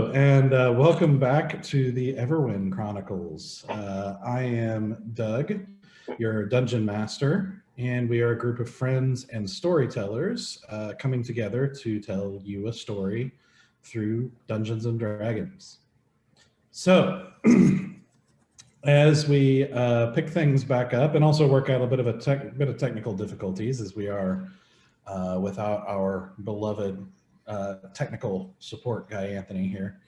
Hello, and welcome back to the Everwind Chronicles. I am Doug, your dungeon master, and we are a group of friends and storytellers coming together to tell you a story through Dungeons and Dragons. So, as we pick things back up and also work out a bit of technical difficulties, as we are without our beloved technical support guy, Anthony, here.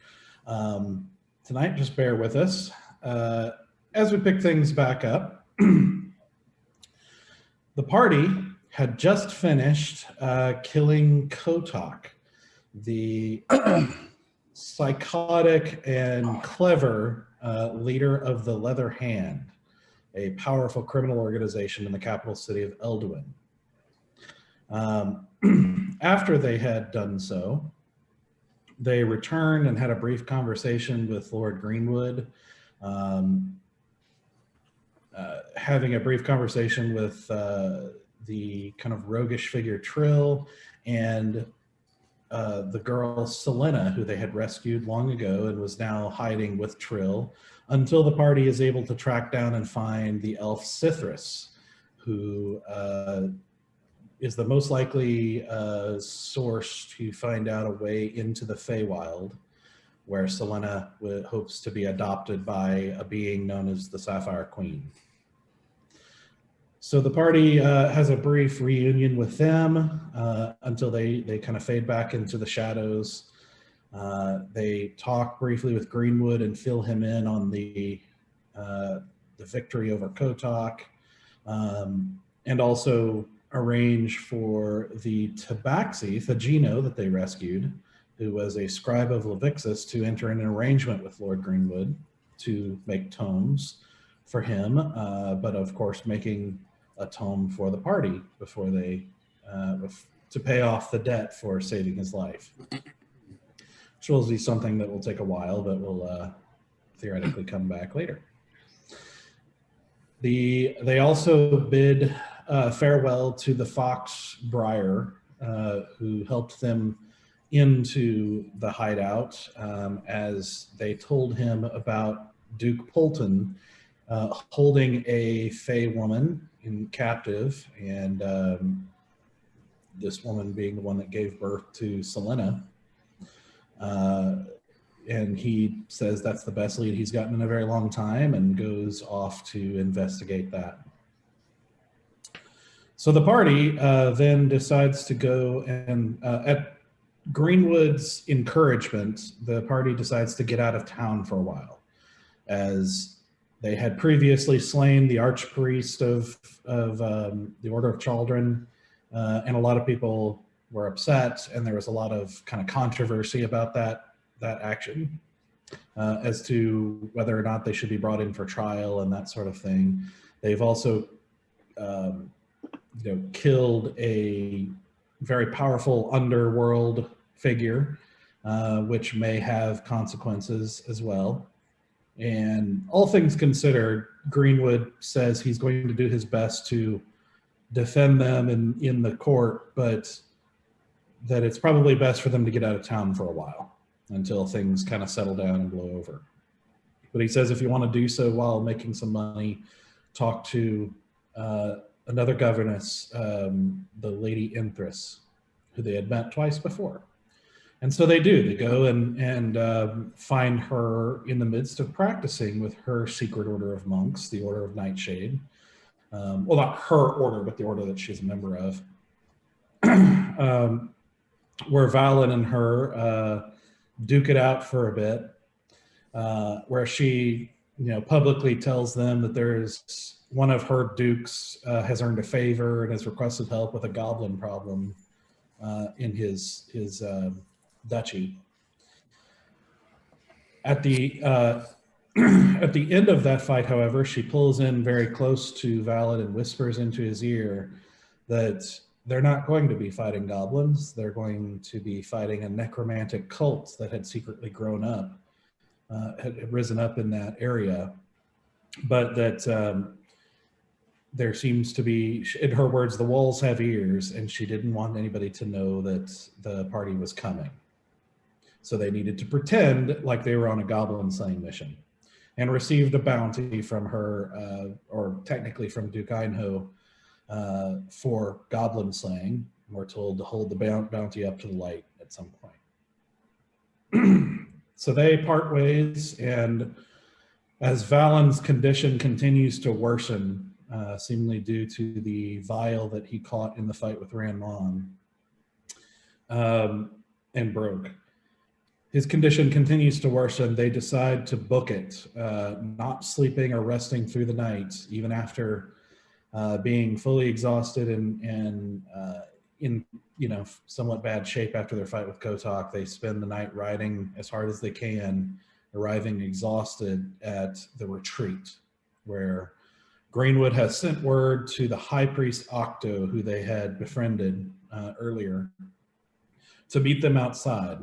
Tonight, just bear with us. As we pick things back up, the party had just finished killing Kotok, the psychotic and clever leader of the Leather Hand, a powerful criminal organization in the capital city of Elduin. After they had done so, they returned and had a brief conversation with Lord Greenwood, having a brief conversation with the kind of roguish figure Trill and the girl Selena, who they had rescued long ago and was now hiding with Trill, until the party is able to track down and find the elf Cithris, who is the most likely source to find out a way into the Feywild, where Selena hopes to be adopted by a being known as the Sapphire Queen. So the party has a brief reunion with them until they kind of fade back into the shadows. They talk briefly with Greenwood and fill him in on the victory over Kotok, and also arrange for the Tabaxi, Thagino, that they rescued, who was a scribe of Levixus, to enter an arrangement with Lord Greenwood to make tomes for him, but of course making a tome for the party before they, to pay off the debt for saving his life. Which will be something that will take a while, but will theoretically come back later. They also bid farewell to the Fox Briar, who helped them into the hideout, as they told him about Duke Polton holding a Fey woman in captive, and this woman being the one that gave birth to Selena. And he says that's the best lead he's gotten in a very long time, and goes off to investigate that. So the party then decides to go and, at Greenwood's encouragement, the party decides to get out of town for a while, as they had previously slain the archpriest of the Order of Chaldron, and a lot of people were upset, and there was a lot of kind of controversy about that action, as to whether or not they should be brought in for trial and that sort of thing. They've also killed a very powerful underworld figure, which may have consequences as well. And all things considered, Greenwood says he's going to do his best to defend them in the court, but that it's probably best for them to get out of town for a while until things kind of settle down and blow over. But he says if you want to do so while making some money, talk to another governess, the Lady Inthris, who they had met twice before. And so they do. They go and find her in the midst of practicing with her secret order of monks, the Order of Nightshade. Well, not her order, but the order that she's a member of. Where Valan and her duke it out for a bit, where she publicly tells them that there's one of her dukes has earned a favor and has requested help with a goblin problem in his duchy. At the at the end of that fight, however, she pulls in very close to Valan and whispers into his ear that they're not going to be fighting goblins. They're going to be fighting a necromantic cult that had secretly grown up, had risen up in that area, but that there seems to be, in her words, the walls have ears, and she didn't want anybody to know that the party was coming. So they needed to pretend like they were on a goblin slaying mission, and received a bounty from her, or technically from Duke Einho, for goblin slaying. We're told to hold the bounty up to the light at some point. So they part ways, and as Valan's condition continues to worsen, seemingly due to the vial that he caught in the fight with Ranmon, and broke, his condition continues to worsen. They decide to book it, not sleeping or resting through the night, even after being fully exhausted and in somewhat bad shape after their fight with Kotok. They spend the night riding as hard as they can, arriving exhausted at the retreat, where Greenwood has sent word to the High Priest Octo, who they had befriended earlier, to meet them outside,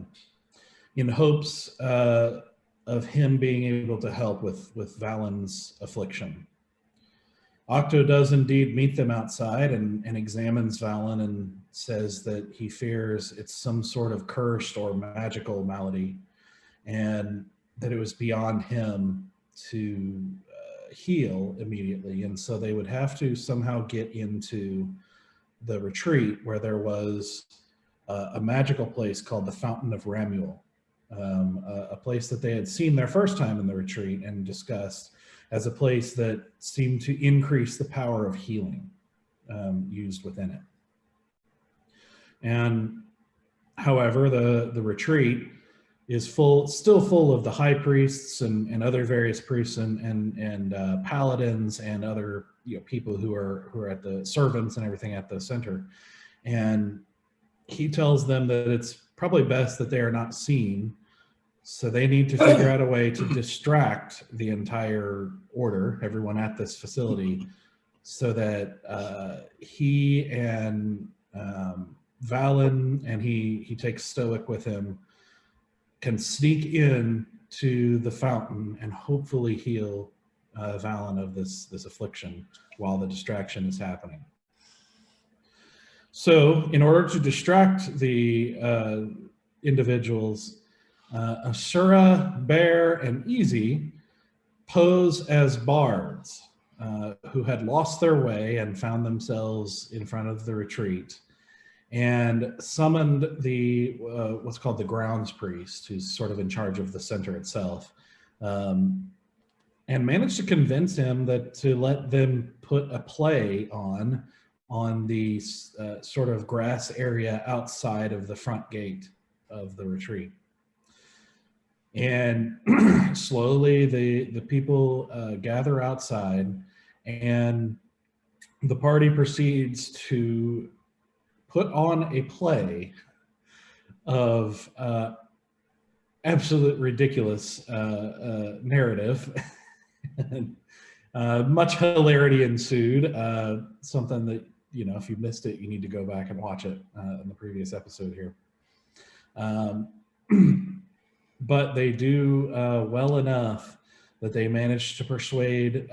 in hopes of him being able to help with Valan's affliction. Octo does indeed meet them outside and examines Valan and says that he fears it's some sort of cursed or magical malady, and that it was beyond him to heal immediately. And so they would have to somehow get into the retreat, where there was a magical place called the Fountain of Ramuel, a place that they had seen their first time in the retreat and discussed as a place that seemed to increase the power of healing used within it. And however, the retreat is still full of the high priests and other various priests and paladins and other people who are at the servants and everything at the center. And he tells them that it's probably best that they are not seen. So they need to figure out a way to distract the entire order, everyone at this facility, so that he and Valan, and he takes Stoic with him, can sneak in to the fountain and hopefully heal Valan of this affliction while the distraction is happening. So in order to distract the individuals, Asura, Bear, and Easy pose as bards who had lost their way and found themselves in front of the retreat, and summoned the what's called the grounds priest, who's sort of in charge of the center itself, and managed to convince him that to let them put a play on the sort of grass area outside of the front gate of the retreat. And slowly the people gather outside, and the party proceeds to put on a play of absolute ridiculous narrative. Much hilarity ensued, something that, if you missed it, you need to go back and watch it in the previous episode here. But they do well enough that they managed to persuade,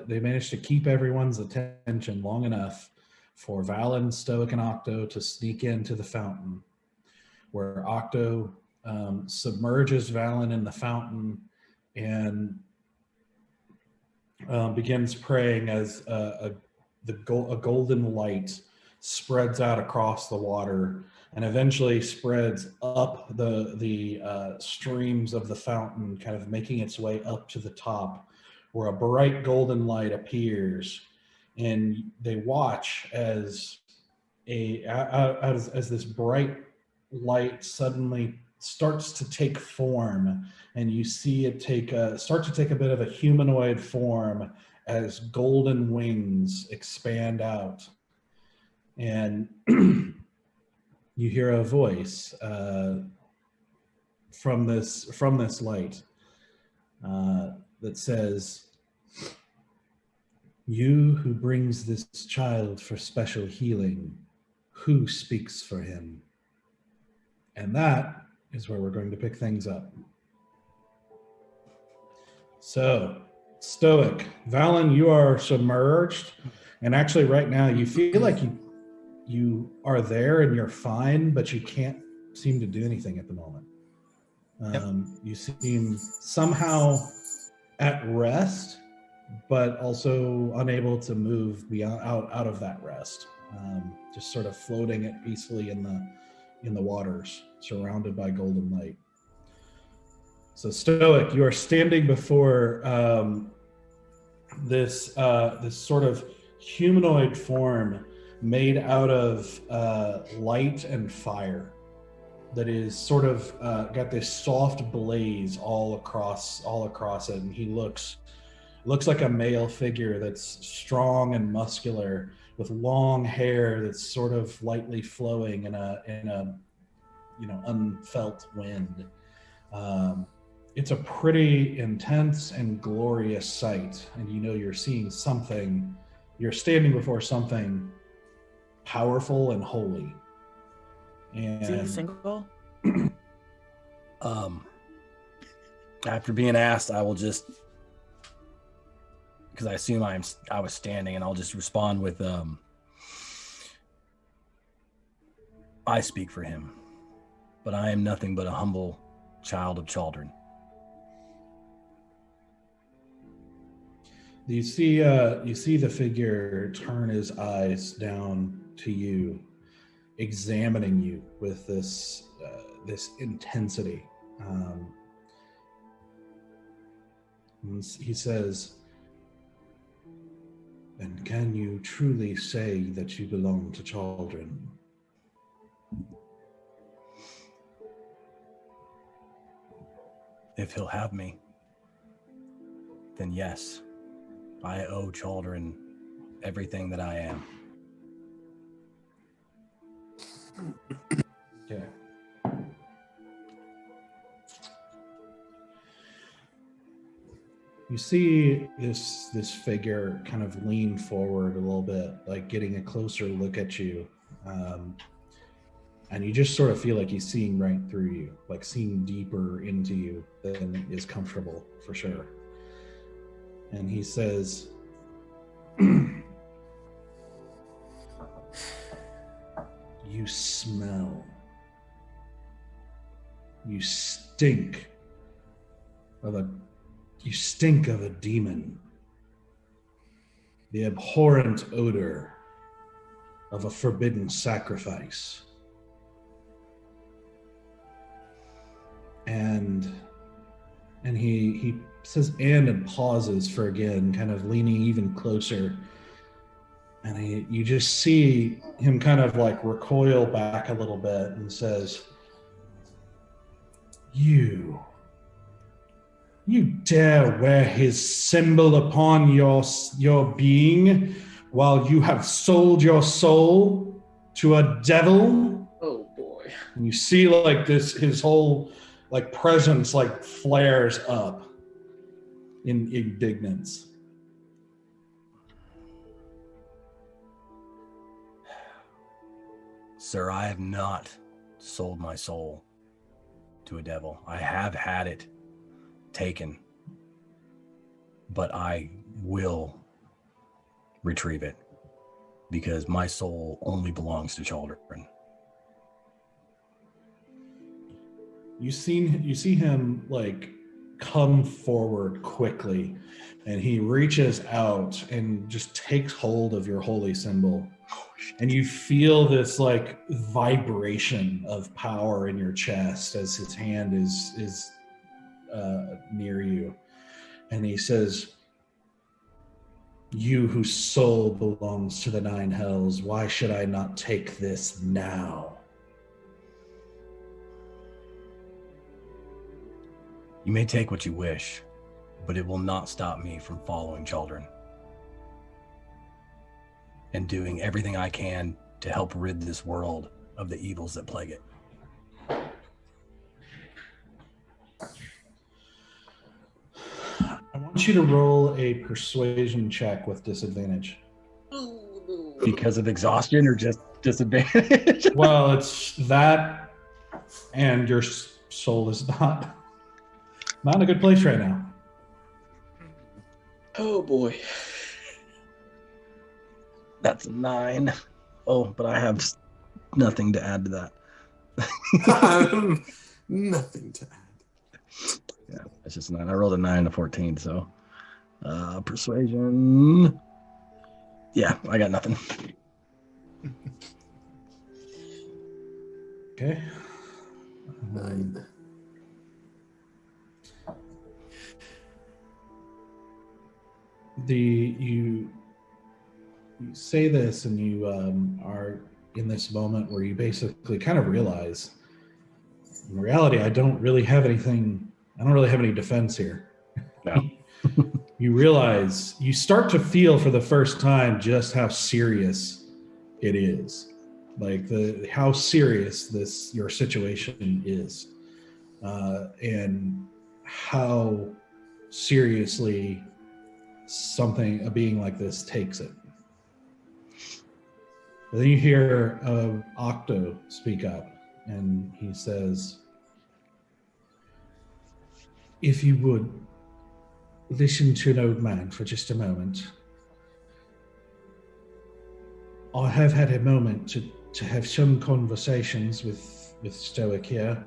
they managed to keep everyone's attention long enough for Valan, Stoic, and Octo to sneak into the fountain, where Octo submerges Valan in the fountain and begins praying as a golden light spreads out across the water and eventually spreads up the streams of the fountain, kind of making its way up to the top, where a bright golden light appears. And they watch as as this bright light suddenly starts to take form, and you see it start to take a bit of a humanoid form as golden wings expand out. And you hear a voice from this light that says, "You who brings this child for special healing, who speaks for him?" And that is where we're going to pick things up. So, Stoic, Valan, you are submerged, and actually right now you feel like you are there and you're fine, but you can't seem to do anything at the moment. You seem somehow at rest, but also unable to move beyond out of that rest. Just sort of floating it peacefully in the waters, surrounded by golden light. So Stoic, you are standing before this sort of humanoid form made out of light and fire that is sort of got this soft blaze all across it, and he looks like a male figure that's strong and muscular with long hair that's sort of lightly flowing in a unfelt wind. It's a pretty intense and glorious sight, and you're seeing something. You're standing before something powerful and holy. And is he single? After being asked, I will just, because I assume I was standing, and I'll just respond with, I speak for him, but I am nothing but a humble child of children. You see the figure turn his eyes down to you, examining you with this intensity. And he says, "And can you truly say that you belong to children?" If he'll have me, then yes. I owe children everything that I am. Okay. You see this figure kind of lean forward a little bit, like getting a closer look at you. And you just sort of feel like he's seeing right through you, like seeing deeper into you than is comfortable, for sure. And he says, "You smell. You stink of a demon. The abhorrent odor of a forbidden sacrifice." And he says and pauses for again, kind of leaning even closer. And you just see him kind of like recoil back a little bit and says, You dare wear his symbol upon your being while you have sold your soul to a devil? Oh boy. And you see like his whole like presence like flares up in indignance. Sir, I have not sold my soul to a devil. I have had it taken, but I will retrieve it because my soul only belongs to children. You see him like come forward quickly, and he reaches out and just takes hold of your holy symbol. And you feel this like vibration of power in your chest as his hand is near you. And he says, "You whose soul belongs to the 9 hells, why should I not take this now?" You may take what you wish, but it will not stop me from following children and doing everything I can to help rid this world of the evils that plague it. I want you to roll a persuasion check with disadvantage. Because of exhaustion or just disadvantage? Well, it's that, and your soul is not in a good place right now. Oh boy. That's a 9. Oh, but I have nothing to add to that. Nothing to add. Yeah, it's just 9. I rolled a 9 and a 14, so persuasion. Yeah, I got nothing. Okay. You say this, and you are in this moment where you basically kind of realize, in reality, I don't really have anything. I don't really have any defense here. No. You realize, you start to feel for the first time just how serious it is, like how serious your situation is, and how seriously a being like this takes it. But then you hear Octo speak up, and he says, "If you would listen to an old man for just a moment. I have had a moment to have some conversations with Stoic here,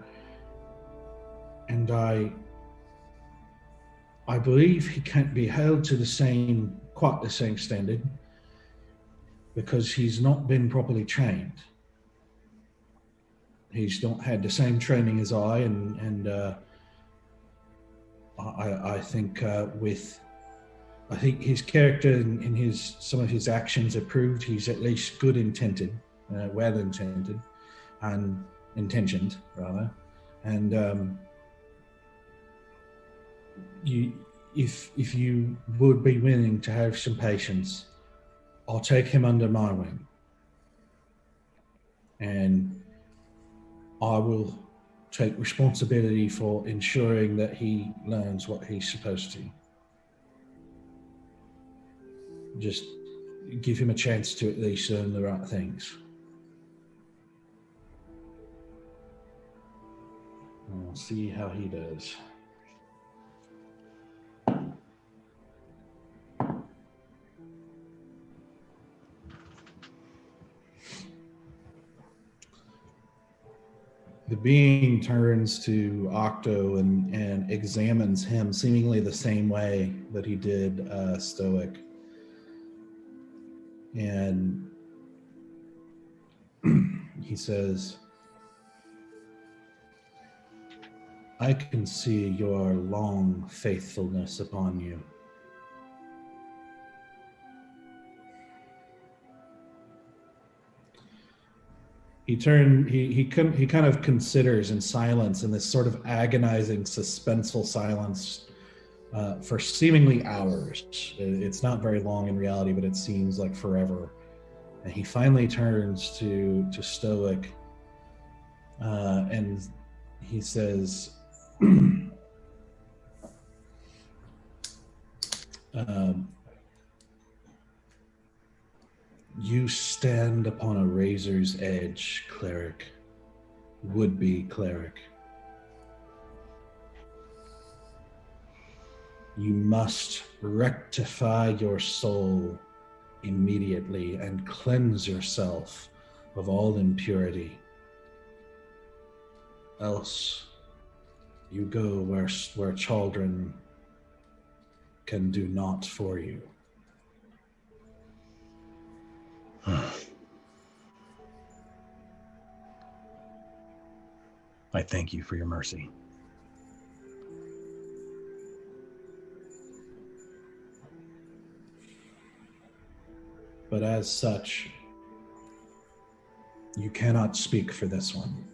and I believe he can't be held to quite the same standard, because he's not been properly trained. He's not had the same training as I, and I think I think his character and some of his actions have proved he's at least good intended, well intended, and intentioned rather. And if you would be willing to have some patience, I'll take him under my wing, and I will take responsibility for ensuring that he learns what he's supposed to. Just give him a chance to at least learn the right things. We'll see how he does. The being turns to Octo and examines him seemingly the same way that he did Stoic. And he says, I can see your long faithfulness upon you. He kind of considers in silence, in this sort of agonizing, suspenseful silence for seemingly hours. It's not very long in reality, but it seems like forever. And he finally turns to Stoic, and he says, you stand upon a razor's edge, cleric, would-be cleric. You must rectify your soul immediately and cleanse yourself of all impurity. Else you go where children can do naught for you. I thank you for your mercy. But as such, you cannot speak for this one.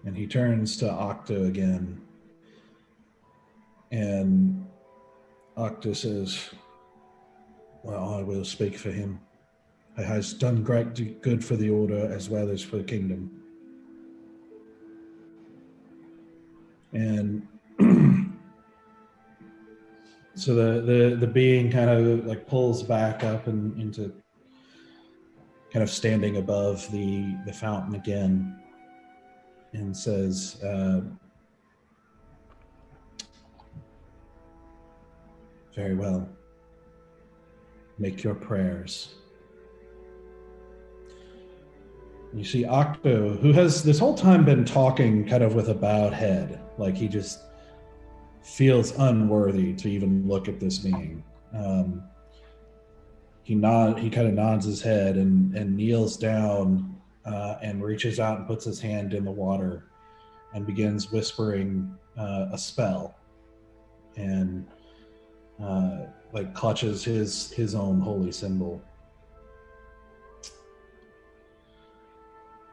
And he turns to Octo again. And Octo says, well, I will speak for him. He has done great good for the Order as well as for the kingdom. And so the being kind of like pulls back up and into kind of standing above the fountain again and says, very well. Make your prayers. You see Octo, who has this whole time been talking kind of with a bowed head, like he just feels unworthy to even look at this being. He kind of nods his head and kneels down and reaches out and puts his hand in the water and begins whispering a spell, and like clutches his own holy symbol.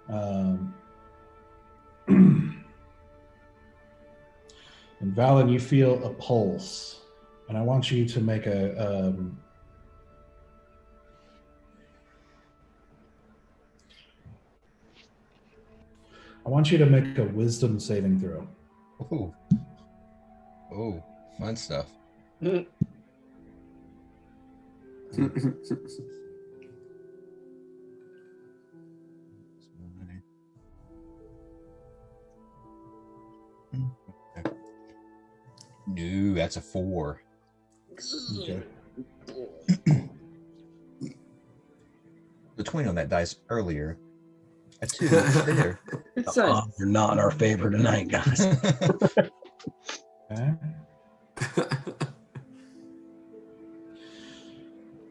And Valan, you feel a pulse, and I want you to make a wisdom saving throw. Ooh. Oh, fun stuff. No, that's a 4. Okay. The 20 on that dice earlier. A 2 there. You're not in our favor tonight, guys. Okay.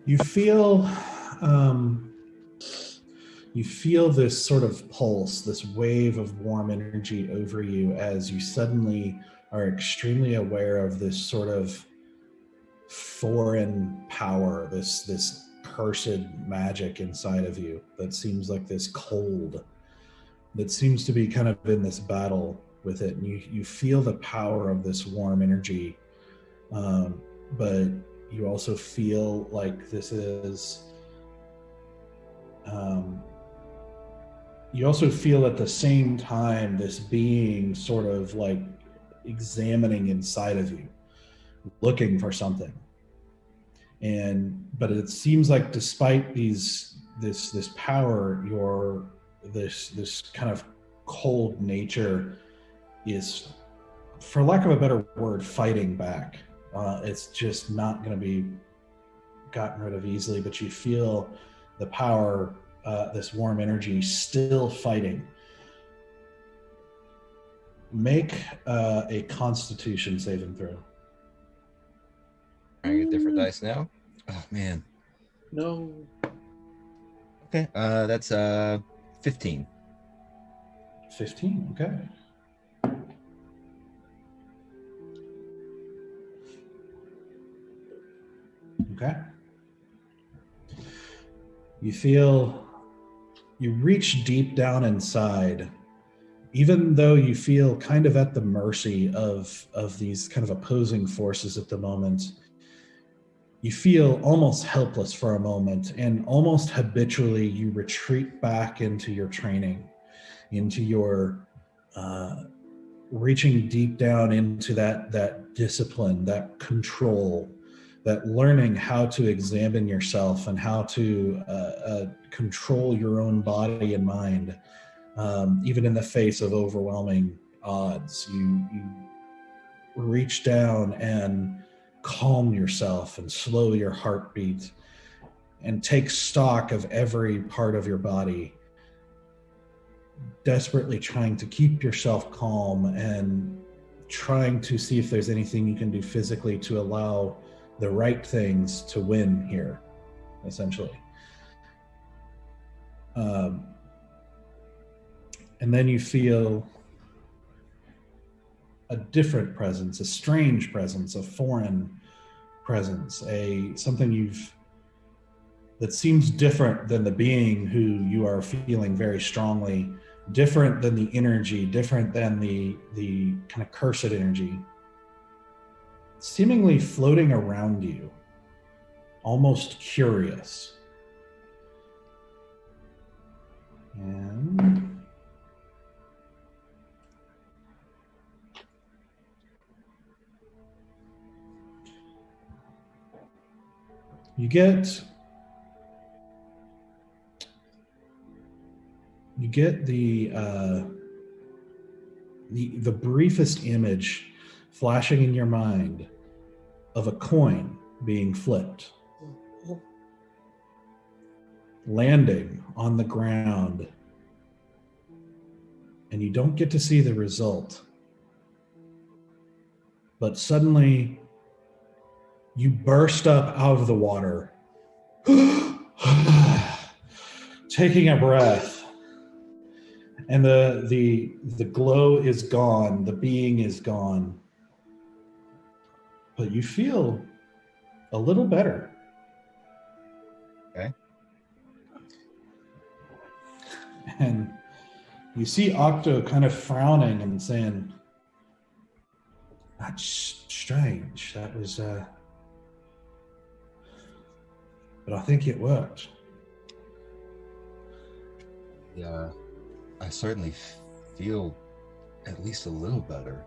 You feel this sort of pulse, this wave of warm energy over you as you suddenly are extremely aware of this sort of foreign power, this cursed magic inside of you that seems like this cold, that seems to be kind of in this battle with it. And you feel the power of this warm energy, but you also feel like this is... you also feel at the same time this being sort of like examining inside of you, looking for something. But it seems like despite this power, this kind of cold nature is, for lack of a better word, fighting back. It's just not going to be gotten rid of easily, but you feel the power, this warm energy still fighting. Make a Constitution saving throw. I get different dice now. Oh man. No. Okay. That's 15. 15. Okay. Okay. You reach deep down inside, even though you feel kind of at the mercy of these kind of opposing forces at the moment. You feel almost helpless for a moment, and almost habitually you retreat back into your training, into your reaching deep down into that discipline, that control, that learning how to examine yourself and how to control your own body and mind, even in the face of overwhelming odds. You reach down and calm yourself and slow your heartbeat and take stock of every part of your body, desperately trying to keep yourself calm and trying to see if there's anything you can do physically to allow the right things to win here, essentially. And then you feel a different presence, a strange presence, a foreign presence, something that seems different than the being who you are feeling very strongly, different than the energy, different than the kind of cursed energy, seemingly floating around you, almost curious. And you get the briefest image flashing in your mind of a coin being flipped, landing on the ground and you don't get to see the result. But suddenly, you burst up out of the water, taking a breath, and the glow is gone, the being is gone, but you feel a little better. Okay. And you see Octo kind of frowning and saying, "That's strange. That was, but I think it worked." Yeah, I certainly feel at least a little better.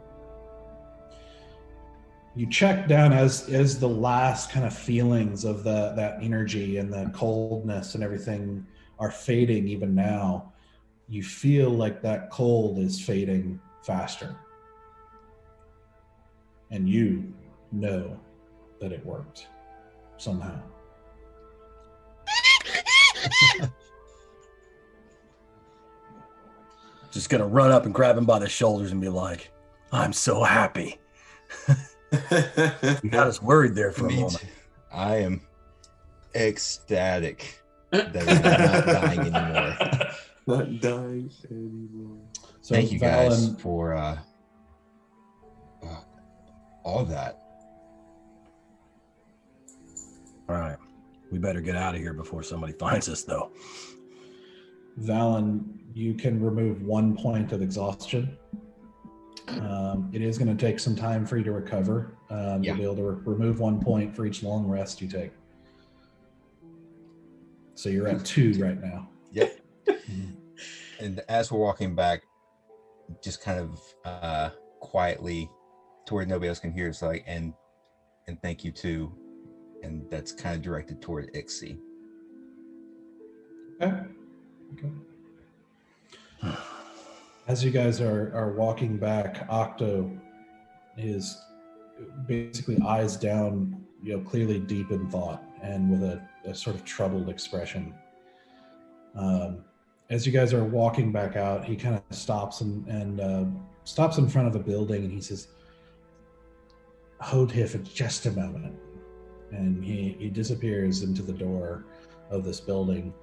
You check down as the last kind of feelings of that energy and the coldness and everything are fading even now. You feel like that cold is fading faster. And you know that it worked somehow. Just gonna run up and grab him by the shoulders and be like, "I'm so happy." You got us worried there for a moment. I am ecstatic that we're not dying anymore. Not dying anymore. So Thank you guys Valan, for all of that. All right, we better get out of here before somebody finds us, though. Valan, you can remove 1 point of exhaustion. It is going to take some time for you to recover. You'll be able to remove 1 point for each long rest you take. So you're at 2 right now. Yep. And as we're walking back, just kind of quietly, to where nobody else can hear, it's like, and thank you too. And that's kind of directed toward Ixie. Okay. As you guys are walking back, Octo is basically eyes down, clearly deep in thought and with a sort of troubled expression. As you guys are walking back out, he kind of stops and stops in front of a building, and he says, "Hold here for just a moment." And he disappears into the door of this building.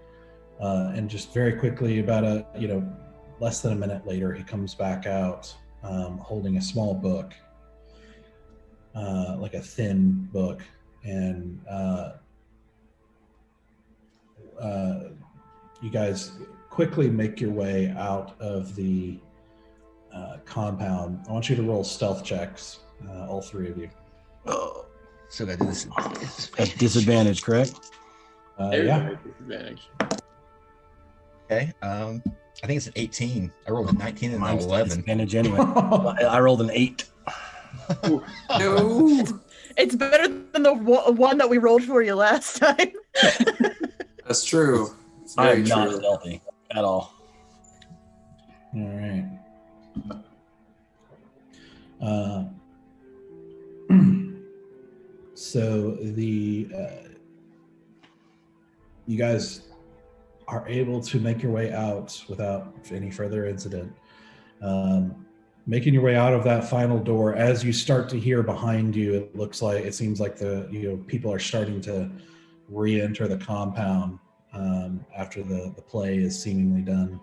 And just very quickly, about less than a minute later, he comes back out holding a small book, like a thin book. And you guys quickly make your way out of the compound. I want you to roll stealth checks, all 3 of you. Oh, so I do this At disadvantage, correct? Yeah. Disadvantage. Okay. I think it's an 18. I rolled a 19 and an Mine's 11. disadvantage anyway. I rolled an 8. No. It's better than the one that we rolled for you last time. That's true. It's I very am not true. stealthy at all. All right. So you guys are able to make your way out without any further incident. Making your way out of that final door, as you start to hear behind you, it seems like people are starting to re-enter the compound after the play is seemingly done.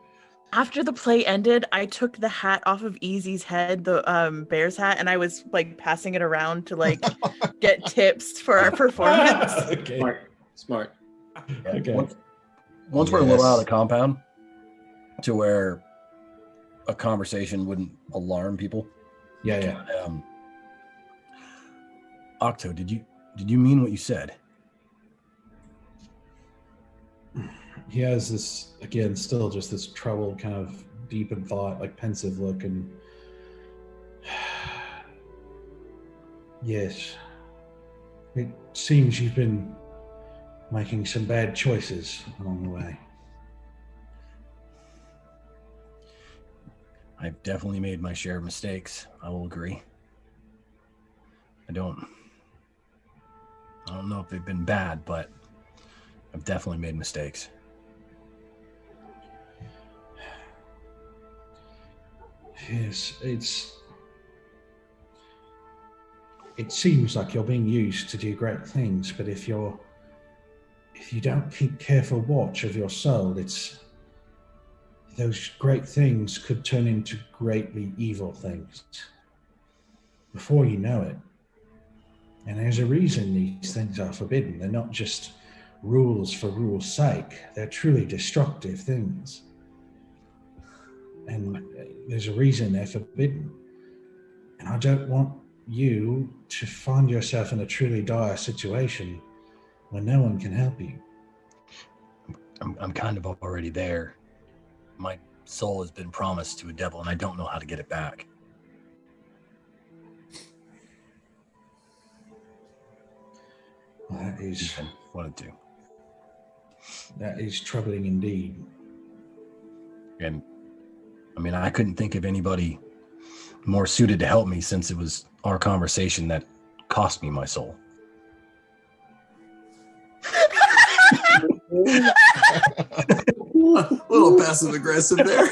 After the play ended, I took the hat off of Easy's head, the bear's hat, and I was like passing it around to get tips for our performance. Okay. Smart. Okay. Once we're a little out of the compound, to where a conversation wouldn't alarm people. Yeah. Octo, did you mean what you said? He has this, again, still just this troubled, kind of deep in thought, like pensive look, and yes, it seems you've been making some bad choices along the way. I've definitely made my share of mistakes. I will agree. I don't know if they've been bad, but I've definitely made mistakes. Yes, it seems like you're being used to do great things, but if you don't keep careful watch of your soul, those great things could turn into greatly evil things before you know it. And there's a reason these things are forbidden. They're not just rules for rules' sake. They're truly destructive things. And there's a reason they're forbidden. And I don't want you to find yourself in a truly dire situation where no one can help you. I'm kind of already there. My soul has been promised to a devil, and I don't know how to get it back. That is Even wanted to. That is troubling indeed. And I mean, I couldn't think of anybody more suited to help me since it was our conversation that cost me my soul. A little passive aggressive there.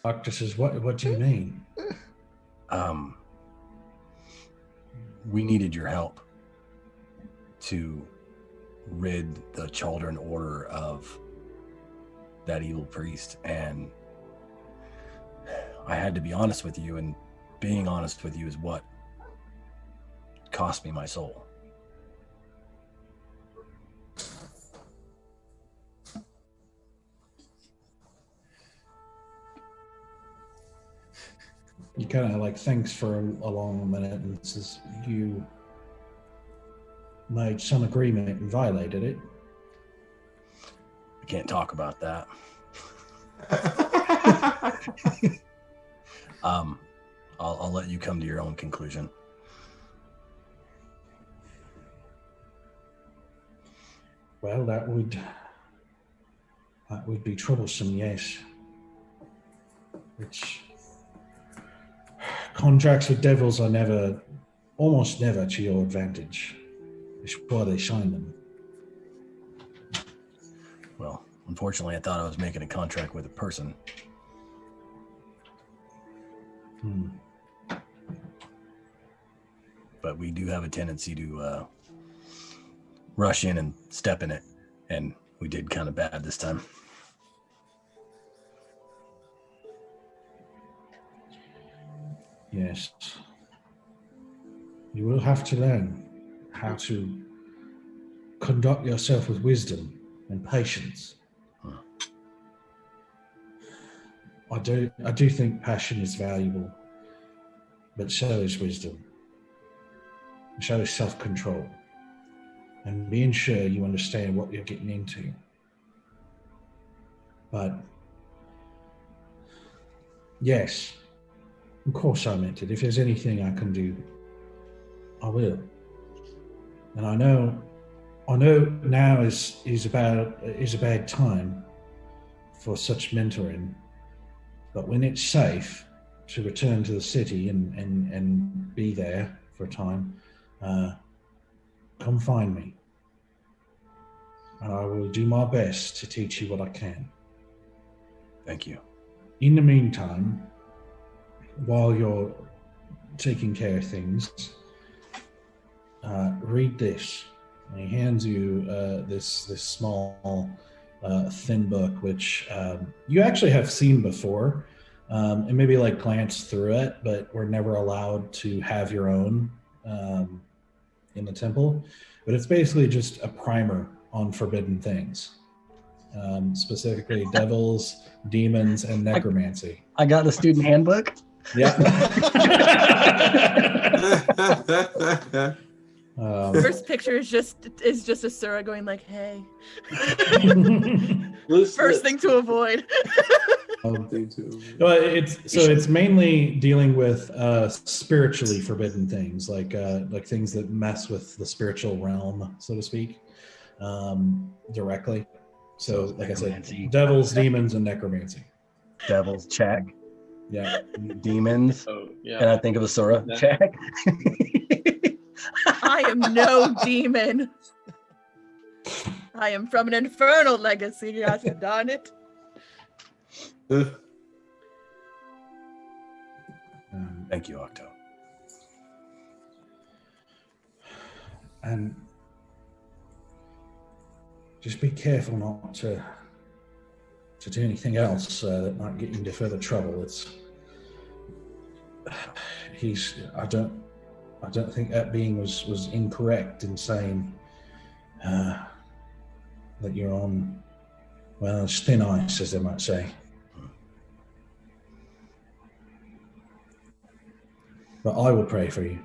Doctor says, what do you mean? We needed your help to rid the Chaldron Order of that evil priest, and I had to be honest with you, and being honest with you is what cost me my soul. He kind of like thinks for a long minute and says, you made some agreement and violated it. I can't talk about that. I'll let you come to your own conclusion. Well, that would be troublesome, yes. Which contracts with devils are almost never to your advantage. It's why they sign them. Well, unfortunately, I thought I was making a contract with a person. But we do have a tendency to rush in and step in it, and we did kind of bad this time. Yes. You will have to learn how to conduct yourself with wisdom and patience. I do think passion is valuable, but so is wisdom. So is self-control. And being sure you understand what you're getting into. But yes, of course I meant it. If there's anything I can do, I will. And I know now is a bad time for such mentoring. But when it's safe to return to the city and be there for a time, come find me. And I will do my best to teach you what I can. Thank you. In the meantime, while you're taking care of things, read this. And he hands you this small thin book, which you actually have seen before, and maybe like glance through it, but we're never allowed to have your own in the temple. But it's basically just a primer on forbidden things, specifically devils, demons, and necromancy. I got the student handbook. Yeah. First picture is just Asura going like, "Hey." First thing to avoid. It's mainly dealing with spiritually forbidden things, like things that mess with the spiritual realm, so to speak, directly. So, like I said, devils, demons, and necromancy. Devils, check. Yeah. Demons. Oh, yeah. And I think of Asura, check. I am no demon. I am from an infernal legacy, gosh darn it. Thank you, Octo. And just be careful not to do anything else that might get you into further trouble. I don't think that being was incorrect in saying that you're on, well, it's thin ice, as they might say. But I will pray for you.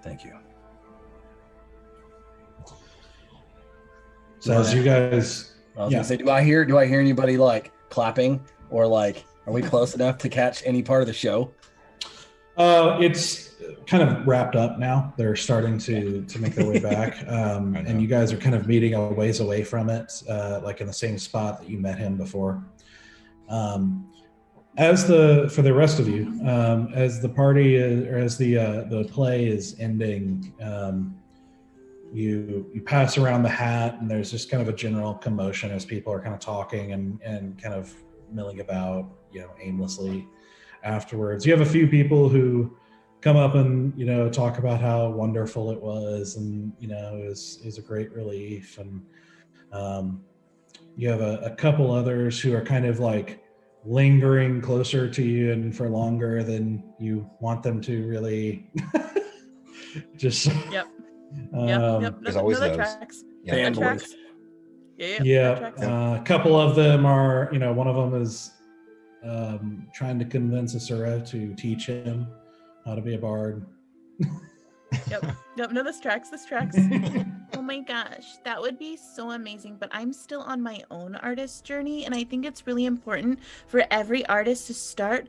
Thank you. So as you guys, I was gonna say, do I hear anybody like clapping or like, are we close enough to catch any part of the show? It's kind of wrapped up now. They're starting to make their way back, and you guys are kind of meeting a ways away from it, like in the same spot that you met him before. For the rest of you, as the party as the play is ending, you pass around the hat, and there's just kind of a general commotion as people are kind of talking and kind of milling about, aimlessly. Afterwards, you have a few people who come up and talk about how wonderful it was, and it was a great relief, and you have a couple others who are kind of like lingering closer to you and for longer than you want them to, really. Just Yep. There's always that those. tracks. Yeah. That Fanboys. tracks. Yeah. Yeah, that tracks. a couple of them are, one of them is trying to convince Asura to teach him how to be a bard. Yep. No, this tracks. Oh my gosh, that would be so amazing. But I'm still on my own artist journey, and I think it's really important for every artist to start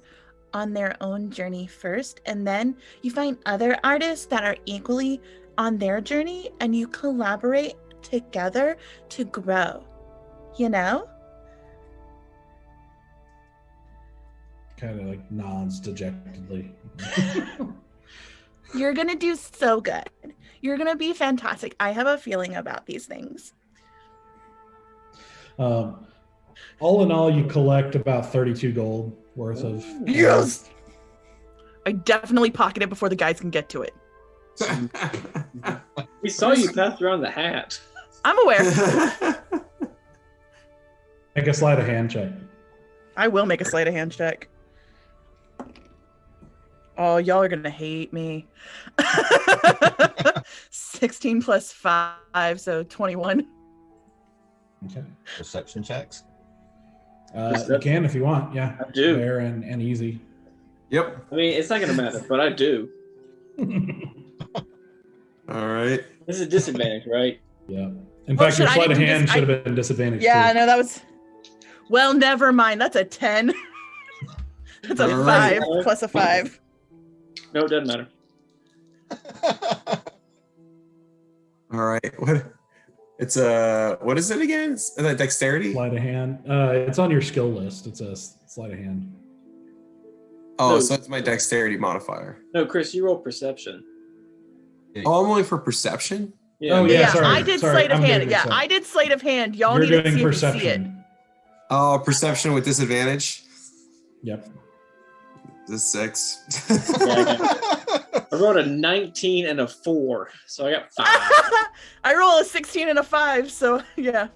on their own journey first, and then you find other artists that are equally on their journey, and you collaborate together to grow. Kind of like nods dejectedly. You're gonna do so good. You're gonna be fantastic. I have a feeling about these things. All in all, you collect about 32 gold worth of. Yes. I definitely pocket it before the guys can get to it. We saw you pass around the hat. I'm aware. Make a sleight of hand check. I will make a sleight of hand check. Oh, y'all are gonna hate me. 16 plus 5, so 21. Okay. Perception checks. You can if you want. Yeah. I do. Fair and easy. Yep. I mean, it's not gonna matter, but I do. All right. This is a disadvantage, right? Yeah. In Well, fact, your shit, I sleight of didn't do hand this- should have been disadvantaged. Yeah, too. no, that was. Well, never mind. That's a 10. That's a All right. 5 plus a 5. No, it doesn't matter. All right. It's what is it again? Is that dexterity? Sleight of hand. It's on your skill list. It's a sleight of hand. Oh, No. so it's my dexterity modifier. No, Chris, you roll perception. Oh, I'm only for perception? Yeah. Oh, yeah. sorry, I did sorry, sleight of I'm hand. doing Yeah, perception. I did sleight of hand. Y'all You're need to doing see if you see it. perception. Oh, perception with disadvantage. Yep. This is 6. I rolled a 19 and a 4, so I got 5. I roll a 16 and a 5, so yeah.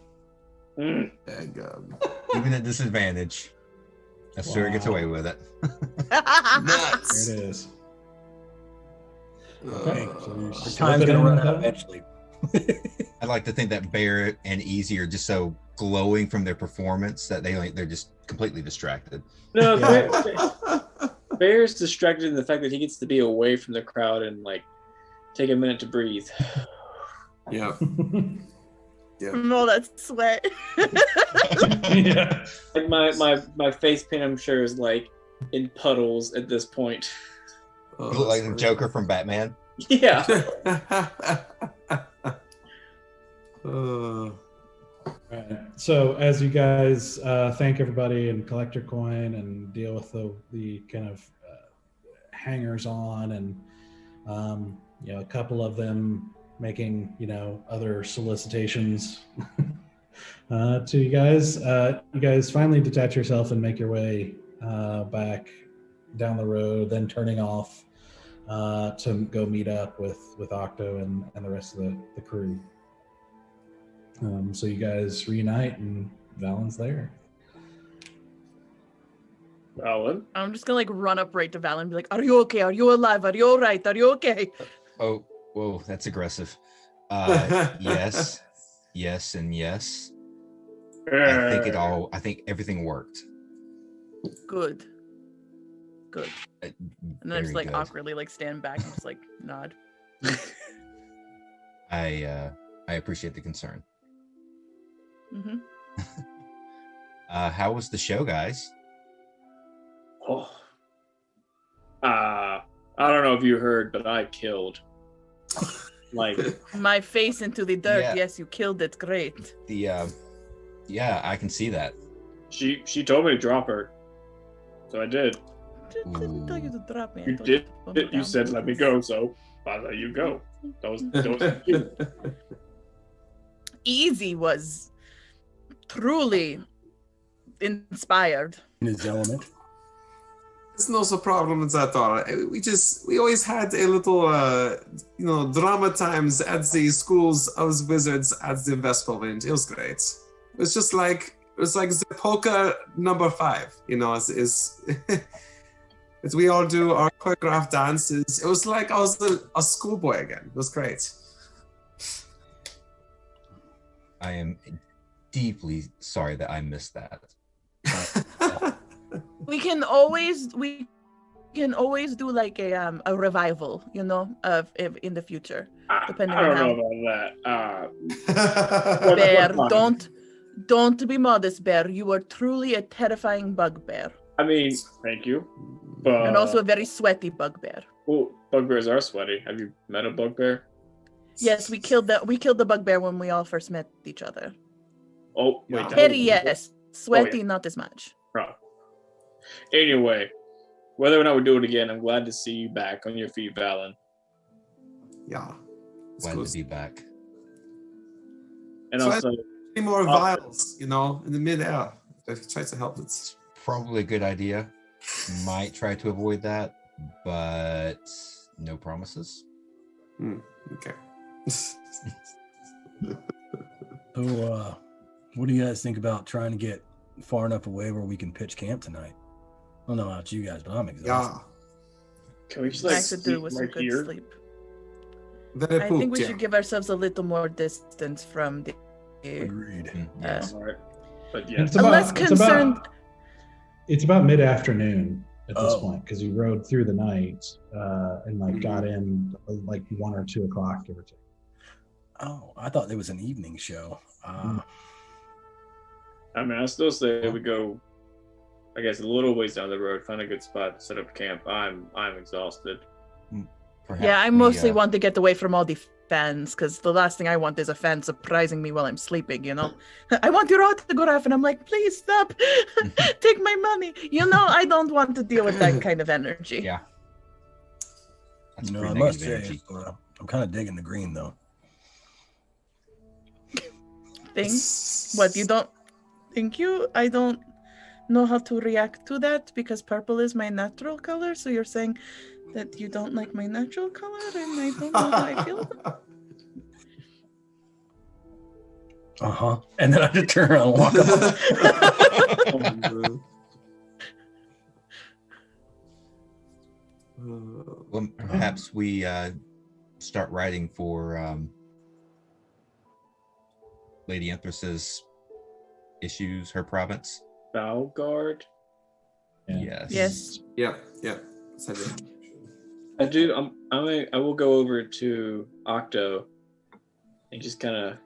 Mm. Even at disadvantage, Asura gets Wow. away with it. Nuts. There it is. Uh, Okay. So you Your slip time's it gonna in run with out that. eventually. I like to think that Bear and Easy are just so glowing from their performance that they're just completely distracted. No, Yeah. Bear's distracted in the fact that he gets to be away from the crowd and like take a minute to breathe. yeah. All that sweat. Yeah. Like my face paint, I'm sure, is like in puddles at this point. Oh, You look like the that's Joker from Batman. Yeah. funny. Right. So as you guys thank everybody and collect your coin and deal with the kind of hangers on, and a couple of them making, other solicitations to you guys. You guys finally detach yourself and make your way back down the road, then turning off to go meet up with Octo and the rest of the crew. So you guys reunite and Valen's there. Valan? I'm just gonna run up right to Valan and be like, "Are you okay? Are you alive? Are you all right? Are you okay?" Oh, whoa, that's aggressive. Yes, and yes. I think everything worked. Good. And then I just Very good. awkwardly stand back and just nod. I appreciate the concern. Mm-hmm. How was the show, guys? Oh. I don't know if you heard, but I killed. My face into the dirt. Yeah. Yes, you killed it. Great. Yeah, I can see that. She told me to drop her, so I did. Didn't tell you to drop me. I You told did. to put me You down. said let me go, so I let you go. That was you. Easy was truly inspired. In his element. It's no so problem with that all. We always had a little drama times at the schools of wizards at the Vesperwind. It was great. It was just like the polka number 5, as we all do our choreographed dances. It was like I was a schoolboy again. It was great. I am deeply sorry that I missed that. We can always do a revival, of in the future, depending I don't on know about that. Bear, don't be modest, Bear. You are truly a terrifying bugbear, I mean, thank you, but and also a very sweaty bugbear. well, bugbears are sweaty. Have you met a bugbear? Yes, we killed the bugbear when we all first met each other. Oh wait, that Hairy, was- yes. Sweaty, yeah. not as much. Oh. Anyway, whether or not we do it again, I'm glad to see you back on your feet, Valan. Yeah. It's Glad cool. to be back. And So also, Any more vials, in the mid-air. Try to help it. Probably a good idea. Might try to avoid that, but no promises. Okay. So, what do you guys think about trying to get far enough away where we can pitch camp tonight? I don't know about you guys, but I'm exhausted. can we just I could do sleep with some right good here? sleep. Very I think we pooped, yeah. should give ourselves a little more distance from the. Agreed. Yes. All right, but yes, It's about- Unless concerned. It's about mid-afternoon at this Oh. point because you rode through the night and got in 1 or 2 o'clock, give or take. Oh, I thought there was an evening show. I mean, I still say we go, I guess, a little ways down the road, find a good spot, set up camp. I'm exhausted. Perhaps Yeah, I we, mostly want to get away from all the fans because the last thing I want is a fan surprising me while I'm sleeping, I want your autograph and I'm like, please stop. Take my money. I don't want to deal with that kind of energy. Yeah. That's I pretty must negative say, energy. I'm kind of digging the green, though. What, you don't? Thank you. I don't know how to react to that because purple is my natural color. So you're saying that you don't like my natural color and I don't know how I feel about it. And then I just turn around and walk off. Well, perhaps we start writing for Lady Empress's issues, her province. Valgard. Yeah. Yes. Yes. Yeah. Send it. I do. I will go over to Octo and just kind of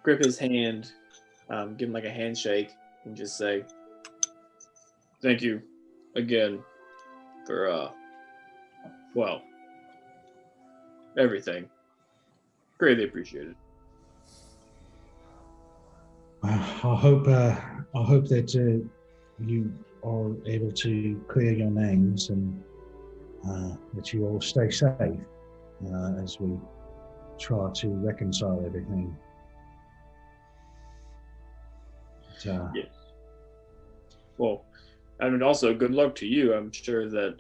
grip his hand, give him like a handshake, and just say, "Thank you again for everything. Greatly appreciated." I'll hope that you are able to clear your names and that you all stay safe as we try to reconcile everything. But, Yes. Well, and also good luck to you. I'm sure that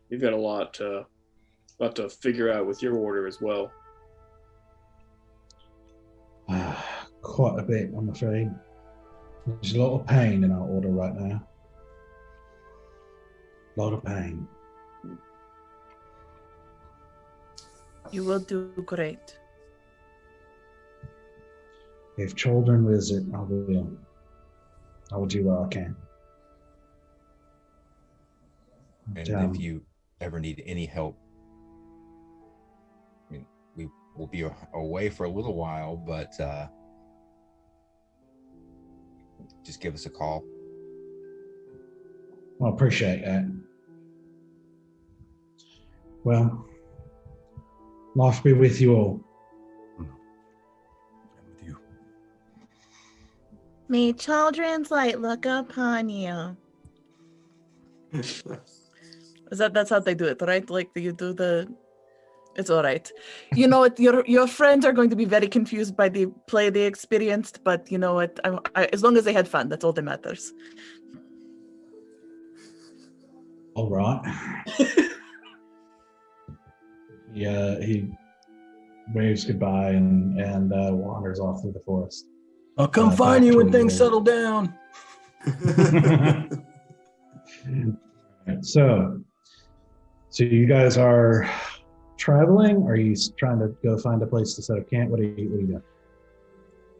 you've got a lot to figure out with your order as well. quite a bit, I'm afraid. There's a lot of pain in our order right now. A lot of pain. You will do great. If children visit, I will. I will do what I can. And But, if you ever need any help, I mean, we will be away for a little while, but just give us a call. I appreciate that. Well, life be with you all. And with you. May children's light look upon you. That's how they do it, right? Like you do the. It's all right. You know what? Your friends are going to be very confused by the play they experienced, but you know what? As long as they had fun, that's all that matters. All right. Yeah, he waves goodbye and wanders off through the forest. I'll come Back find you when to things the- settle down. So you guys are traveling? Are you trying to go find a place to set up camp? What are you doing?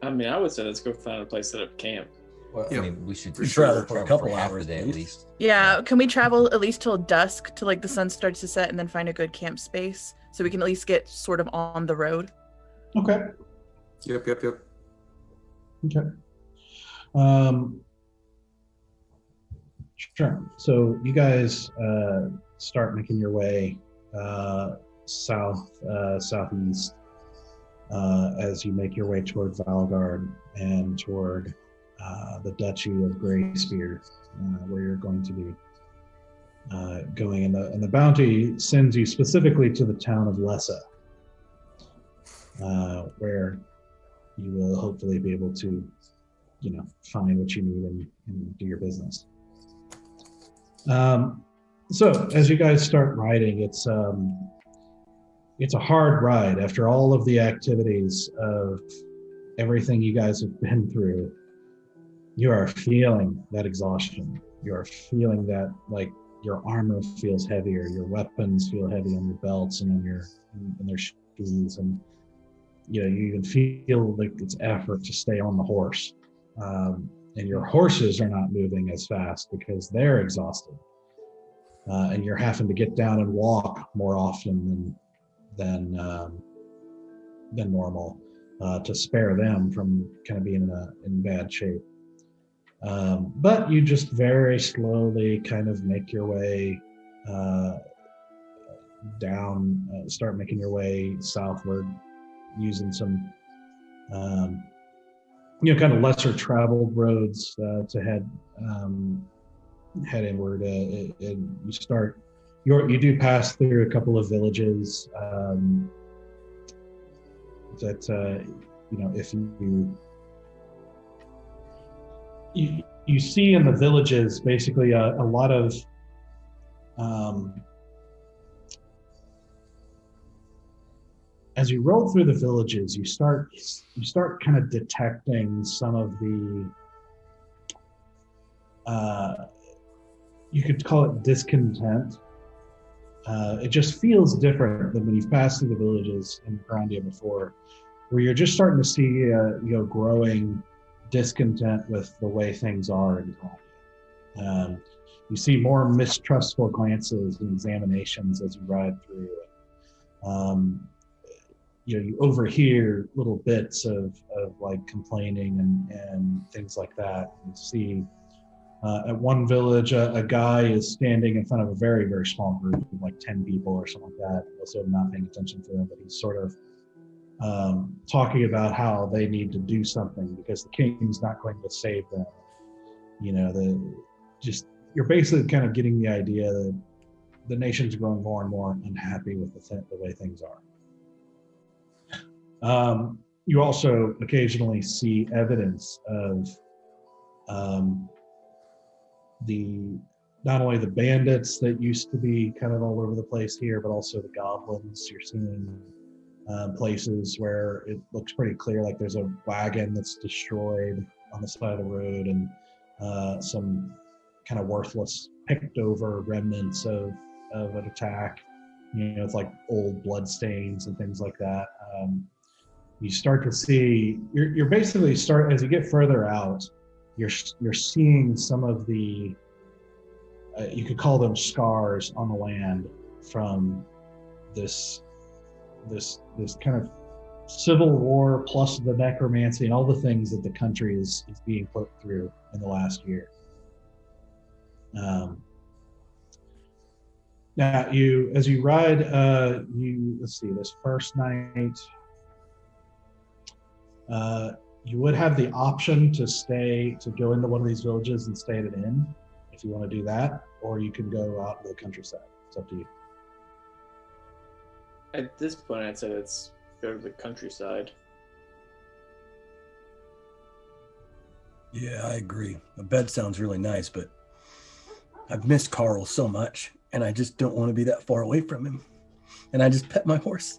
I mean, I would say let's go find a place to set up camp. Well, Yep. I mean, we should For travel sure. for a couple half hours a day at at least. least. Yeah, can we travel at least till dusk, till like the sun starts to set, and then find a good camp space so we can at least get sort of on the road? Okay. Yep. Okay. Sure. So you guys start making your way southeast as you make your way toward Valgard and toward the Duchy of Greyspear, where you're going to be going. And the bounty sends you specifically to the town of Lessa, where you will hopefully be able to, find what you need and do your business. So as you guys start riding, it's a hard ride after all of the activities of everything you guys have been through. You are feeling that exhaustion. You are feeling that, like, your armor feels heavier, your weapons feel heavy on your belts and on their shoes, and you even feel like it's effort to stay on the horse. And your horses are not moving as fast because they're exhausted. And you're having to get down and walk more often than normal to spare them from kind of being in bad shape. But you just very slowly kind of make your way down, start making your way southward using some kind of lesser traveled roads to head inward. And you do pass through a couple of villages that if you see in the villages basically a lot of as you roll through the villages, you start kind of detecting some of the you could call it discontent. It just feels different than when you've passed through the villages in Grandia before, where you're just starting to see growing discontent with the way things are in Grandia. You see more mistrustful glances and examinations as you ride through. You overhear little bits of like complaining and things like that. You see at one village, a guy is standing in front of a very, very small group of like 10 people or something like that, also not paying attention to them, but he's sort of talking about how they need to do something because the king's not going to save them. You're basically kind of getting the idea that the nation's growing more and more unhappy with the way things are. You also occasionally see evidence of not only the bandits that used to be kind of all over the place here, but also the goblins. You're seeing places where it looks pretty clear, like there's a wagon that's destroyed on the side of the road, and some kind of worthless, picked over remnants of an attack. It's like old blood stains and things like that. You start to see, you're basically as you get further out, you're seeing some of the, you could call them scars on the land from this kind of civil war, plus the necromancy and all the things that the country is being put through in the last year. Now, as you ride, let's see, this first night, you would have the option to go into one of these villages and stay at an inn if you want to do that, or you can go out to the countryside. It's up to you. At this point, I'd say let's go to the countryside. Yeah, I agree. A bed sounds really nice, but I've missed Carl so much, and I just don't want to be that far away from him. And I just pet my horse.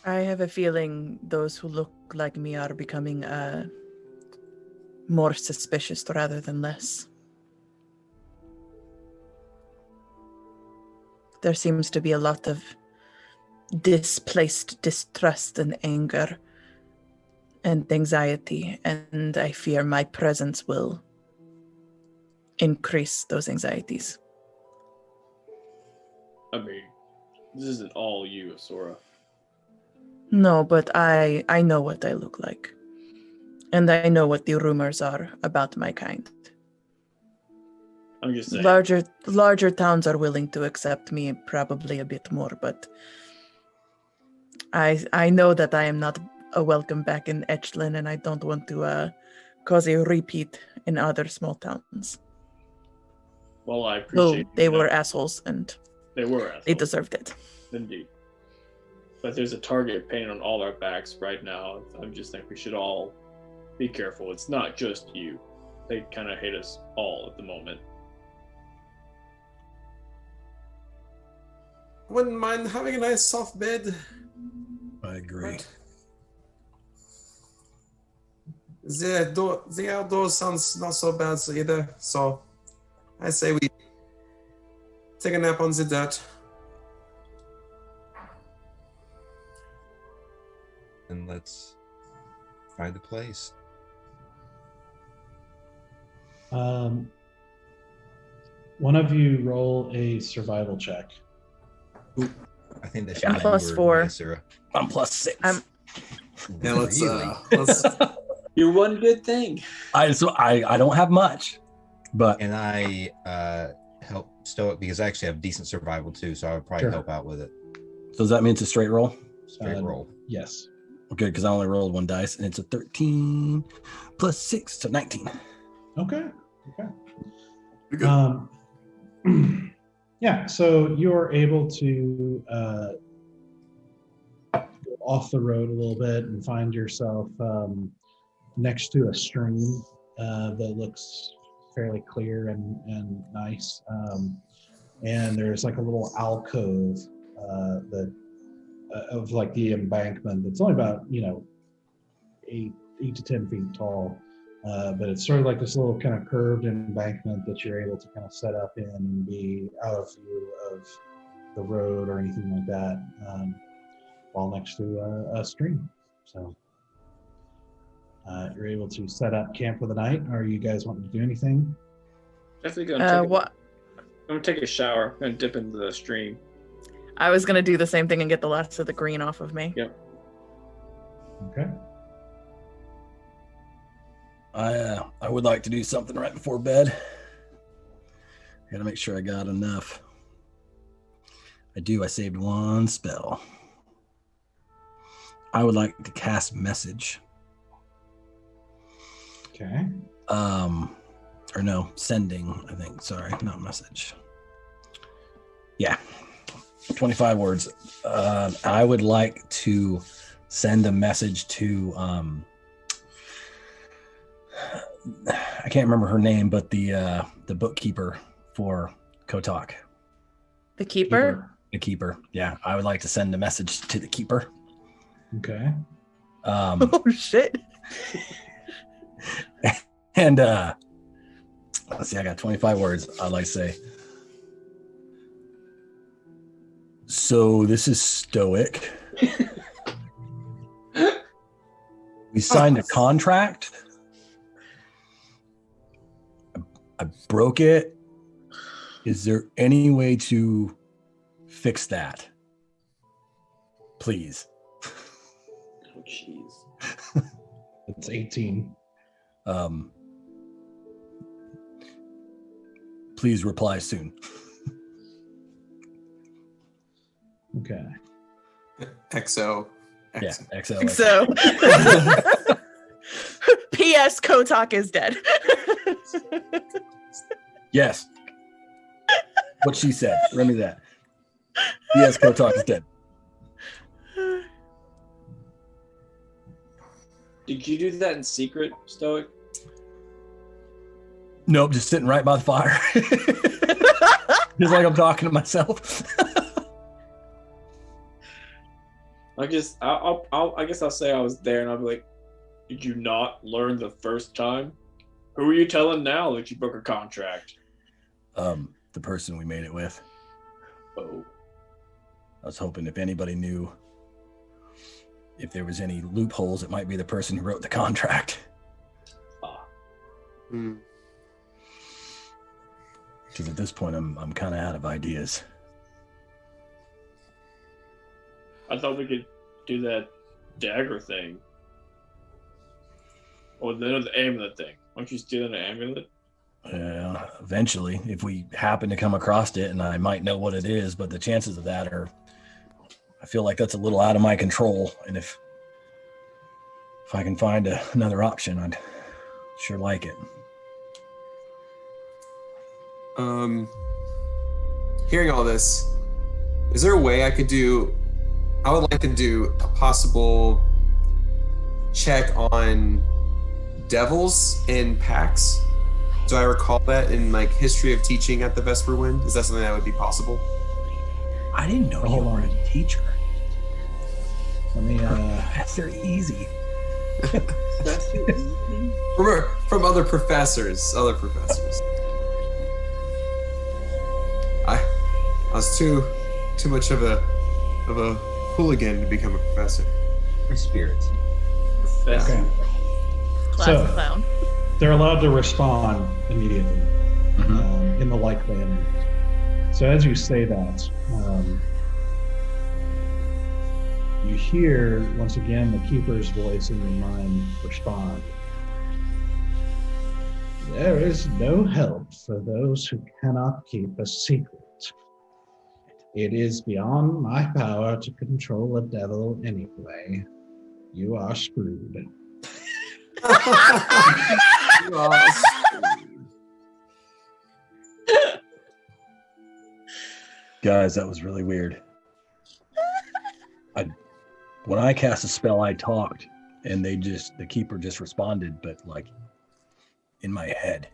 I have a feeling those who look like me are becoming more suspicious rather than less. There seems to be a lot of displaced distrust and anger and anxiety, and I fear my presence will increase those anxieties. I mean, this isn't all you, Asura. No, but I know what I look like. And I know what the rumors are about my kind. I'm just saying. Larger towns are willing to accept me probably a bit more, but I know that I am not a welcome back in Echelon, and I don't want to cause a repeat in other small towns. Well, I appreciate they were assholes, and they were assholes. They deserved it. Indeed. But there's a target painted on all our backs right now. I'm just think we should all be careful. It's not just you. They kind of hate us all at the moment. Wouldn't mind having a nice soft bed. I agree. The outdoors sounds not so bad either. So I say we take a nap on the dirt. And let's find a place. One of you roll a survival check. Ooh, I think that should I'm +4. Sarah. I'm +6. Yeah, let's You're one good thing. I don't have much, but And I help Stoic because I actually have decent survival too, so I would probably help out with it. So does that mean it's a straight roll? Straight roll. Yes. Okay, because I only rolled one dice, and it's a 13 +6, so 19. Okay. Yeah, so you're able to go off the road a little bit and find yourself next to a stream that looks fairly clear and nice. And there's like a little alcove of like the embankment that's only about 8 to 10 feet tall, but it's sort of like this little kind of curved embankment that you're able to kind of set up in and be out of view of the road or anything like that, while next to a stream. So you're able to set up camp for the night. Are you guys wanting to do anything? Definitely I'm gonna take a shower. I'm gonna dip into the stream. I was going to do the same thing and get the last of the green off of me. Yep. Okay. I would like to do something right before bed. Gotta make sure I got enough. I saved one spell. I would like to cast message. Okay. Or no, sending, I think. Sorry, not message. Yeah. 25 words. I would like to send a message to I can't remember her name, but the bookkeeper for Kotak. The keeper? The keeper. Yeah, I would like to send a message to the keeper. Okay. Oh shit. And let's see, I got 25 words. I'd like to say. So this is Stoic. We signed a contract. I broke it. Is there any way to fix that? Please. Oh, jeez. It's 18. Please reply soon. Okay. XO. Yeah, XO. So, P.S. Kotak is dead. Yes. What she said. Remember that. Yes, Kotak is dead. Did you do that in secret, Stoic? Nope, just sitting right by the fire. Just like I'm talking to myself. I guess I'll say I was there, and I'll be like, "Did you not learn the first time? Who are you telling now that you broke a contract?" The person we made it with. Oh. I was hoping if anybody knew if there was any loopholes, it might be the person who wrote the contract. Hmm. Because at this point, I'm kind of out of ideas. I thought we could do that dagger thing. Or the amulet thing. Why don't you steal an amulet? Eventually, if we happen to come across it, and I might know what it is, but the chances of that are, I feel like that's a little out of my control. And if I can find another option, I'd sure like it. Hearing all this, is there a way I would like to do a possible check on devils in packs. Do I recall that in like history of teaching at the Everwind? Is that something that would be possible? I didn't know you were a teacher. Let me That's very easy. From other professors. I was too much of a hooligan to become a professor. Free spirits. Professor. Okay. Class clown. They're allowed to respond immediately in the like manner. So as you say that, you hear once again the keeper's voice in your mind respond. There is no help for those who cannot keep a secret. It is beyond my power to control a devil anyway. You are screwed. Guys, that was really weird. When I cast a spell, I talked, and the keeper just responded, but like in my head,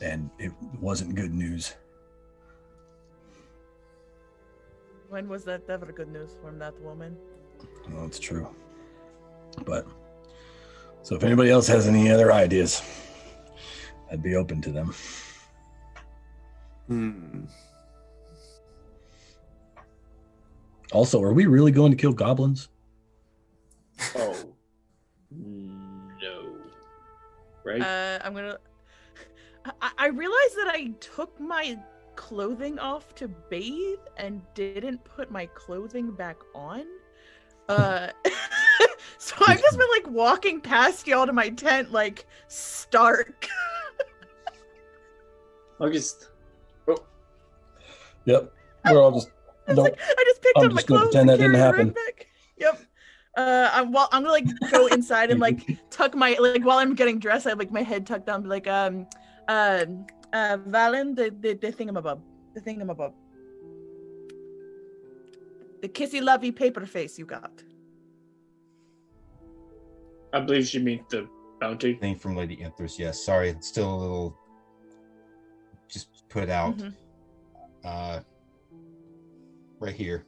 and it wasn't good news. When was that ever good news from that woman? Well, it's true. But so if anybody else has any other ideas, I'd be open to them. Also, are we really going to kill goblins? Oh. No. Right? I realized that I took my clothing off to bathe and didn't put my clothing back on. So I've just been like walking past y'all to my tent like Stark. I'll just... Yep. We're all just... I just picked up my clothes. Pretend that didn't happen. Back. Yep. I'm gonna like go inside and like tuck my while I'm getting dressed, I have like my head tucked down, like Valan, the thingamabob. The kissy lovey paper face you got. I believe she means the bounty. Thing from Lady Empress, yes. Sorry, it's still a little just put out. Right here.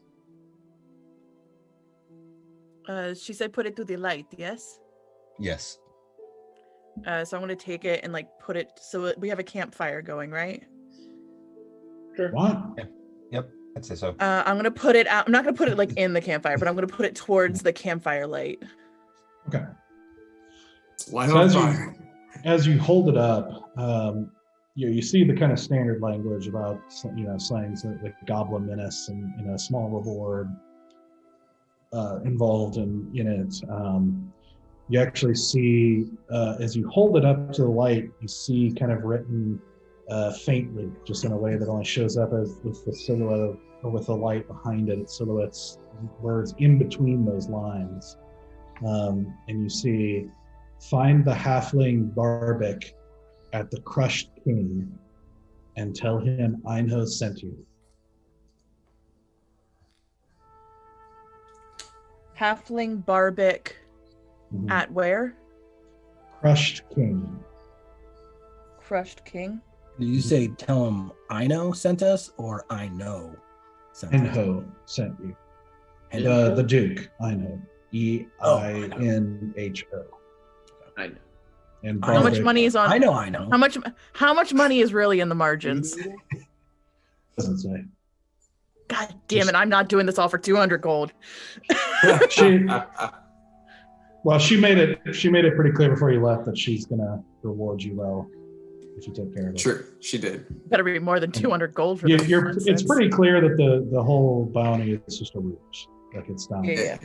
She said put it to the light, yes? Yes. So I'm going to take it and like put it so we have a campfire going, right? Sure. What? Yep, I'd say so. I'm going to put it out. I'm not going to put it like in the campfire, but I'm going to put it towards the campfire light. Okay. Light So on fire. as you hold it up, you see the kind of standard language about slangs like goblin menace and a small reward involved in it. You actually see as you hold it up to the light, you see kind of written faintly, just in a way that only shows up as with the silhouette or with the light behind it. It silhouettes words in between those lines, and you see. Find the halfling Barbic at the Crushed King and tell him Einho sent you. Halfling Barbic at where? Crushed King. Crushed King. Did you say tell him I know sent us or I know sent us? Einho sent you. Einho? The Duke, Einho. Einho. I know. And How much Barbic money is on? I know. How much money is really in the margins? doesn't say. God damn it! I'm not doing this all for 200 gold. She made it pretty clear before you left that she's gonna reward you well if you take care of it. True, she did. Better be more than 200 gold for You- this. it's nonsense. pretty clear that the whole bounty is just a ruse. Like it's not Yeah.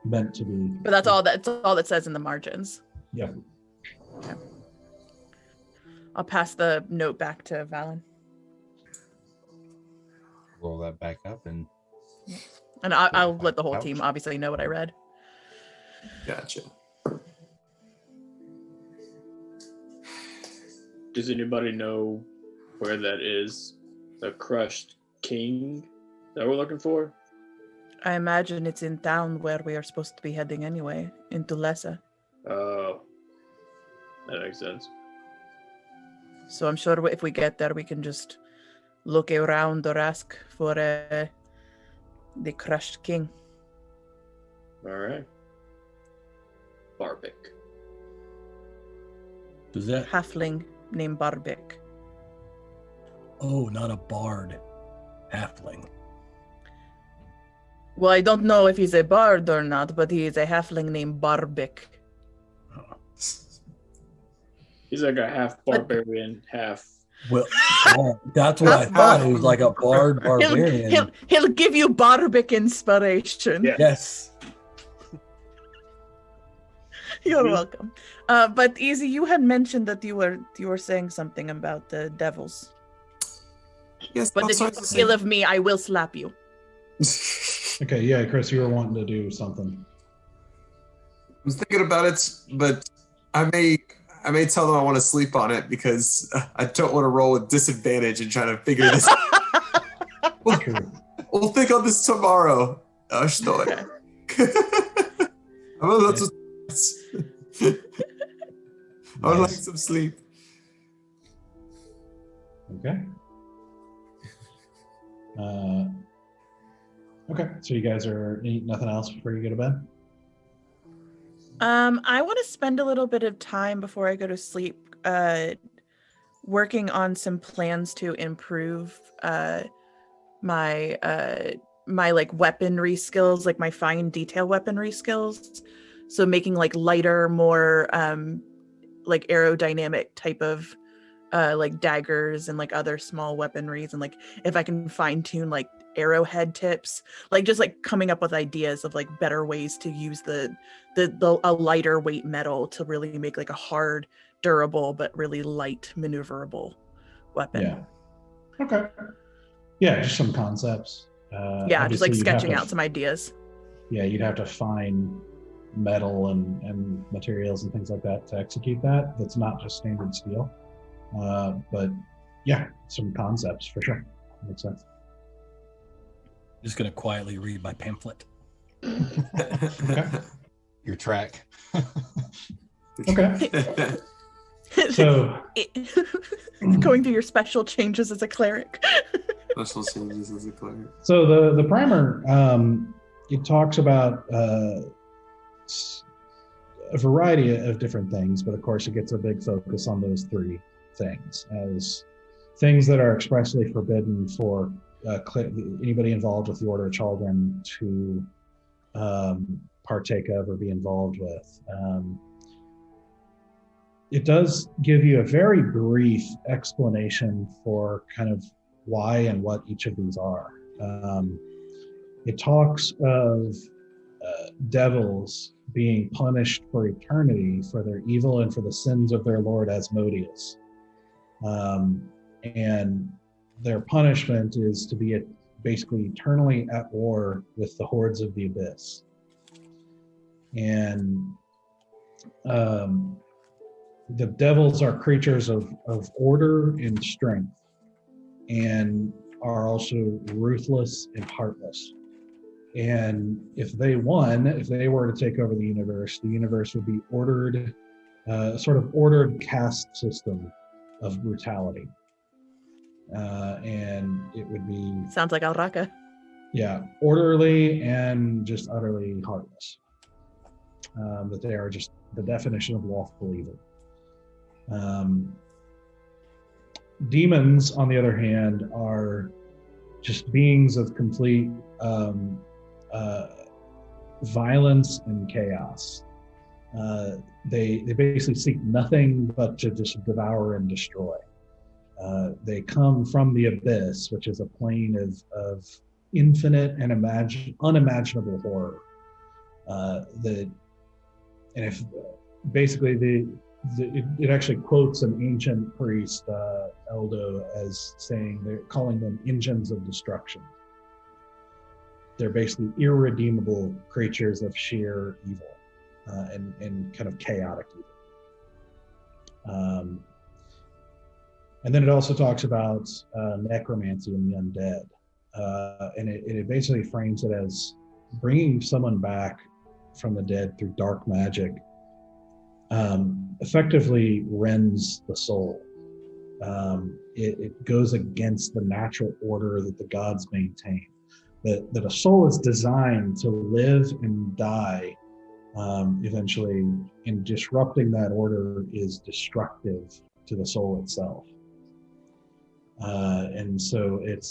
meant to be. But that's all that says in the margins. Yeah. Okay. I'll pass the note back to Valan. Roll that back up and And I'll let the whole team obviously know what I read. Gotcha. Does anybody know where that is? The Crushed King that we're looking for? I imagine it's in town where we are supposed to be heading anyway, into Lessa. Oh, that makes sense. So I'm sure if we get there, we can just look around or ask for the Crushed King. All right. Barbic. Does that? Halfling named Barbic. Oh, not a bard. Halfling. Well, I don't know if he's a bard or not, but he is a halfling named Barbic. He's like a half barbarian, half. Well, that's what I thought. It was like a bard barbarian. He'll give you Barbic inspiration. Yeah. Yes. You're welcome. But Easy, you had mentioned that you were saying something about the devils. Yes, But if you steal of me, I will slap you. Okay, yeah, Chris, you were wanting to do something. I was thinking about it, but I may tell them I want to sleep on it because I don't want to roll with disadvantage and try to figure this out. We'll think on this tomorrow. I would like some sleep. Okay. Okay, so you guys are nothing else before you go to bed? I want to spend a little bit of time before I go to sleep working on some plans to improve my like weaponry skills, like my fine detail weaponry skills. So making like lighter, more like aerodynamic type of like daggers and like other small weaponries, and like if I can fine tune like arrowhead tips, like just like coming up with ideas of like better ways to use a lighter weight metal to really make like a hard, durable but really light maneuverable weapon. Yeah. Okay. Yeah, just some concepts. Yeah, just like obviously you'd have sketching to- out some ideas. Yeah, you'd have to find metal and materials and things like that to execute that. That's not just standard steel. But yeah, some concepts for sure. Makes sense. Just going to quietly read my pamphlet. Your track. Okay. So going through your special changes as a cleric. Special changes as a cleric. So the primer, it talks about a variety of different things, but of course it gets a big focus on those three things as things that are expressly forbidden for anybody involved with the Order of Children to partake of or be involved with. It does give you a very brief explanation for kind of why and what each of these are. It talks of devils being punished for eternity for their evil and for the sins of their lord Asmodeus. And their punishment is to be basically eternally at war with the hordes of the abyss. And the devils are creatures of order and strength, and are also ruthless and heartless. And if they were to take over the universe would be ordered, sort of ordered caste system of brutality. And it would be... Sounds like Alraka. Yeah, orderly and just utterly heartless. That they are just the definition of lawful evil. Demons, on the other hand, are just beings of complete violence and chaos. They basically seek nothing but to just devour and destroy. They come from the abyss, which is a plane of infinite and unimaginable horror. It actually quotes an ancient priest, Eldo, as saying they're calling them engines of destruction. They're basically irredeemable creatures of sheer evil and kind of chaotic evil. And then it also talks about necromancy and the undead. And it basically frames it as bringing someone back from the dead through dark magic effectively rends the soul. It goes against the natural order that the gods maintain. That a soul is designed to live and die eventually, and disrupting that order is destructive to the soul itself. And so it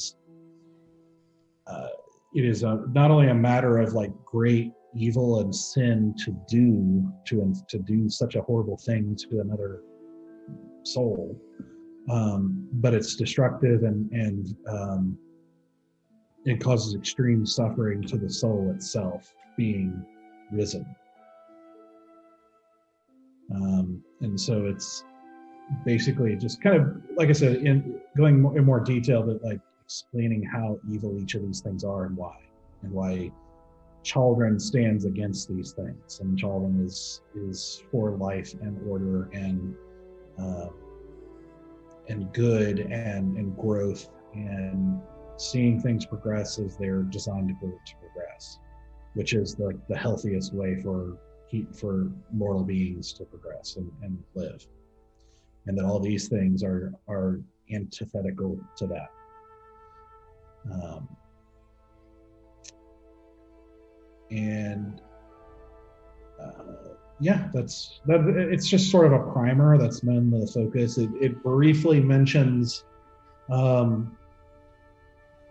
is not only a matter of like great evil and sin to do such a horrible thing to another soul, but it's destructive and it causes extreme suffering to the soul itself being risen. And so it's basically just kind of, like I said, in going in more detail, but like explaining how evil each of these things are and why Chaldron stands against these things. And Chaldron is for life and order and good and growth and seeing things progress as they're designed to progress, which is the healthiest way for mortal beings to progress and live. And that all these things are antithetical to that. It's just sort of a primer that's been the focus. It briefly mentions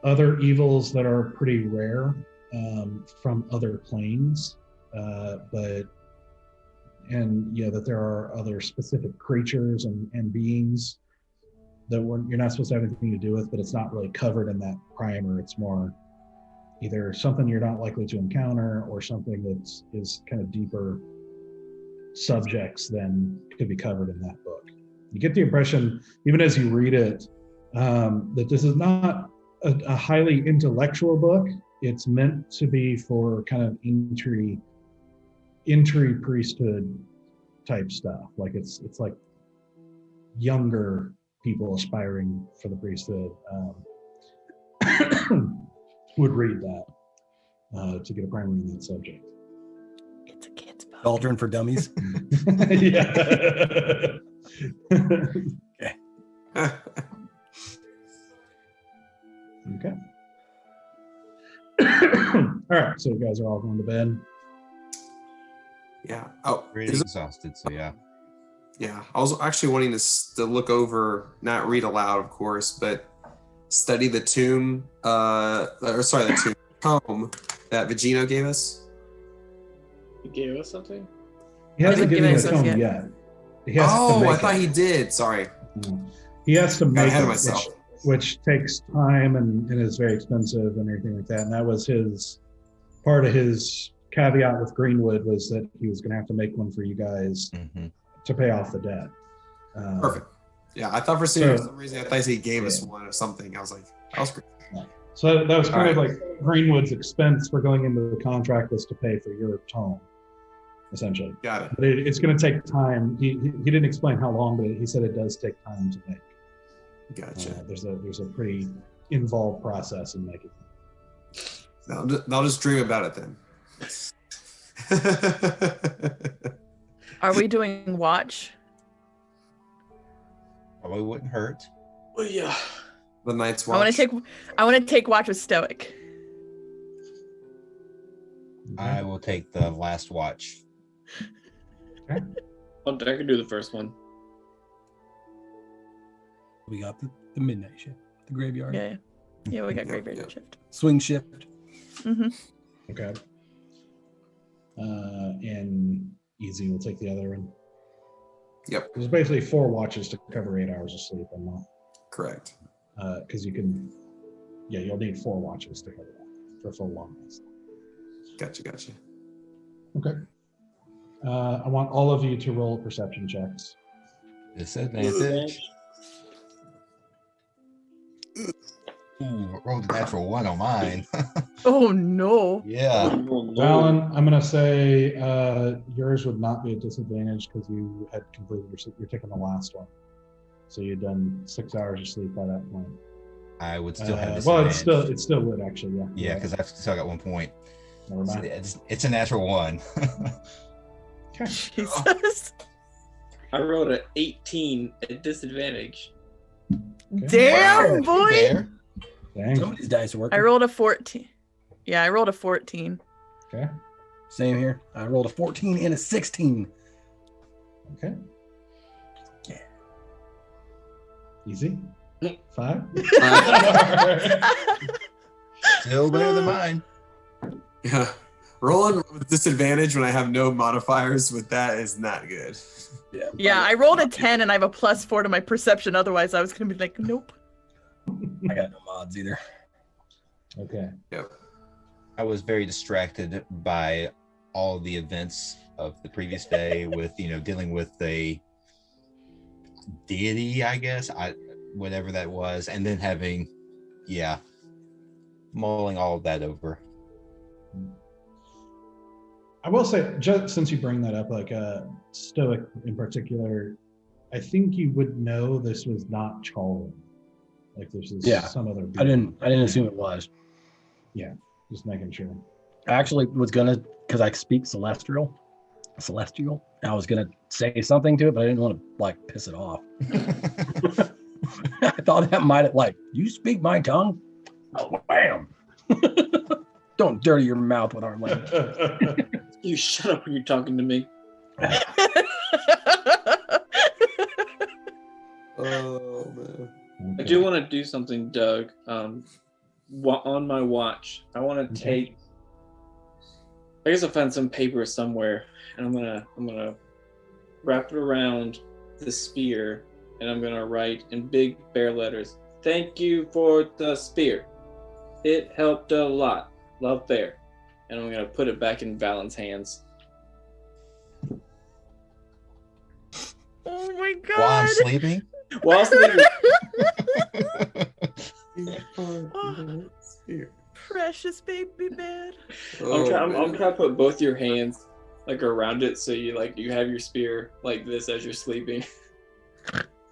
other evils that are pretty rare from other planes, that there are other specific creatures and beings that you're not supposed to have anything to do with, but it's not really covered in that primer. It's more either something you're not likely to encounter or something that is kind of deeper subjects than could be covered in that book. You get the impression, even as you read it, that this is not a highly intellectual book. It's meant to be for kind of entry priesthood type stuff. Like it's like younger people aspiring for the priesthood. would read that to get a primer in that subject. It's a kid's book. Cauldron for Dummies. Yeah. Okay. All right, so you guys are all going to bed. Yeah. Oh, Pretty exhausted, so yeah. yeah. I was actually wanting to look over, not read aloud, of course, but study the tome that Vigino gave us. You gave us something? He hasn't given you a us tome yet. yet. He has to Oh, make I thought it. he did. Sorry. He has to Got make ahead it, of myself. which takes time and is very expensive and everything like that. And that was part of his caveat with Greenwood, was that he was going to have to make one for you guys to pay off the debt. Perfect. Yeah, I thought for some reason I thought he gave us one or something. I was like, that was great. So that was kind of All like Greenwood's expense for going into the contract was to pay for your tome, essentially. Got it. But it's going to take time. He didn't explain how long, but he said it does take time to make. Gotcha. There's a pretty involved process in making it. I'll just dream about it then. Are we doing watch? Probably wouldn't hurt. Well, yeah. The Night's I Watch. want to take watch with Stoic. I will take the last watch. I can do the first one. We got the midnight shift, the graveyard. Yeah. Yeah, we got Yeah, graveyard yeah. shift. Swing shift. Mm-hmm. Okay. And Easy will take the other one. Yep. There's basically 4 watches to cover 8 hours of sleep, and Correct. because you'll need 4 watches to cover that for a full long rest. Gotcha. Okay. I want all of you to roll perception checks. Disadvantage. Ooh, rolled a natural 1 on mine. Oh no. Yeah. Valan, I'm going to say yours would not be a disadvantage because you had completed your sleep. You're taking the last one. So you'd done 6 hours of sleep by that point. I would still have this. Well, it still would actually, yeah. Yeah, because I've still got 1 point. Never So mind. it's a natural 1. Okay. Jesus. I rolled an 18 at disadvantage. Okay. Damn, boy. There. Dang. Some of these dice are working. I rolled a 14. Yeah, I rolled a 14. Okay. Same here. I rolled a 14 and a 16. Okay. Yeah. Easy. 5. Still better than mine. Yeah. Rolling with disadvantage when I have no modifiers with that is not good. Yeah, I rolled a 10 and I have a +4 to my perception. Otherwise, I was going to be like, nope. I got no mods either. Okay. Yep. I was very distracted by all the events of the previous day with, dealing with a deity, I guess, whatever that was, and then having, mulling all of that over. I will say, just since you bring that up, like Stoic in particular, I think you would know this was not Chalden. Like this is some other being. I didn't assume it was. Just making sure. I actually was gonna, because I speak celestial. I was gonna say something to it, but I didn't want to piss it off. I thought that might have you speak my tongue? Oh, bam! Don't dirty your mouth with our language. You shut up when you're talking to me. Oh man. I do want to do something, Doug. On my watch, I want to take. I guess I found some paper somewhere, and I'm gonna wrap it around the spear, and I'm gonna write in big bare letters, "Thank you for the spear. It helped a lot. Love, Bear." And I'm gonna put it back in Valen's hands. Oh my god. While I'm sleeping? While sleeping. Precious baby bear. I'm trying to put both your hands around it, so you have your spear like this as you're sleeping.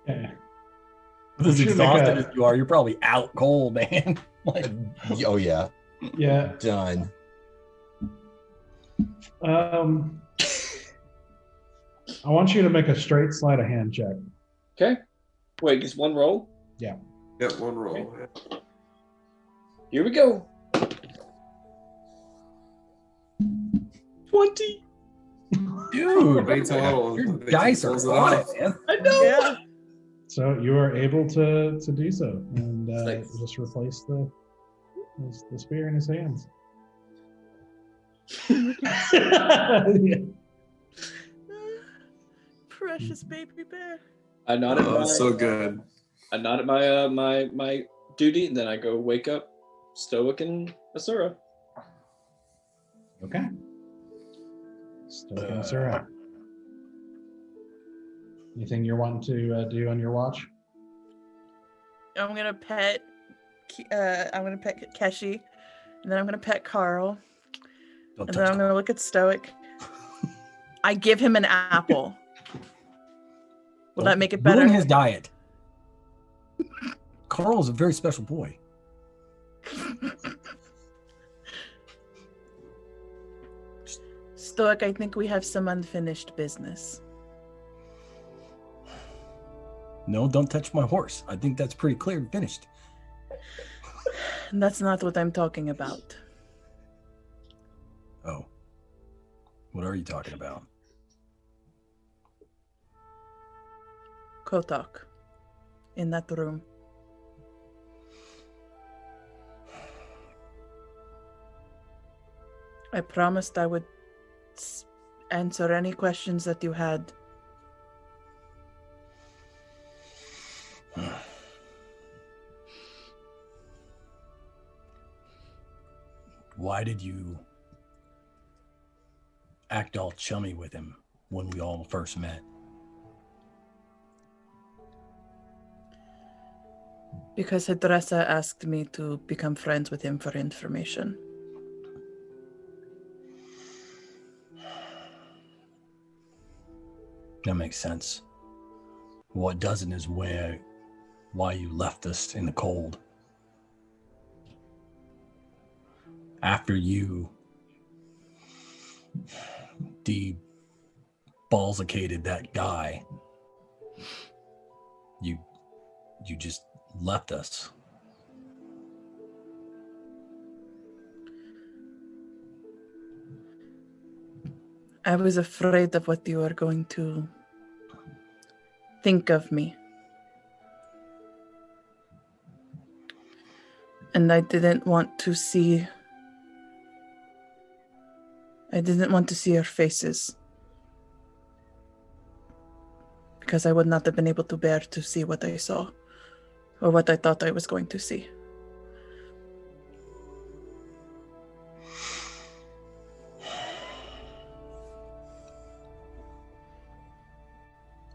Yeah. As Should make exhausted a- as you are, you're probably out cold, man. Oh, yeah. Yeah. Done. I want you to make a straight sleight of hand check. Okay. Wait, just one roll? Yeah. Yep, one roll. Okay. Here we go. 20. Dude, Great total. your They dice are close it on off. it, man. I know. Yeah. So you are able to do so, and Nice. just replace the spear in his hands. Yeah. Precious baby bear. I nod at my, So good. I nod at my my duty, and then I go wake up Stoic and Asura. Okay. Still Sarah. Anything you're wanting to do on your watch? I'm gonna pet. Keshi, and then I'm gonna pet Carl, Don't and touch then I'm gonna look at Stoic. I give him an apple. Will that make it better? Ruin his diet. Carl is a very special boy. Stoic, I think we have some unfinished business. No, don't touch my horse. I think that's pretty clear and finished. That's not what I'm talking about. Oh. What are you talking about? Kotok. In that room. I promised I would answer any questions that you had. Why did you act all chummy with him when we all first met? Because Hidressa asked me to become friends with him for information. That makes sense. What doesn't is why you left us in the cold. After you de-ballsicated that guy, you just left us. I was afraid of what you were going to think of me. And I didn't want to see your faces. Because I would not have been able to bear to see what I saw. Or what I thought I was going to see.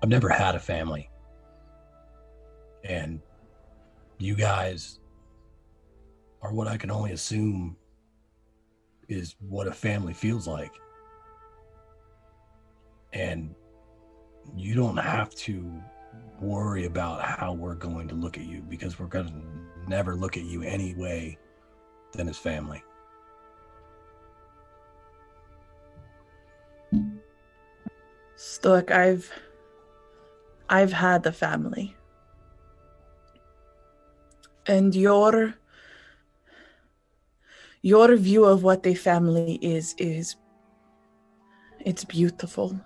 I've never had a family. And you guys are what I can only assume is what a family feels like. And you don't have to worry about how we're going to look at you, because we're going to never look at you any way than as family. Stoic, I've had a family. And your view of what a family is it's beautiful.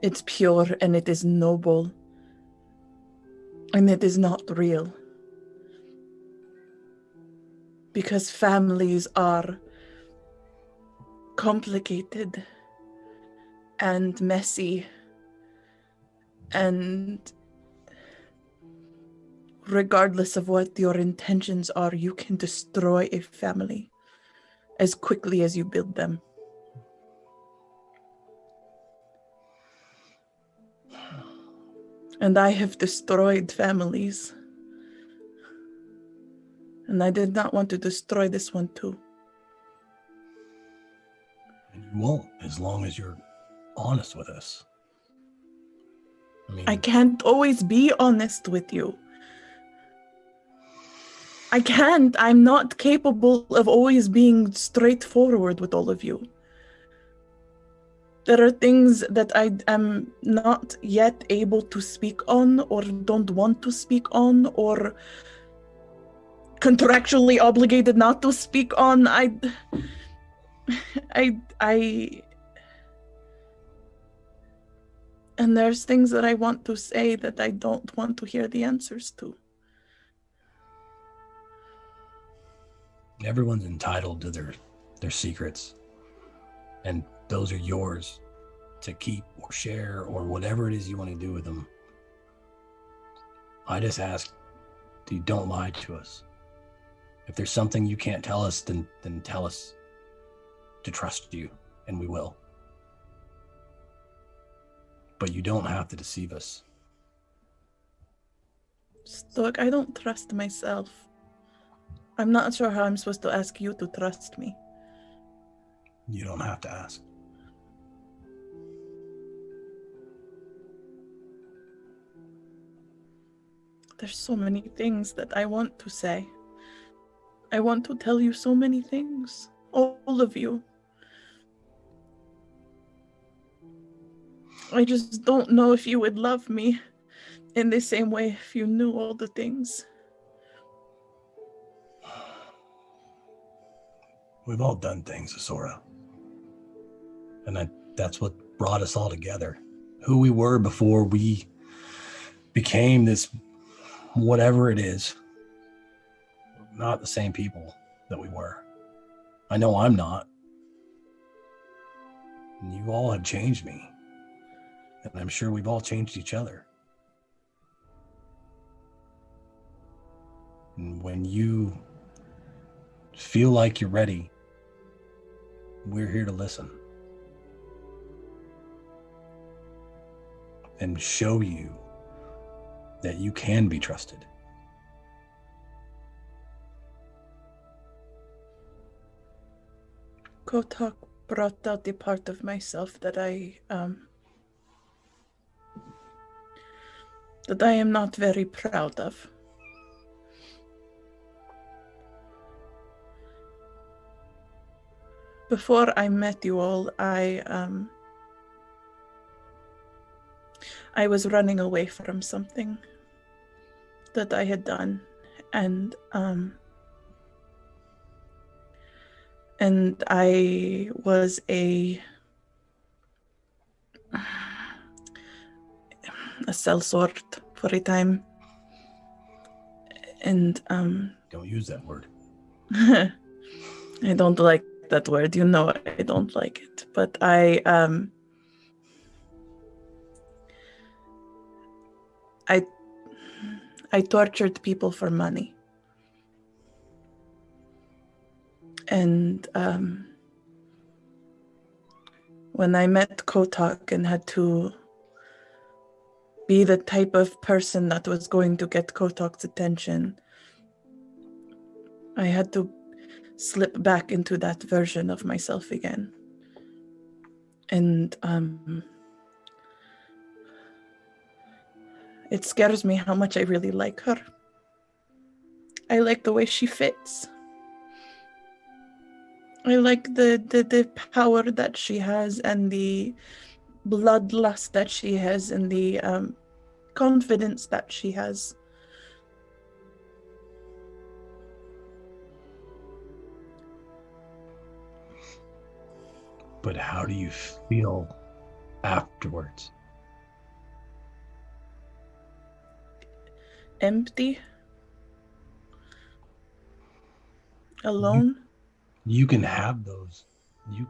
It's pure and it is noble. And it is not real. Because families are complicated and messy, and regardless of what your intentions are, you can destroy a family as quickly as you build them. And I have destroyed families. And I did not want to destroy this one too. And you won't, as long as you're honest with us. I mean, I can't always be honest with you. I can't. I'm not capable of always being straightforward with all of you. There are things that I am not yet able to speak on, or don't want to speak on, or contractually obligated not to speak on. And there's things that I want to say that I don't want to hear the answers to. Everyone's entitled to their secrets, and those are yours to keep or share or whatever it is you want to do with them. I just ask that you don't lie to us. If there's something you can't tell us, then tell us to trust you, and we will. But you don't have to deceive us. Stoic, I don't trust myself. I'm not sure how I'm supposed to ask you to trust me. You don't have to ask. There's so many things that I want to say. I want to tell you so many things. All of you. I just don't know if you would love me in the same way if you knew all the things. We've all done things, Asura. And that's what brought us all together. Who we were before we became this, whatever it is. Not the same people that we were. I know I'm not. And you all have changed me. And I'm sure we've all changed each other. And when you feel like you're ready, we're here to listen. And show you that you can be trusted. Kotak brought out the part of myself that I am not very proud of. Before I met you all, I was running away from something that I had done, and I was a sellsword for a time, and Don't use that word. I don't like that word. You know I don't like it, but I tortured people for money. And when I met Kotak and had to be the type of person that was going to get Kotak's attention, I had to slip back into that version of myself again. And it scares me how much I really like her. I like the way she fits. I like the power that she has, and the bloodlust that she has, and the confidence that she has. But how do you feel afterwards? Empty. Alone. You can have those. You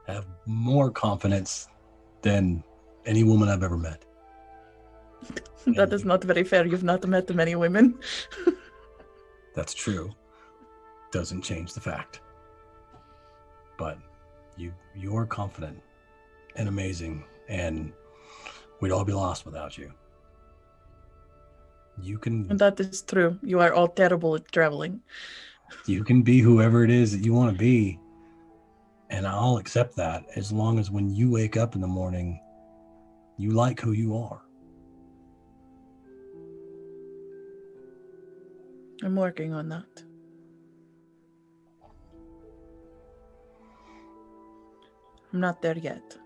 have more confidence than any woman I've ever met. That is not very fair. You've not met many women. That's true. Doesn't change the fact. But you're confident and amazing, and we'd all be lost without you. You can. And that is true. You are all terrible at traveling. You can be whoever it is that you want to be, and I'll accept that as long as when you wake up in the morning, you like who you are. I'm working on that. I'm not there yet.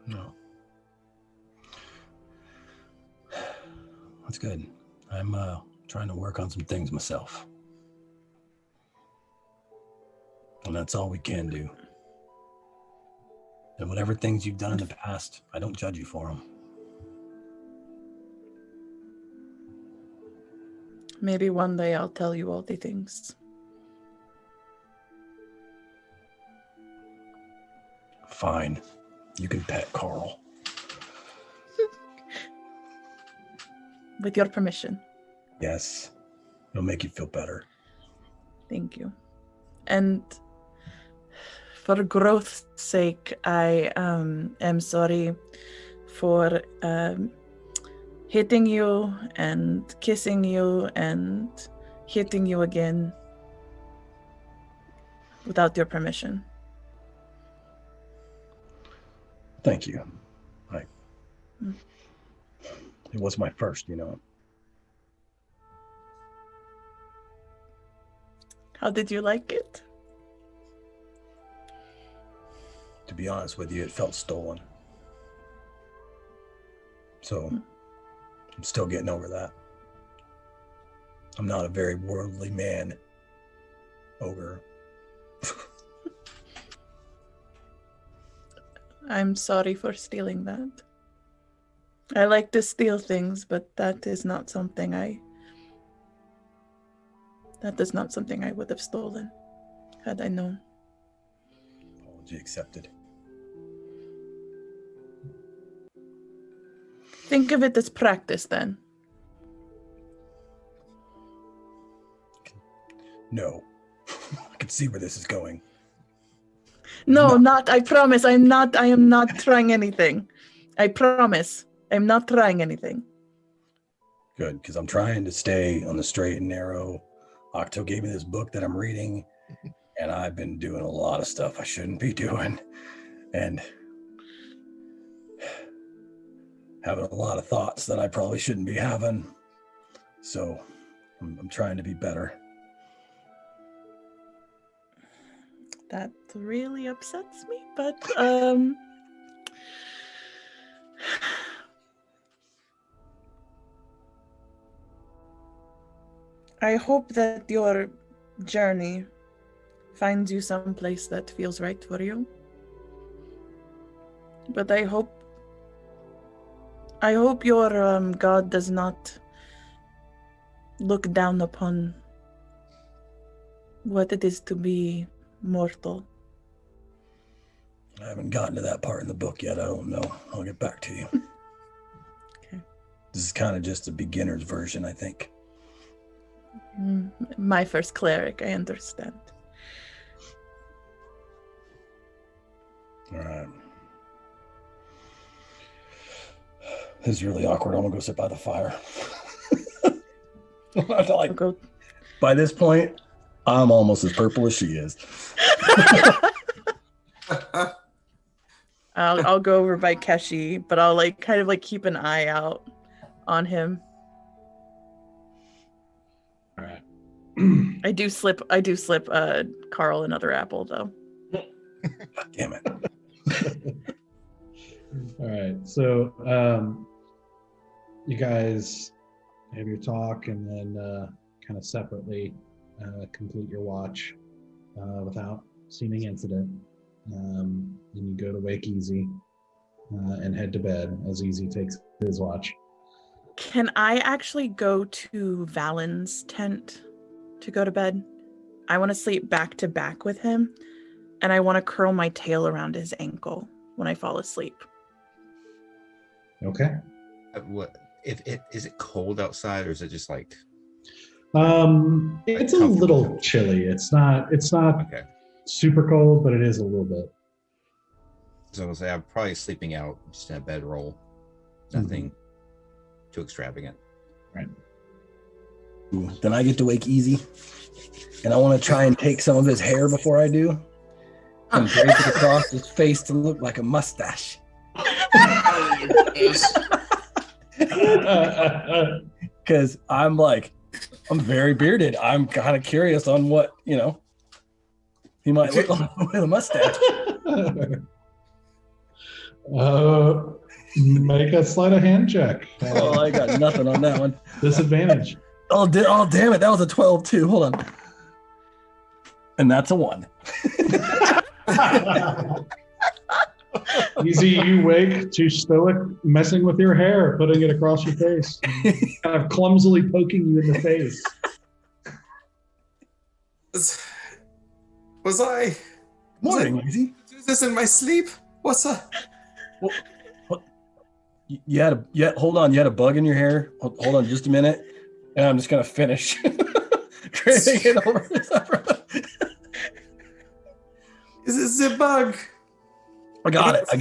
No. That's good. I'm trying to work on some things myself. And that's all we can do. And whatever things you've done in the past, I don't judge you for them. Maybe one day I'll tell you all the things. Fine. You can pet Carl. With your permission. Yes. It'll make you feel better. Thank you. And for growth's sake, I am sorry for hitting you and kissing you and hitting you again without your permission. Thank you. It was my first, How did you like it? To be honest with you, it felt stolen. So I'm still getting over that. I'm not a very worldly man, ogre. I'm sorry for stealing that. I like to steal things, but that is not something I would have stolen had I known. Apology accepted. Think of it as practice then. No. I can see where this is going. No, I promise. I am not trying anything. I promise. I'm not trying anything. Good, because I'm trying to stay on the straight and narrow. Octo gave me this book that I'm reading, and I've been doing a lot of stuff I shouldn't be doing, and having a lot of thoughts that I probably shouldn't be having. So I'm trying to be better. That really upsets me, but I hope that your journey finds you someplace that feels right for you. But I hope your God does not look down upon what it is to be mortal. I haven't gotten to that part in the book yet. I don't know. I'll get back to you. Okay. This is kind of just a beginner's version, I think. My first cleric, I understand. All right. This is really awkward. I'm gonna go sit by the fire. By this point, I'm almost as purple as she is. I'll go over by Keshi, but I'll kind of keep an eye out on him. All right. I do slip Carl another apple though. God damn it. All right. So you guys have your talk and then kind of separately complete your watch without seeming incident. And you go to wake Easy and head to bed as Easy takes his watch. Can I actually go to Valan's tent to go to bed? I want to sleep back to back with him, and I want to curl my tail around his ankle when I fall asleep. Okay. What if it is it cold outside, or is it just like? It's a little chilly. It's not Okay. super cold, but it is a little bit. So I'll say I'm probably sleeping out just in a bedroll. Nothing too extravagant. Right. Ooh, then I get to wake Easy, and I want to try and take some of his hair before I do, and drape it across his face to look like a mustache. Because I'm I'm very bearded. I'm kind of curious on what, he might look like with a mustache. Make a sleight of hand check. Oh, I got nothing on that one. Disadvantage. Oh, damn it. That was a 12 too. Hold on. And that's a 1. Easy, you wake to Stoic messing with your hair, putting it across your face, kind of clumsily poking you in the face. Was I Morning, Easy. do this in my sleep? What's up? What? Hold on. You had a bug in your hair. Hold on just a minute. And I'm just going to finish. Creating it over. Is this a bug? I got it. I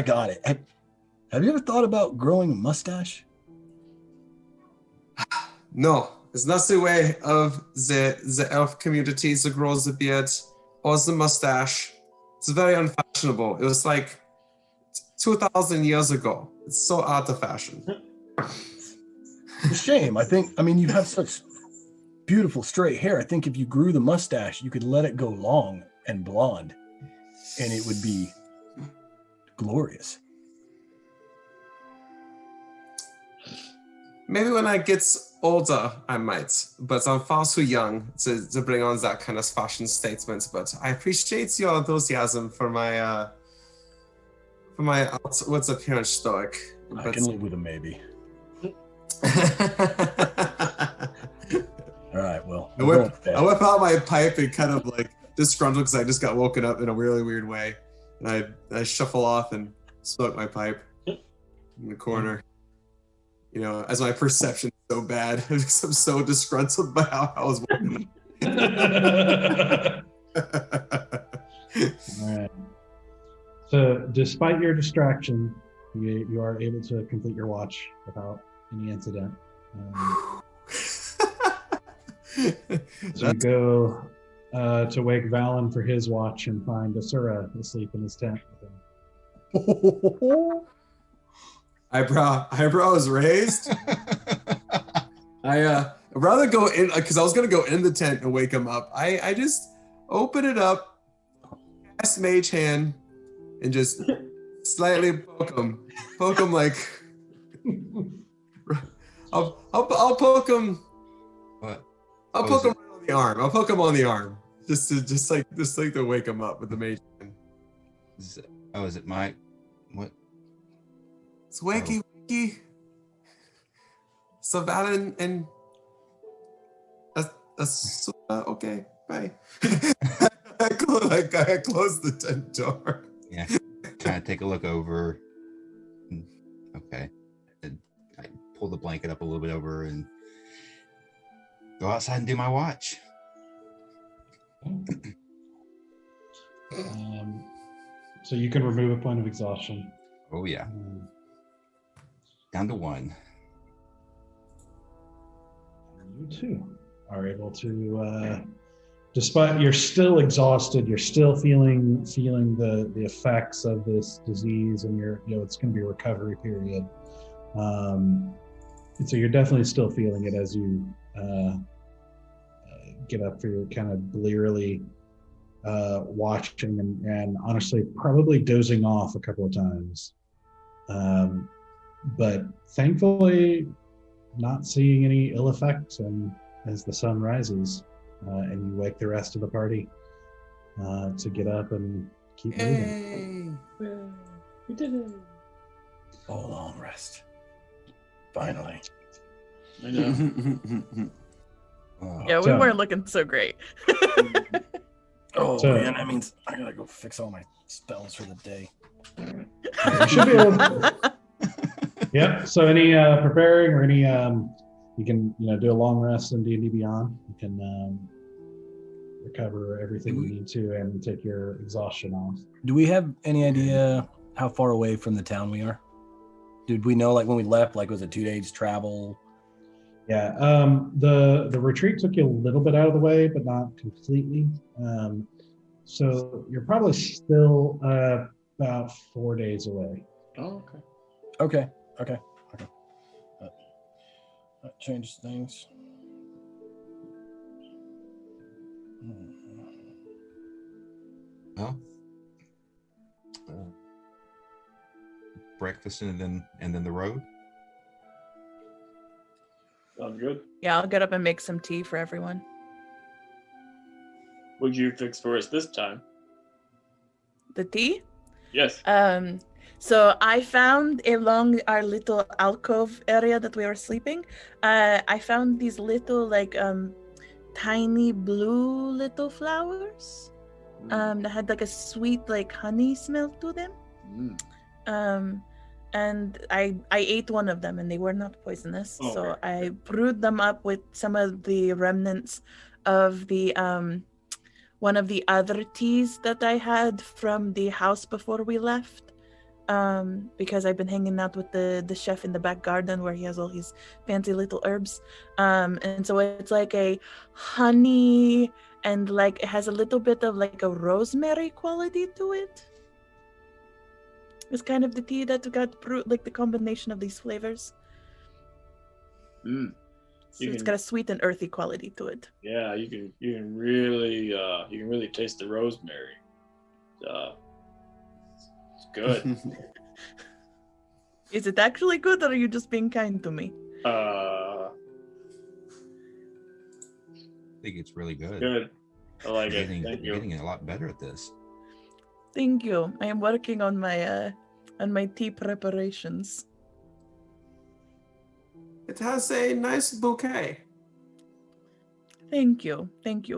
got it. Have you ever thought about growing a mustache? No, it's not the way of the elf community to grow the beard or the mustache. It's very unfashionable. It was like 2,000 years ago. It's so out of fashion. It's a shame. I mean, you have such beautiful straight hair. I think if you grew the mustache, you could let it go long and blonde, and it would be glorious. Maybe when I get older, I might, but I'm far too young to bring on that kind of fashion statement. But I appreciate your enthusiasm for my outwards appearance, Stoic. I can live with a maybe. All right, well. I whip out my pipe and kind of like disgruntled because I just got woken up in a really weird way. And I shuffle off and smoke my pipe in the corner. You know, as my perception is so bad because I'm so disgruntled by how I was woken up. All right. So, despite your distraction, you are able to complete your watch without any incident. So you go to wake Valan for his watch and find Asura asleep in his tent with him. Eyebrows raised. I'd rather go in because I was gonna go in the tent and wake him up. I just open it up, cast Mage Hand, and just slightly poke him like I'll poke him. What? I'll poke him right on the arm. I'll poke him on the arm just to wake him up with the Mage Hand. Is it my what? It's wakey. So Valan and okay, bye. I closed the tent door. Yeah, trying to take a look over. Okay, and I pull the blanket up a little bit over and go outside and do my watch. So you can remove a point of exhaustion. Oh yeah. Down to 1. You too are able to, despite you're still exhausted, you're still feeling the effects of this disease, and it's going to be a recovery period. And so you're definitely still feeling it as you get up for your kind of blearily watching and honestly probably dozing off a couple of times. But thankfully not seeing any ill effects and as the sun rises and you wake the rest of the party to get up and keep moving. We did it. Oh, long rest. Finally. I know. Yeah, we weren't looking so great. Oh, So- man, that means I gotta go fix all my spells for the day. You should be able to, Yep. So any preparing or any you can do a long rest in D&D Beyond. You can recover everything you need to and take your exhaustion off. Do we have any idea how far away from the town we are? Did we know, like, when we left, like, was it 2 days travel? Yeah. The retreat took you a little bit out of the way, but not completely. So you're probably still about 4 days away. Oh, okay. Okay. That changes things. Well, breakfast and then the road. Sounds good. Yeah, I'll get up and make some tea for everyone. What'd you fix for us this time? The tea? Yes. So I found along our little alcove area that we were sleeping, I found these little tiny blue little flowers that had like a sweet like honey smell to them. And I ate one of them and they were not poisonous. Oh, so okay. I brewed them up with some of the remnants of the one of the other teas that I had from the house before we left. Because I've been hanging out with the chef in the back garden where he has all his fancy little herbs. And so it's like a honey and like it has a little bit of like a rosemary quality to it. It's kind of the tea that got brewed, like the combination of these flavors. Mm. So it's got a sweet and earthy quality to it. Yeah, you can really taste the rosemary. It's good. Is it actually good, or are you just being kind to me? I think it's really good. Good. I like You're it. getting, Thank you're you. getting a lot better at this. Thank you. I am working on my tea preparations. It has a nice bouquet. Thank you,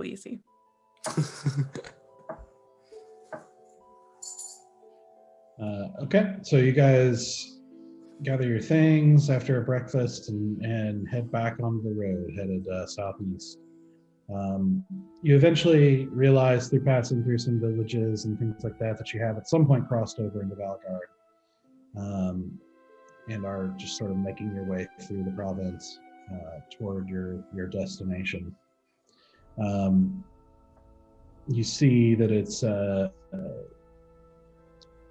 Easy. Okay, so you guys gather your things after breakfast and head back onto the road, headed southeast. You eventually realize through passing through some villages and things like that you have at some point crossed over into Valgard, and are just sort of making your way through the province toward your destination. You see that it's a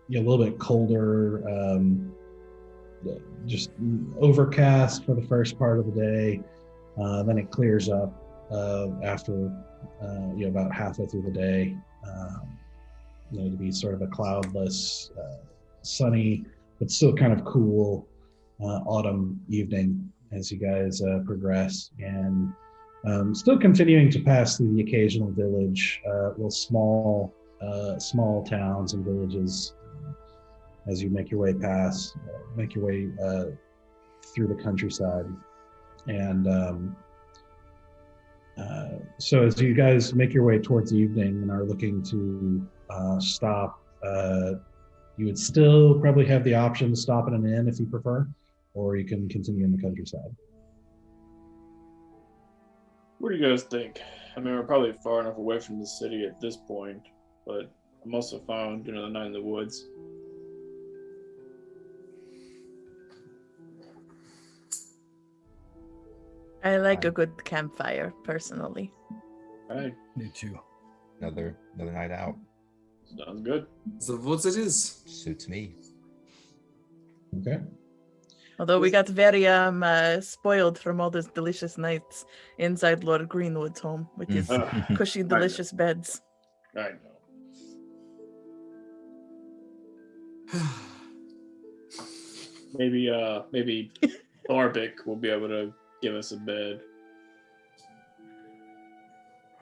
little bit colder, just overcast for the first part of the day. Then it clears up after about halfway through the day. To be sort of a cloudless, sunny, but still kind of cool autumn evening as you guys progress, and still continuing to pass through the occasional village, little small towns and villages as you make your way through the countryside. And so as you guys make your way towards the evening and are looking to stop, you would still probably have the option to stop at an inn if you prefer, or you can continue in the countryside. What do you guys think? I mean, we're probably far enough away from the city at this point, but I'm also fine doing another night in the woods. I like a good campfire, personally. All right. Me too. Another night out. Sounds good. The woods it is. Suits me. Okay. Although we got very spoiled from all those delicious nights inside Lord Greenwood's home with his cushy, delicious beds. I know. Maybe Thorbic will be able to give us a bed.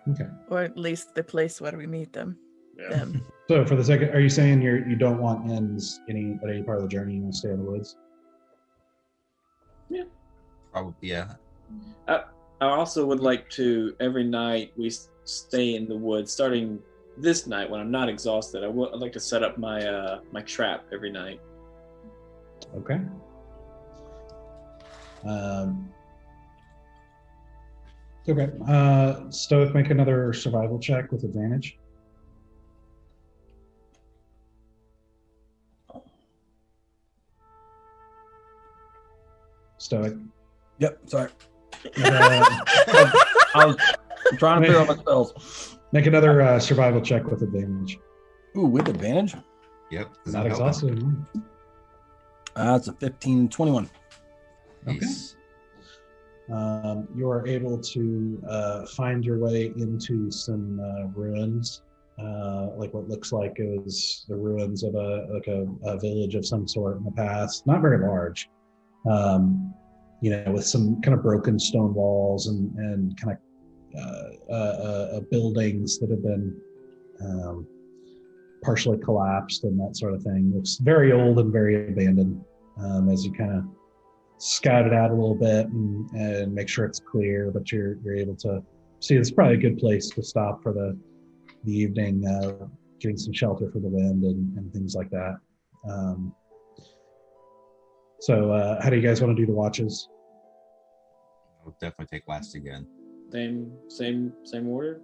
Okay. Or at least the place where we meet them. Yeah. So for the second, are you saying you don't want inns at any part of the journey? You want to stay in the woods? Yeah. Probably, yeah. I also would like to, every night we stay in the woods, starting this night when I'm not exhausted, I'd like to set up my my trap every night. Okay. Okay. Stoic, make another survival check with advantage. Stoic. Yep, sorry. Uh, I was trying to figure out my spells. Make another survival check with advantage. Ooh, with advantage? Yep. Not exhausted anymore. That's a 15, 21. Okay. Nice. you are able to find your way into some ruins, like what looks like is the ruins of a village of some sort in the past. Not very large, with some kind of broken stone walls and kind of buildings that have been partially collapsed and that sort of thing. Looks very old and very abandoned as you kind of scout it out a little bit and make sure it's clear, but you're able to see it's probably a good place to stop for the evening, getting some shelter for the wind and things like that. So how do you guys want to do the watches? I'll definitely take last again. Same order.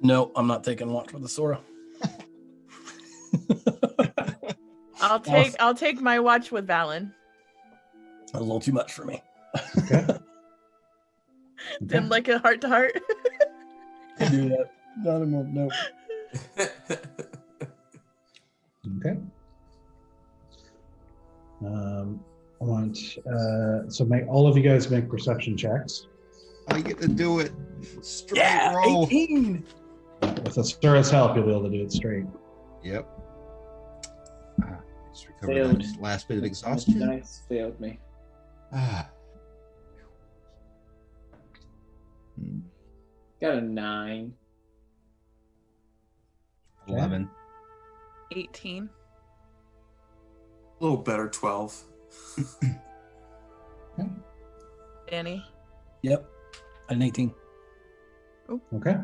No, I'm not taking watch with the Sora. I'll take my watch with Valan. A little too much for me. Okay. Then like a heart to heart. Can't do that. Not anymore. No. Okay. I want so make all of you guys make perception checks. I get to do it straight Yeah, roll. 18. With Astura's help, you'll be able to do it straight. Yep. Just recover Failed. that last bit of exhaustion. Nice, failed me. Ah. Got a 9. 11. 18. A little better, 12. Danny. Yep. An 18. Okay.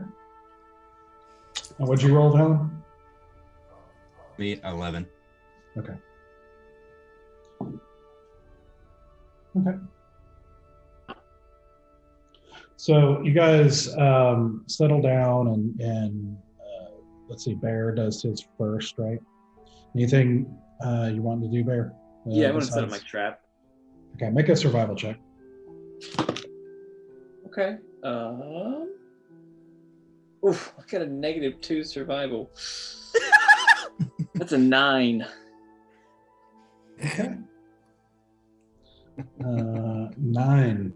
And what'd you roll, Valan? Me, 11. Okay. Okay. So you guys settle down and let's see, Bear does his first, right? Anything you want to do, Bear? Yeah, I'm gonna set up my trap. Okay, make a survival check. Okay. Oof, I got a -2 survival. That's a 9. Okay. 9.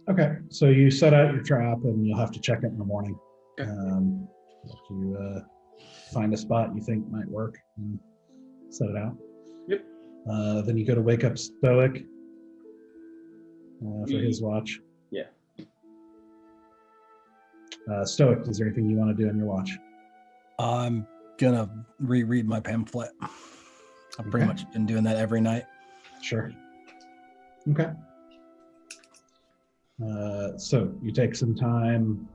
Okay, so you set out your trap and you'll have to check it in the morning. Okay. If you find a spot you think might work and set it out. Yep. Then you go to wake up Stoic for his watch. Yeah. Stoic, is there anything you want to do on your watch? I'm gonna reread my pamphlet. I've pretty Okay. much been doing that every night. Sure. Okay. So you take some time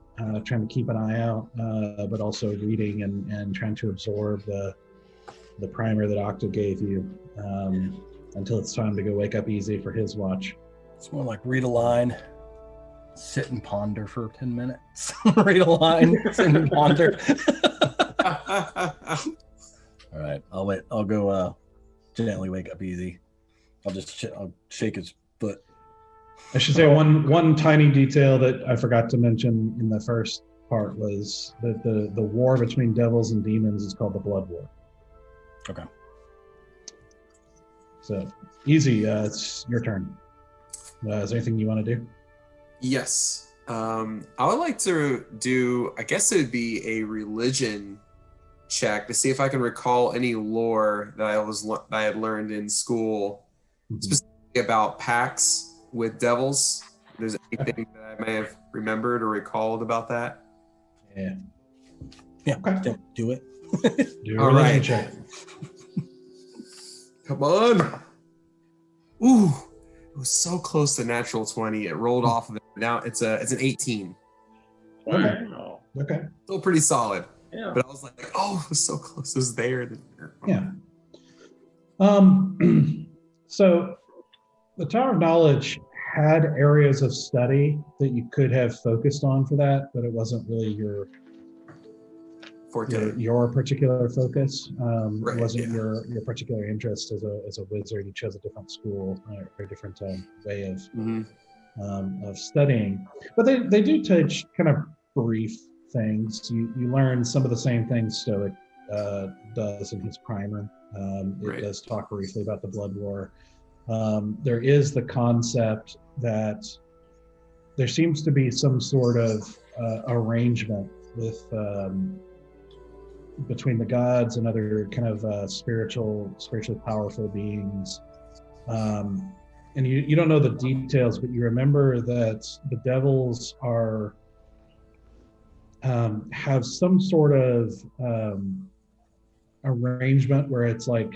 trying to keep an eye out, but also reading and trying to absorb the primer that Octa gave you until it's time to go wake up Easy for his watch. It's more like read a line, sit and ponder for 10 minutes. Read a line, sit and ponder. All right, I'll wait. I'll go gently wake up Easy. I'll shake his foot. I should say one tiny detail that I forgot to mention in the first part was that the war between devils and demons is called the Blood War. Okay. So Easy, it's your turn. Is there anything you want to do? Yes. I would like to do, I guess it would be a religion check to see if I can recall any lore that I had learned in school, specifically about pacts with devils. If there's anything that I may have remembered or recalled about that. Yeah. Yeah. Okay. Do it. Do a All religion right. check. Come on. Ooh, it was so close to natural 20. It rolled off of it. Now it's an 18. Wow. Okay. Still pretty solid. Yeah. But I was like, oh, it was so close. It was there. Yeah. So the Tower of Knowledge had areas of study that you could have focused on for that, but it wasn't really your particular focus. Right, It wasn't yeah. your particular interest as a wizard. You chose a different school or a different way of studying. But they do teach kind of brief things. You learn some of the same things Stoic does in his primer. It Right. does talk briefly about the Blood War. there is the concept that there seems to be some sort of arrangement with between the gods and other kind of spiritually powerful beings. And you don't know the details, but you remember that the devils are have some sort of arrangement where it's like,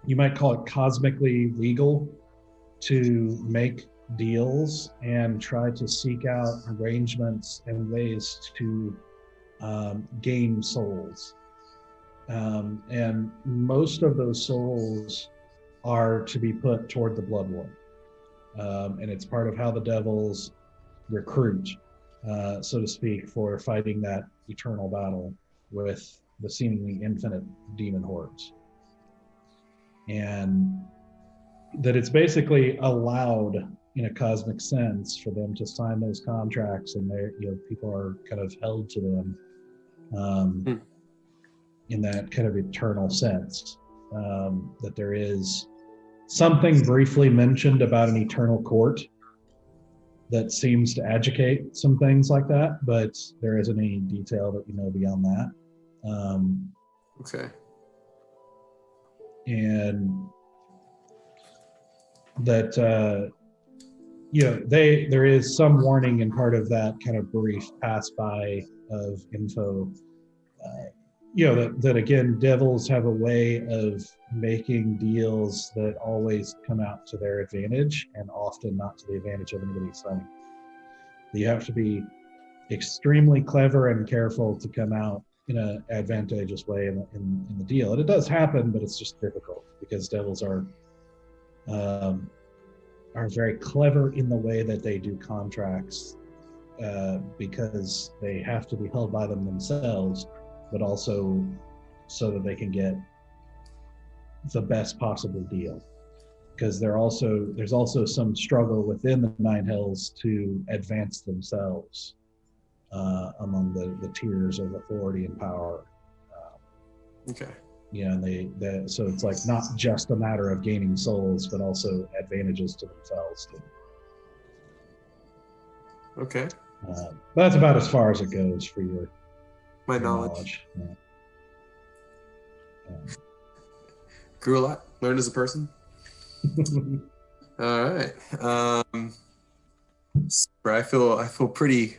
you might call it cosmically legal to make deals and try to seek out arrangements and ways to gain souls. And most of those souls are to be put toward the blood war. And it's part of how the devils recruit, so to speak, for fighting that eternal battle with the seemingly infinite demon hordes. And that it's basically allowed in a cosmic sense for them to sign those contracts, and they, people are kind of held to them in that kind of eternal sense. That there is something briefly mentioned about an eternal court that seems to educate some things like that, but there isn't any detail that we know beyond that. Okay. And that there is some warning in part of that kind of brief pass by of info. That again, devils have a way of making deals that always come out to their advantage and often not to the advantage of anybody signing. You have to be extremely clever and careful to come out in an advantageous way in the deal. And it does happen, but it's just difficult because devils are very clever in the way that they do contracts, because they have to be held by them themselves, but also so that they can get the best possible deal. Because there's also some struggle within the Nine Hells to advance themselves among the tiers of authority and power. Okay. And so it's like not just a matter of gaining souls, but also advantages to themselves too. Okay. That's about as far as it goes for my your knowledge. Yeah. Grew a lot. Learned as a person. All right. I feel pretty.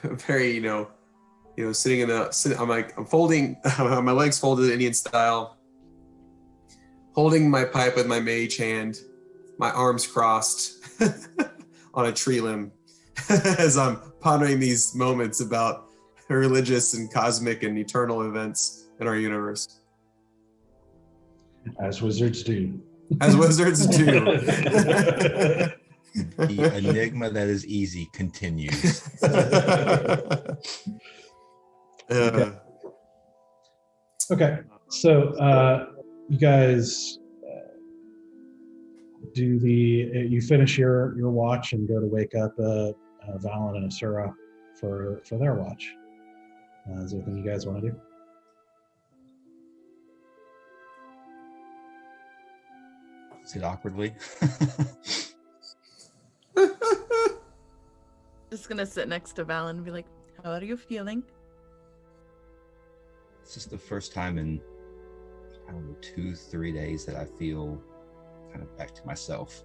Very, sitting I'm folding my legs folded Indian style, holding my pipe with my mage hand, my arms crossed on a tree limb, as I'm pondering these moments about religious and cosmic and eternal events in our universe. As wizards do. As wizards do. The enigma that is easy continues. Okay. So you guys you finish your watch and go to wake up Valan and Asura for their watch. Is there anything you guys want to do? Sit awkwardly. Just gonna sit next to Valan and be like, how are you feeling? It's just the first time in, 2-3 days that I feel kind of back to myself.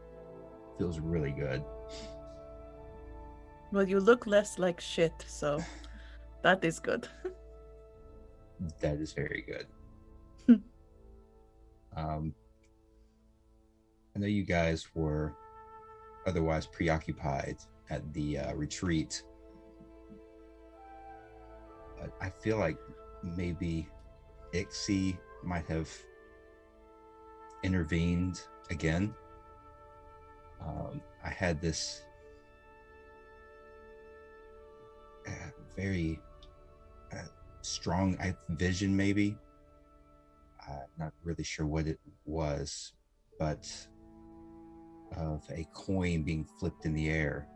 Feels really good. Well, you look less like shit, so that is good. That is very good. I know you guys were otherwise preoccupied at the retreat, but I feel like maybe Ixie might have intervened again. I had this very strong vision, maybe. Not really sure what it was, but of a coin being flipped in the air,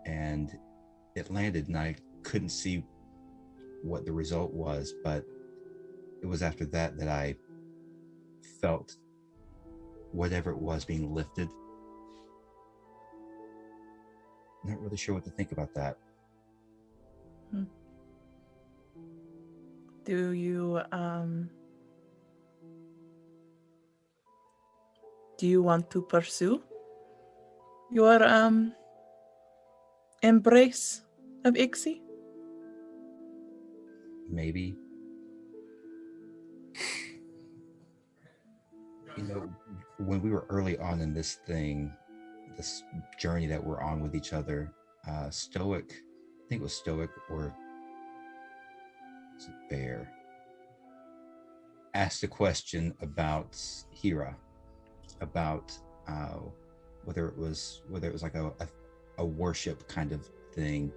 and it landed, and I couldn't see what the result was, but it was after that I felt whatever it was being lifted. Not really sure what to think about that. Do you want to pursue your embrace of Ixie? Maybe. You know, when we were early on in this thing, this journey that we're on with each other, Stoic, I think it was Stoic or was it Bear, asked a question about Hera, about whether it was like a worship kind of thing,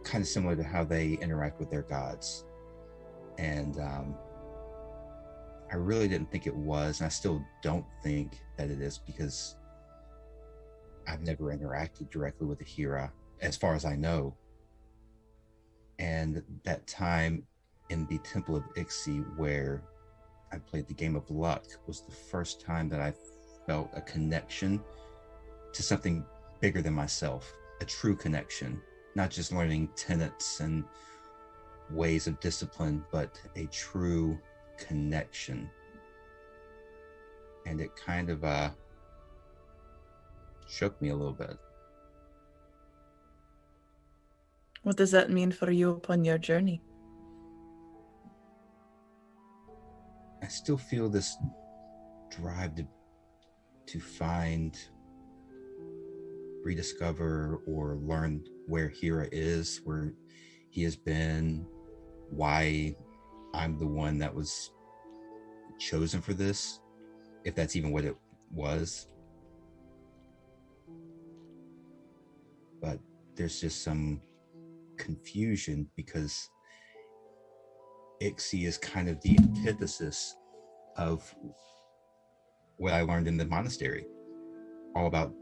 kind of similar to how they interact with their gods. And I really didn't think it was, and I still don't think that it is, because I've never interacted directly with a Hera, as far as I know. And that time in the Temple of Ixie where I played the game of luck was the first time that I felt a connection to something bigger than myself, a true connection, not just learning tenets and ways of discipline, but a true connection. And it kind of shook me a little bit. What does that mean for you upon your journey? I still feel this drive to find, rediscover, or learn where Hera is, where he has been, why I'm the one that was chosen for this, if that's even what it was. But there's just some confusion because Ixie is kind of the antithesis of what I learned in the monastery, all about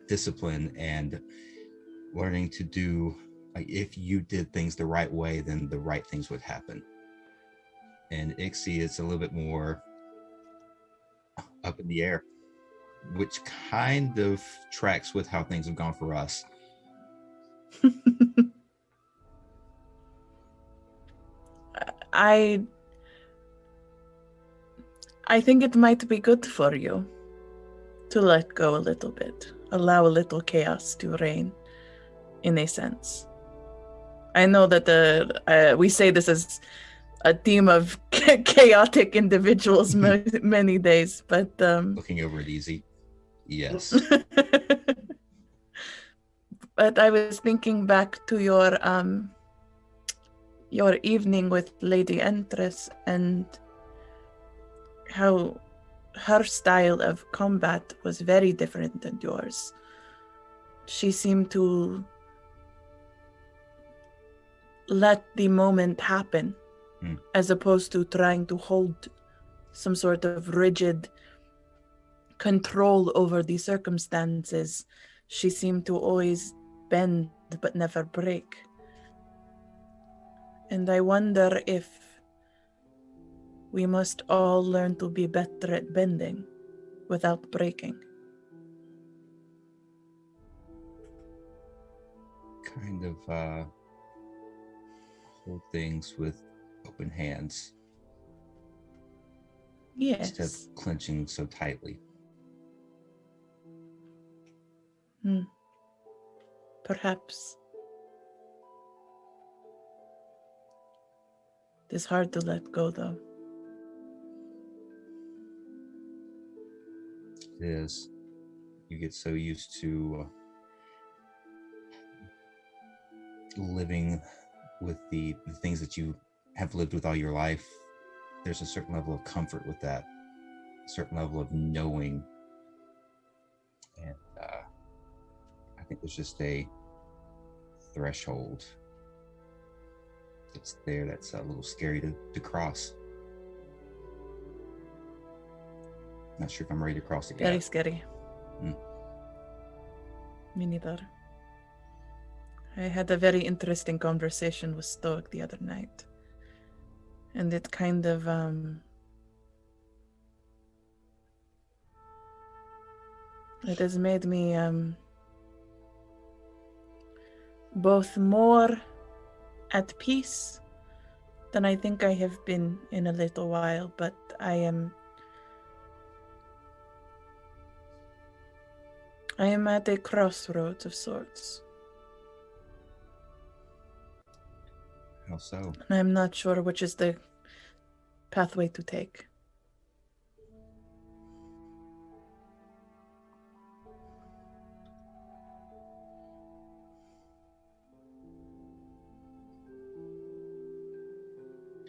discipline and learning to do, like, if you did things the right way, then the right things would happen. And Ixie is a little bit more up in the air, which kind of tracks with how things have gone for us. I think it might be good for you to let go a little bit, allow a little chaos to reign, in a sense. I know that we say this as a team of chaotic individuals many days, but Looking over it easy, yes. But I was thinking back to your evening with Lady Entress and how her style of combat was very different than yours. She seemed to let the moment happen, as opposed to trying to hold some sort of rigid control over the circumstances. She seemed to always bend but never break. And I wonder if we must all learn to be better at bending without breaking. Kind of hold things with open hands. Yes. Instead of clenching so tightly. Perhaps. It is hard to let go, though. It is. You get so used to living with the things that you have lived with all your life. There's a certain level of comfort with that, a certain level of knowing. And I think there's just a threshold that's there that's a little scary to cross. Not sure if I'm ready to cross it yet. Very scary. Me neither. I had a very interesting conversation with Stoic the other night. And it kind of It has made me both more at peace than I think I have been in a little while, but I am at a crossroads of sorts. How so? And I'm not sure which is the pathway to take.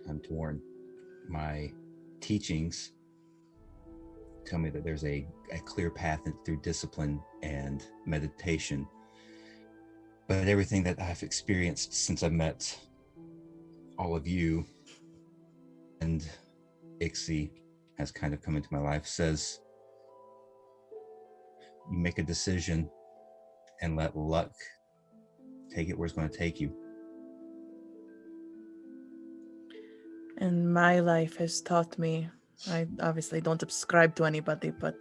I'm torn. My teachings tell me that there's a clear path through discipline and meditation. But everything that I've experienced since I met all of you and Ixie has kind of come into my life says you make a decision and let luck take it where it's going to take you. And my life has taught me, I obviously don't subscribe to anybody, but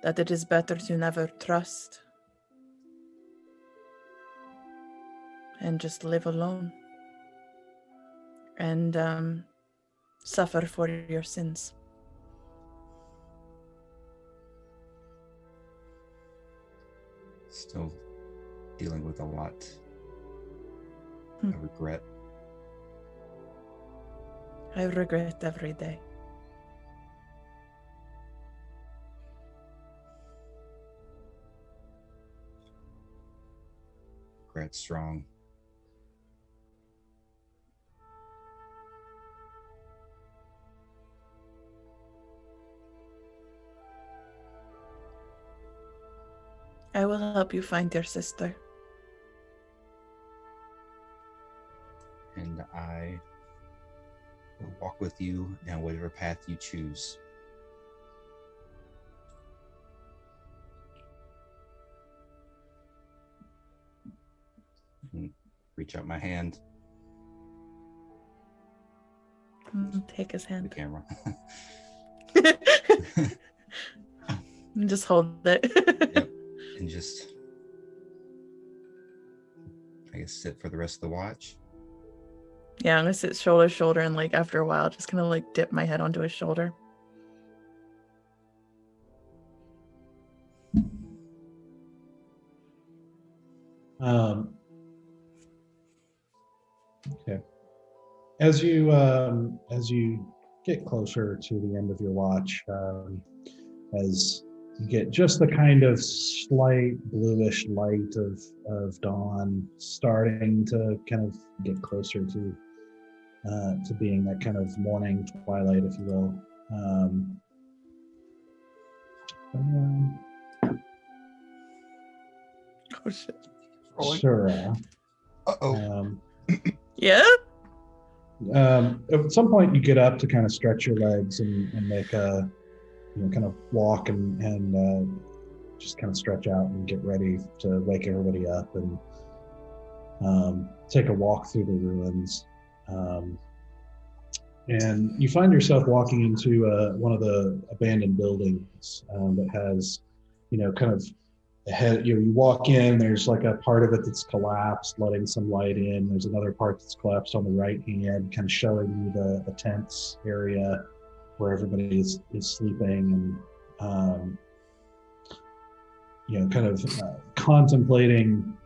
that it is better to never trust and just live alone and suffer for your sins. Still dealing with a lot of regret. I regret every day. Regret strong. I will help you find your sister. And I will walk with you down whatever path you choose. And reach out my hand. Take his The hand. camera. And just hold it. Yep. And just, I guess, sit for the rest of the watch. Yeah, I'm gonna sit shoulder to shoulder and like after a while just kind of like dip my head onto his shoulder. Okay. As you get closer to the end of your watch, as you get just the kind of slight bluish light of dawn starting to kind of get closer to being that kind of morning twilight, if you will. Oh shit. Sure. Uh-oh. Yeah? At some point you get up to kind of stretch your legs and make a, kind of walk and just kind of stretch out and get ready to wake everybody up and take a walk through the ruins. And you find yourself walking into one of the abandoned buildings that has, kind of ahead. You walk in. There's like a part of it that's collapsed, letting some light in. There's another part that's collapsed on the right hand, kind of showing you the tents area where everybody is sleeping, and kind of contemplating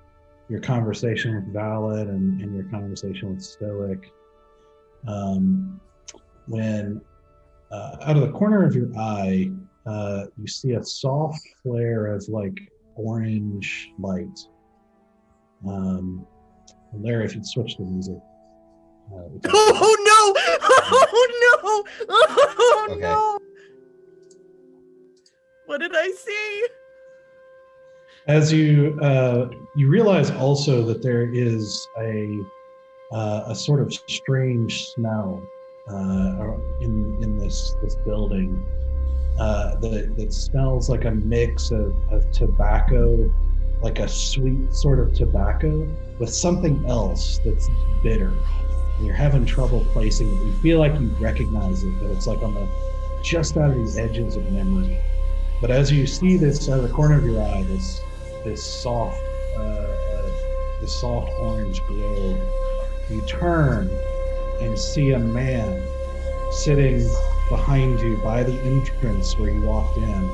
your conversation with Valan and your conversation with Stoic. When out of the corner of your eye, you see a soft flare of like orange light. And Larry, if you'd switch the music. Oh no! Oh no! Oh Okay. no! What did I see? As you realize also that there is a sort of strange smell in this building that smells like a mix of tobacco, like a sweet sort of tobacco with something else that's bitter. And you're having trouble placing it. You feel like you recognize it, but it's like on the just out of the edges of memory. But as you see this out of the corner of your eye, this soft orange glow, you turn and see a man sitting behind you by the entrance where you walked in,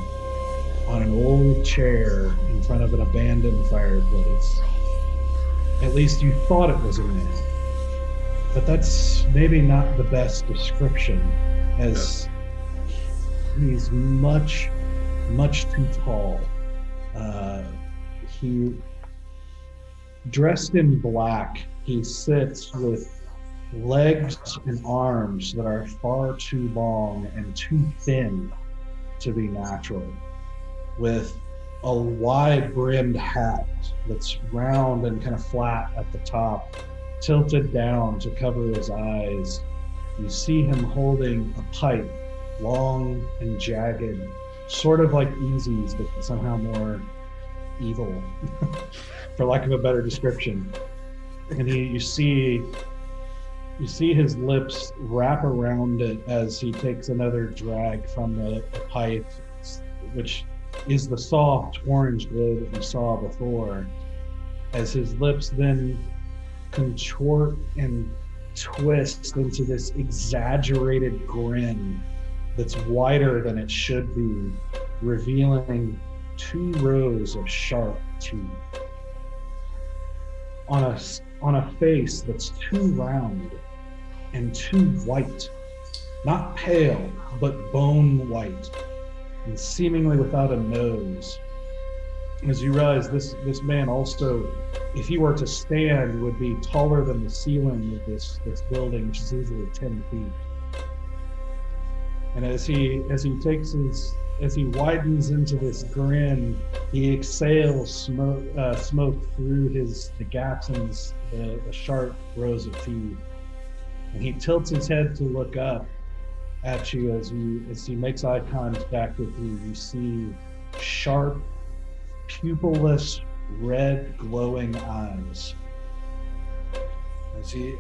on an old chair in front of an abandoned fireplace. At least you thought it was a man, but that's maybe not the best description, as he's much too tall. He, dressed in black, he sits with legs and arms that are far too long and too thin to be natural, with a wide-brimmed hat that's round and kind of flat at the top, tilted down to cover his eyes. You see him holding a pipe, long and jagged, sort of like Easy's, but somehow more evil, for lack of a better description. And you see his lips wrap around it as he takes another drag from the pipe, which is the soft orange glow that you saw before, as his lips then contort and twist into this exaggerated grin that's wider than it should be, revealing 2 rows of sharp teeth on a face that's too round and too white, not pale, but bone white, and seemingly without a nose. As you realize, this man also, if he were to stand, would be taller than the ceiling of this building, which is easily 10 feet. And as he widens into this grin, he exhales smoke through the gaps in the sharp rows of teeth. And he tilts his head to look up at you as he makes eye contact with you. You see sharp, pupilless, red glowing eyes.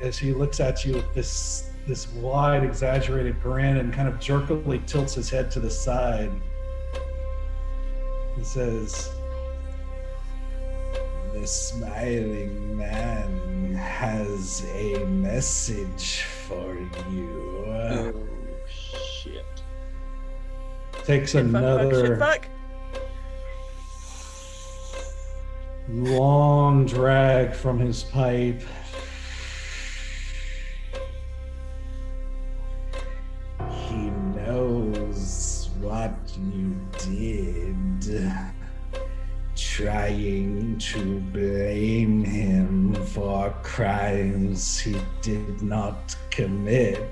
As he looks at you with this wide, exaggerated grin and kind of jerkily tilts his head to the side, he says, "The smiling man has a message for you." Oh, shit. Takes Shit, another fuck. long drag from his pipe. He knows what you did, trying to blame him for crimes he did not commit,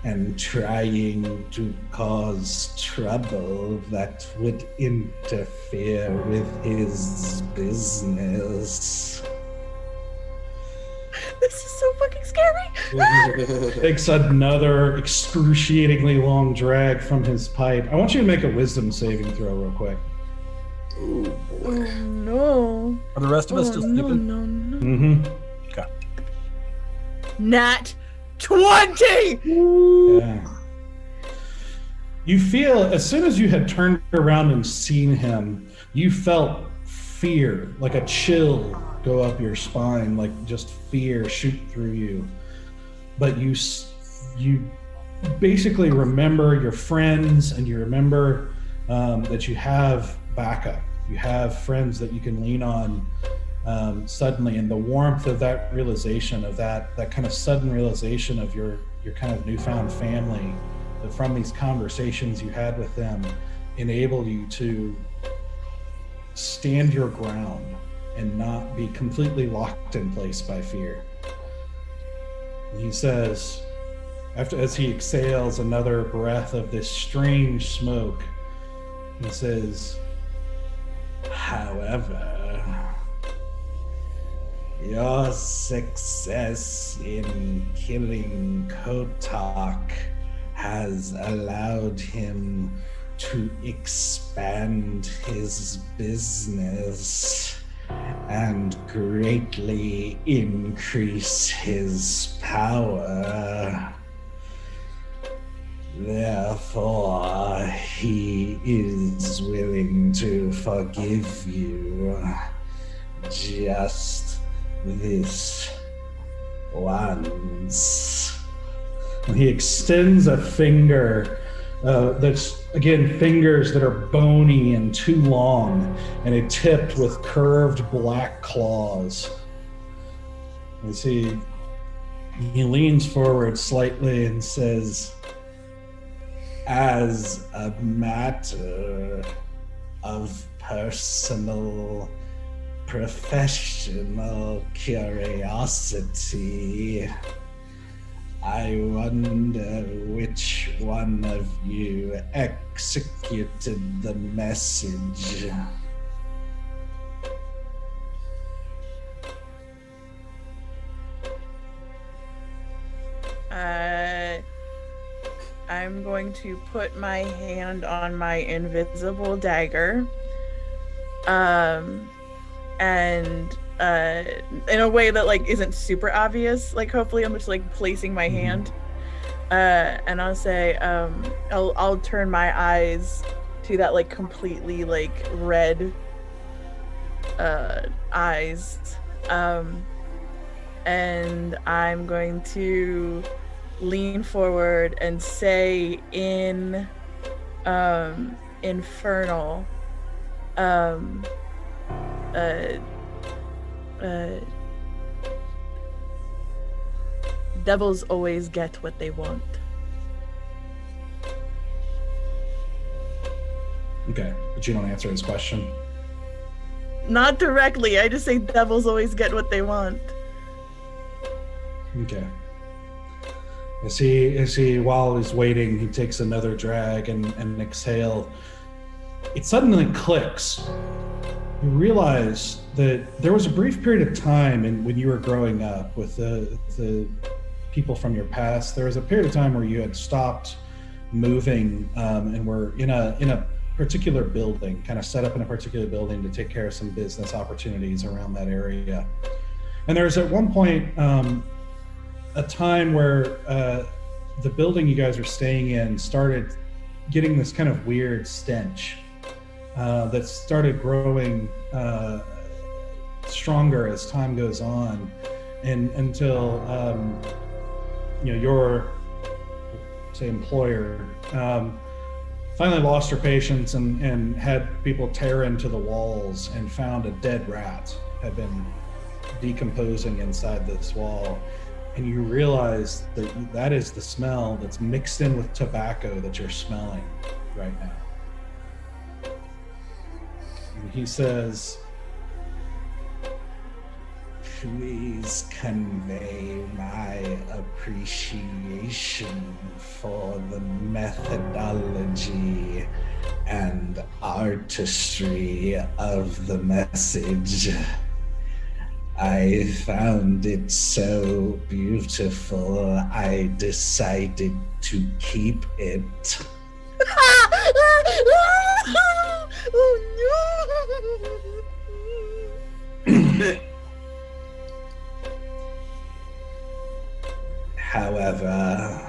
and trying to cause trouble that would interfere with his business. This is so fucking scary. Takes another excruciatingly long drag from his pipe. I want you to make a wisdom saving throw real quick. Oh boy. Oh no. Are the rest of us still no, sleeping? no. Mm-hmm. Okay. Nat 20! Yeah. You feel, as soon as you had turned around and seen him, you felt fear, like a chill go up your spine, like just fear shoot through you. But you basically remember your friends, and you remember that you have backup. You have friends that you can lean on suddenly, and the warmth of that realization, of that kind of sudden realization of your kind of newfound family, that from these conversations you had with them, enabled you to stand your ground and not be completely locked in place by fear. And he says, as he exhales another breath of this strange smoke, he says, "However, your success in killing Kotak has allowed him to expand his business and greatly increase his power. Therefore, he is willing to forgive you just this once. And he extends a finger that's, again, fingers that are bony and too long, and it tipped with curved black claws. You see, he leans forward slightly and says, as a matter of personal, professional curiosity, I wonder which one of you executed the message. I'm going to put my hand on my invisible dagger. And in a way that like isn't super obvious, like hopefully I'm just like placing my hand, and I'll say, I'll turn my eyes to that like completely like red eyes, and I'm going to lean forward and say in infernal, devils always get what they want. Okay, but you don't answer his question. Not directly, I just say devils always get what they want. Okay. As he, while he's waiting, he takes another drag and exhale. It suddenly clicks. You realize that there was a brief period of time when you were growing up with the people from your past. There was a period of time where you had stopped moving and were in a particular building, kind of set up in a particular building to take care of some business opportunities around that area. And there was at one point a time where the building you guys were staying in started getting this kind of weird stench that started growing stronger as time goes on, and until your, say, employer finally lost her patience and had people tear into the walls and found a dead rat had been decomposing inside this wall. And you realize that that is the smell that's mixed in with tobacco that you're smelling right now. And he says, please convey my appreciation for the methodology and artistry of the message. I found it so beautiful, I decided to keep it. However,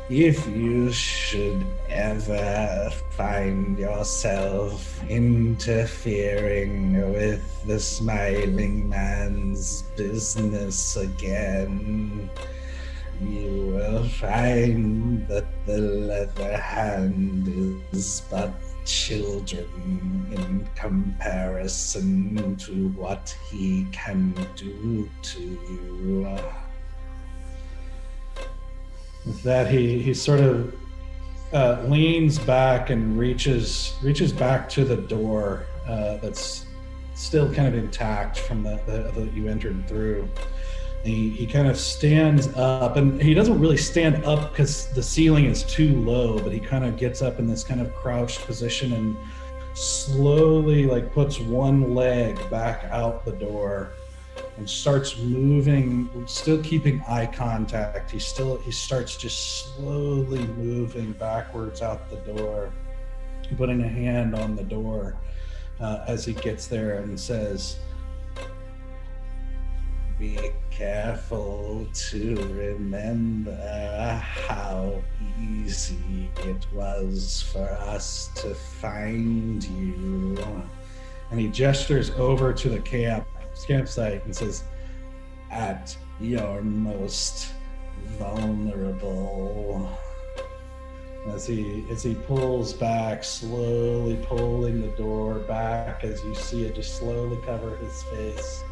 if you should ever find yourself interfering with the Smiling Man's business again, you will find that the Leather Hand is but children in comparison to what he can do to you. With that, he sort of leans back and reaches back to the door that's still kind of intact from the you entered through. He kind of stands up, and he doesn't really stand up because the ceiling is too low, but he kind of gets up in this kind of crouched position and slowly puts one leg back out the door and starts moving, still keeping eye contact. He starts just slowly moving backwards out the door, putting a hand on the door as he gets there, and says, be careful to remember how easy it was for us to find you. And he gestures over to the campsite and says, at your most vulnerable. As he pulls back, slowly pulling the door back, as you see it just slowly cover his face.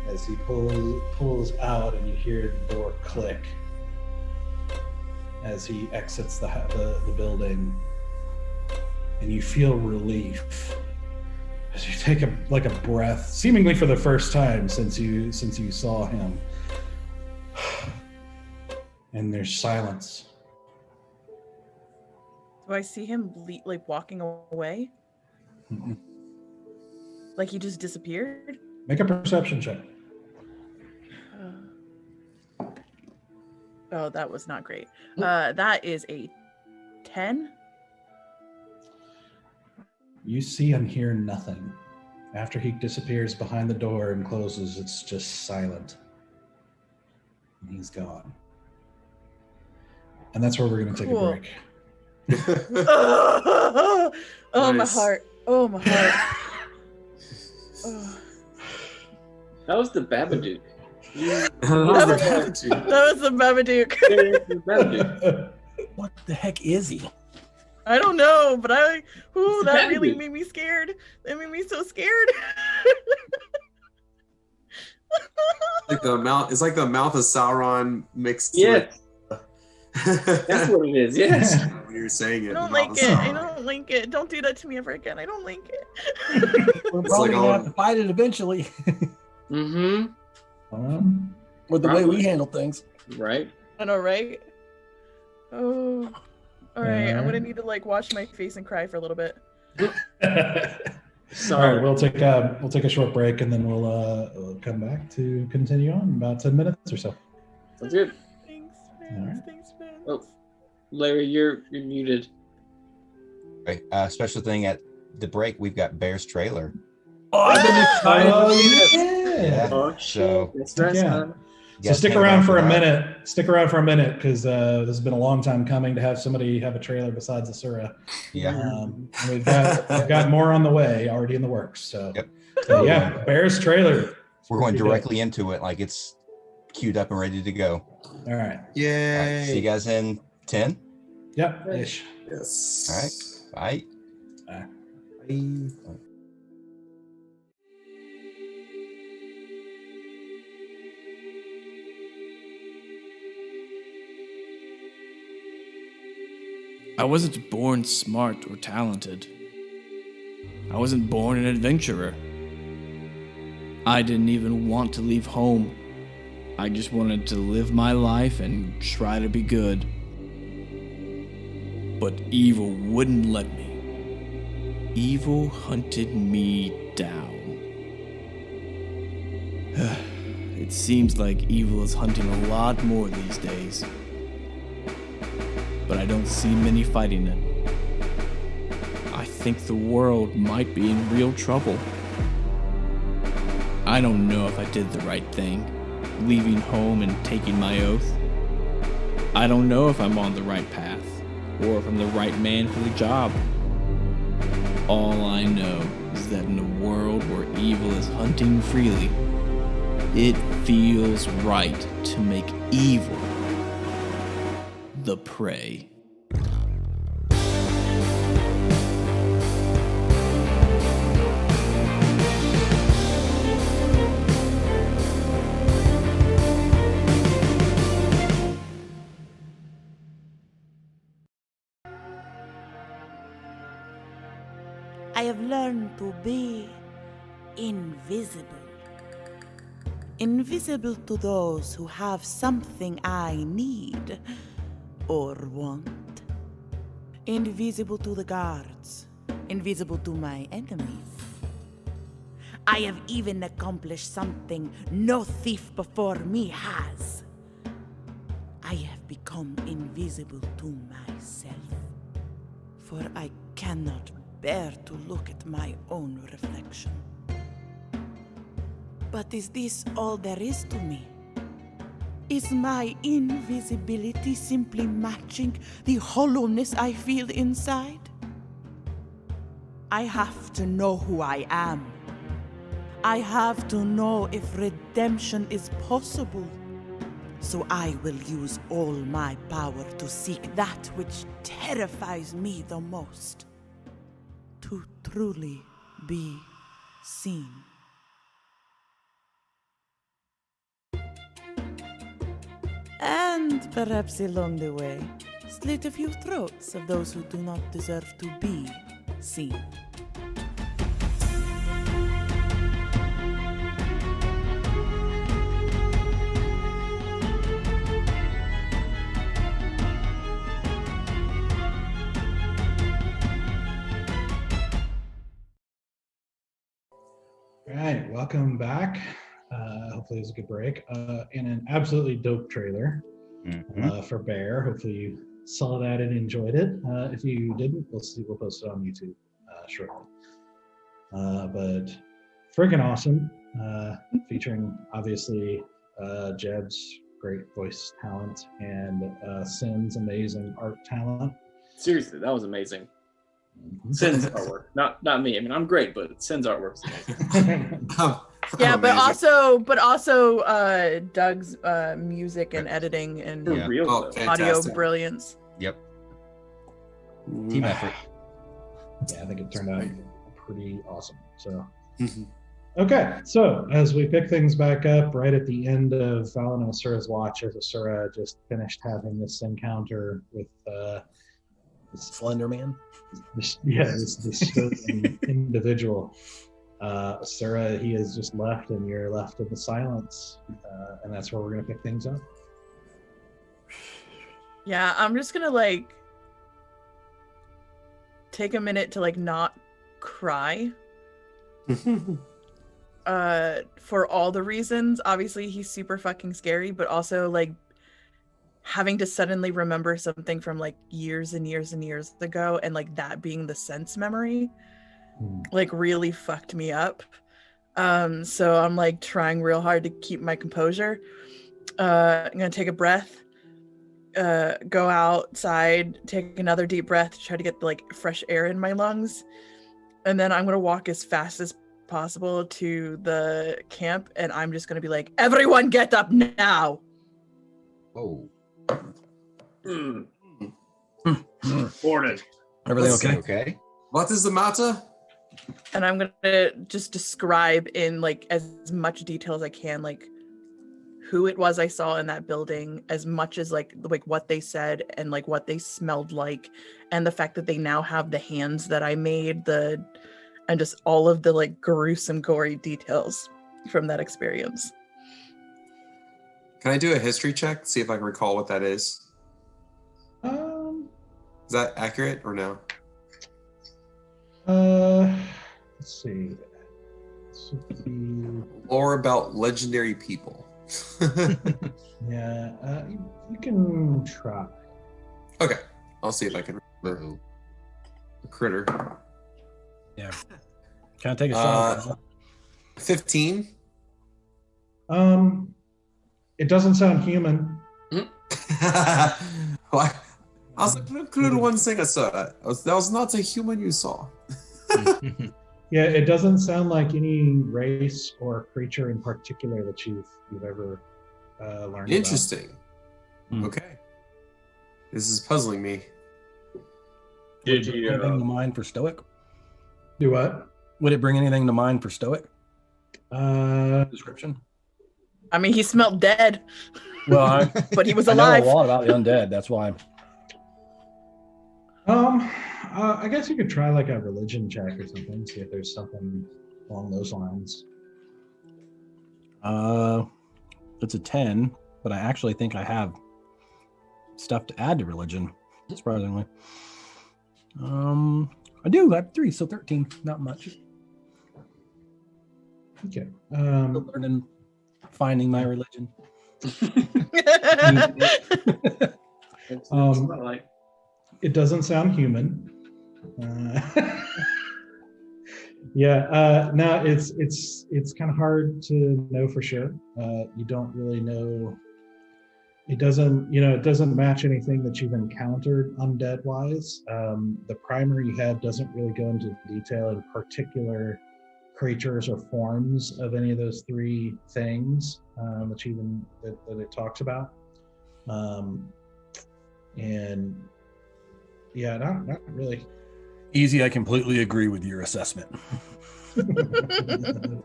As he pulls out, and you hear the door click as he exits the building, and you feel relief as you take a breath, seemingly for the first time since you saw him. And there's silence. Do I see him walking away? Mm-mm. Like he just disappeared? Make a perception check. Oh, that was not great. That is a 10. You see and hear nothing. After he disappears behind the door and closes, it's just silent. And he's gone. And that's where we're going to take a break. Oh, Nice. my heart. Oh, my heart. Oh. That was the Babadook. That was the That was the Babadook. Babadook. What the heck is he? I don't know, but that Babadook. really made me scared. That made me so scared. like the mouth. It's like the mouth of Sauron mixed. Yes, With, that's what it is. Yes. when you're saying it. I don't the mouth like of it. I Sauron. don't like it. Don't do that to me ever again. I don't like it. We're It's probably like gonna all- have to fight it eventually. Mm-hmm. With the way we Probably. handle things. Right. I know, right? Oh. All right. I'm Alright. gonna need to wash my face and cry for a little bit. All Sorry. right, we'll take a short break, and then we'll come back to continue on in about 10 minutes or so. Sounds good. Thanks, All man. right. Thanks, man. Oh, Larry, you're muted. Okay, special thing at the break, we've got Bear's trailer. Oh, I've been excited. yeah. Oh shit! So- That's right, Yeah. son. So stick around for a minute. Stick around for a minute, because this has been a long time coming to have somebody have a trailer besides Asura. Yeah. And we've got more on the way, already in the works. So, Yep. so yeah, Bear's trailer. We're going Pretty good. directly into it, like it's queued up and ready to go. All right. All Yay. right, see you guys in 10. Yep. Ish. Yes. All right. Bye. Bye. I wasn't born smart or talented. I wasn't born an adventurer. I didn't even want to leave home. I just wanted to live my life and try to be good. But evil wouldn't let me. Evil hunted me down. It seems like evil is hunting a lot more these days. But I don't see many fighting it. I think the world might be in real trouble. I don't know if I did the right thing, leaving home and taking my oath. I don't know if I'm on the right path, or if I'm the right man for the job. All I know is that in a world where evil is hunting freely, it feels right to make evil the prey. I have learned to be invisible. Invisible to those who have something I need or want. Invisible to the guards. Invisible to my enemies. I have even accomplished something no thief before me has. I have become invisible to myself. For I cannot bear to look at my own reflection. But is this all there is to me? Is my invisibility simply matching the hollowness I feel inside? I have to know who I am. I have to know if redemption is possible. So I will use all my power to seek that which terrifies me the most. To truly be seen. And perhaps along the way, slit a few throats of those who do not deserve to be seen. All right, welcome back. Hopefully it was a good break. And an absolutely dope trailer for Bear. Hopefully you saw that and enjoyed it. If you didn't, we'll post it on YouTube shortly. But freaking awesome. Featuring obviously Jeb's great voice talent and Cyn's amazing art talent. Seriously, that was amazing. Cyn's artwork, not me. I mean, I'm great, but Cyn's artwork is amazing. Yeah, but also Doug's music and editing and audio fantastic. brilliance. Yep. Team effort. Yeah, I think it turned out pretty awesome. So, okay. So as we pick things back up, right at the end of Valan and Asura's watch, as Asura just finished having this encounter with Slender Man. this certain individual. Asura, he is just left, and you're left in the silence, and that's where we're gonna pick things up. Yeah, I'm just gonna take a minute to not cry. For all the reasons. Obviously he's super fucking scary, but also having to suddenly remember something from years and years and years ago, and that being the sense memory really fucked me up. So I'm trying real hard to keep my composure. I'm gonna take a breath, go outside, take another deep breath to try to get fresh air in my lungs, and then I'm gonna walk as fast as possible to the camp, and I'm just gonna be everyone get up now. Oh. Boarded. Everything okay? Okay. What is the matter? And I'm gonna just describe in as much detail as I can who it was I saw in that building, as much as what they said and what they smelled like, and the fact that they now have the hands that I made, and just all of the gruesome, gory details from that experience. Can I do a history check? See if I can recall what that is. Is that accurate or no? Let's see. Lore about legendary people. Yeah, you can try. Okay, I'll see if I can remember the critter. Yeah. Can I take a shot? 15. It doesn't sound human. What? I was like, one thing I saw. That was not a human you saw. Yeah, it doesn't sound like any race or creature in particular that you've ever learned Interesting. Okay. This is puzzling me. Did Would it bring anything to mind for Stoic? Do what? Would it bring anything to mind for Stoic? Description? I mean, he smelled dead. Well, but he was I alive. know a lot about the undead. That's why. I guess you could try a religion check or something, see if there's something along those lines. It's a 10, but I actually think I have stuff to add to religion, surprisingly. I do. I have 3, so 13. Not much. Okay. Still learning, finding my religion. It doesn't sound human. Yeah, no, it's kind of hard to know for sure. You don't really know. It doesn't match anything that you've encountered undead wise. The primer you have doesn't really go into detail in particular creatures or forms of any of those three things that it talks about. And yeah, not really. Easy, I completely agree with your assessment. I'm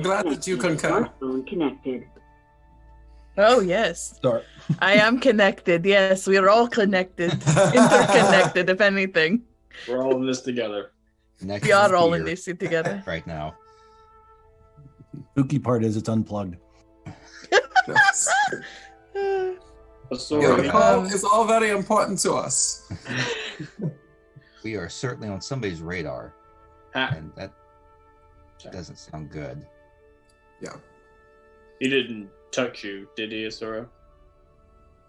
glad that you concur. Connected. Oh, yes. Start. I am connected. Yes, we are all connected. Interconnected, if anything. We're all in this together. Next We are all here in this together. right now. Spooky part is it's unplugged. Yes. So Yeah, the call is all very important to us. We are certainly on somebody's radar, and that doesn't sound good. Yeah. He didn't touch you, did he, Asura?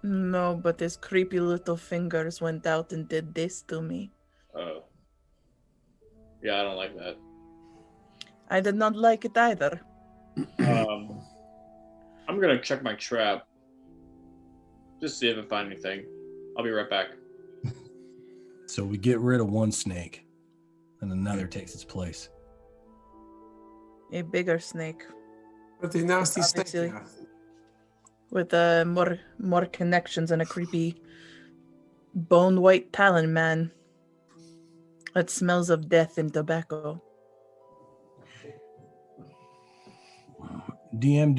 No, but his creepy little fingers went out and did this to me. Oh. Yeah, I don't like that. I did not like it either. I'm gonna check my trap. Just see if I find anything. I'll be right back. So we get rid of one snake, and another takes its place. A bigger snake But the nasty Obviously. snake. with more connections and a creepy bone white talon man that smells of death and tobacco. DM,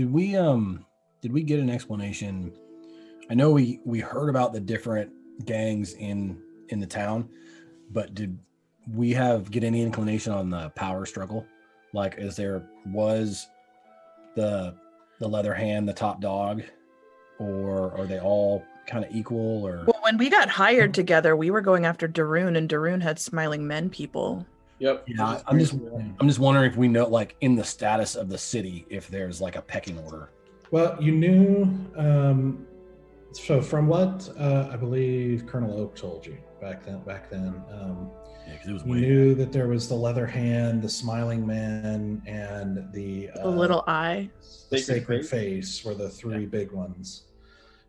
did we get an explanation? I know we heard about the different gangs in the town, but did we get any inclination on the power struggle? Like, was the leather hand the top dog, or are they all kind of equal? Or Well, when we got hired together, we were going after Darun, and Darun had smiling men people. Yep. yeah, I'm just wondering if we know, like, in the status of the city, if there's like a pecking order. Well, you knew. So from what I believe Colonel Oak told you back then, Yeah, because it was you way knew that there was the leather hand, the smiling man, and the little eye. the Sacred sacred face were the three big ones.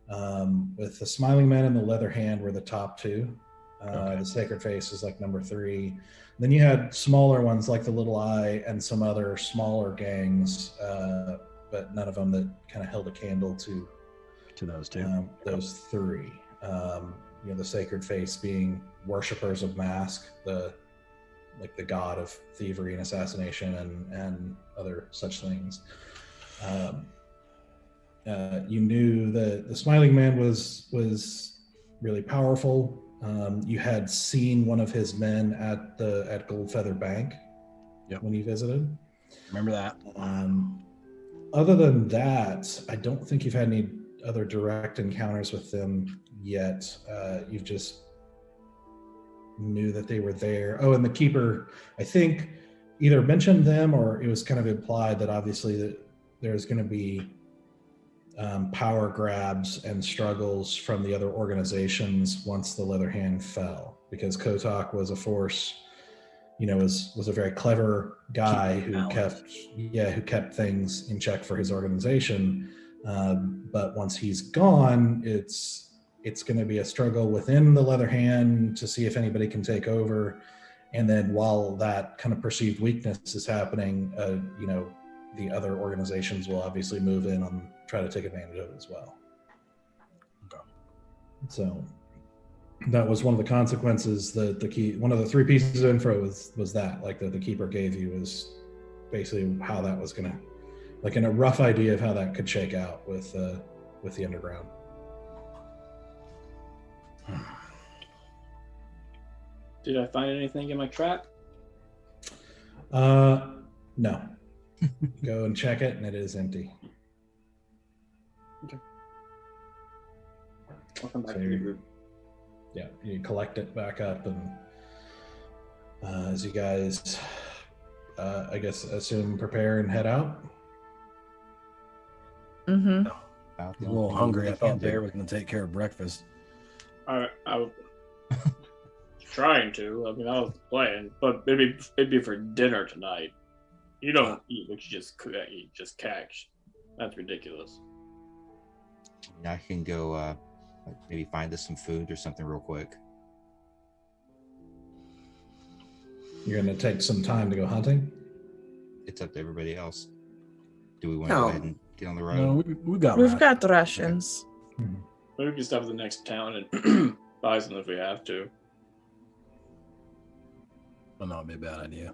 With the smiling man and the leather hand were the top two. The sacred face is like number 3. Then you had smaller ones like the little eye and some other smaller gangs, but none of them that kind of held a candle to those two. those 3. The sacred face being worshippers of Mask, the god of thievery and assassination and other such things. You knew the smiling man was really powerful. You had seen one of his men at Goldfeather Bank when you visited. Remember that? Other than that, I don't think you've had any other direct encounters with them yet. You've just knew that they were there. Oh, and the keeper, I think, either mentioned them or it was kind of implied that obviously that there's going to be power grabs and struggles from the other organizations once the Leather Hand fell, because Kotak was a force, was a very clever guy who kept things in check for his organization. But once he's gone, it's going to be a struggle within the Leather Hand to see if anybody can take over. And then while that kind of perceived weakness is happening, the other organizations will obviously move in and try to take advantage of it as well. Okay. So that was one of the consequences. The key, one of the 3 pieces of info was that, like, the keeper gave you, was basically how that was going to, like, in a rough idea of how that could shake out with the underground. Did I find anything in my trap? No. Go and check it, and it is empty. Okay. I'll come back So to the group. Yeah, you collect it back up, and as you guys, I guess, assume, prepare and head out. Mm-hmm. About I'm the a little only hungry. thing I we can thought do. Bear was going to take care of breakfast. All right, trying to. I mean, I was playing, but it'd be for dinner tonight. You don't eat what you just catch. That's ridiculous. I can go maybe find us some food or something real quick. You're going to take some time to go hunting? It's up to everybody else. Do we want to go ahead and get on the road? No, We've got rations. Mhm. Maybe we can stop at the next town and buy some if we have to. Well, not be a bad idea.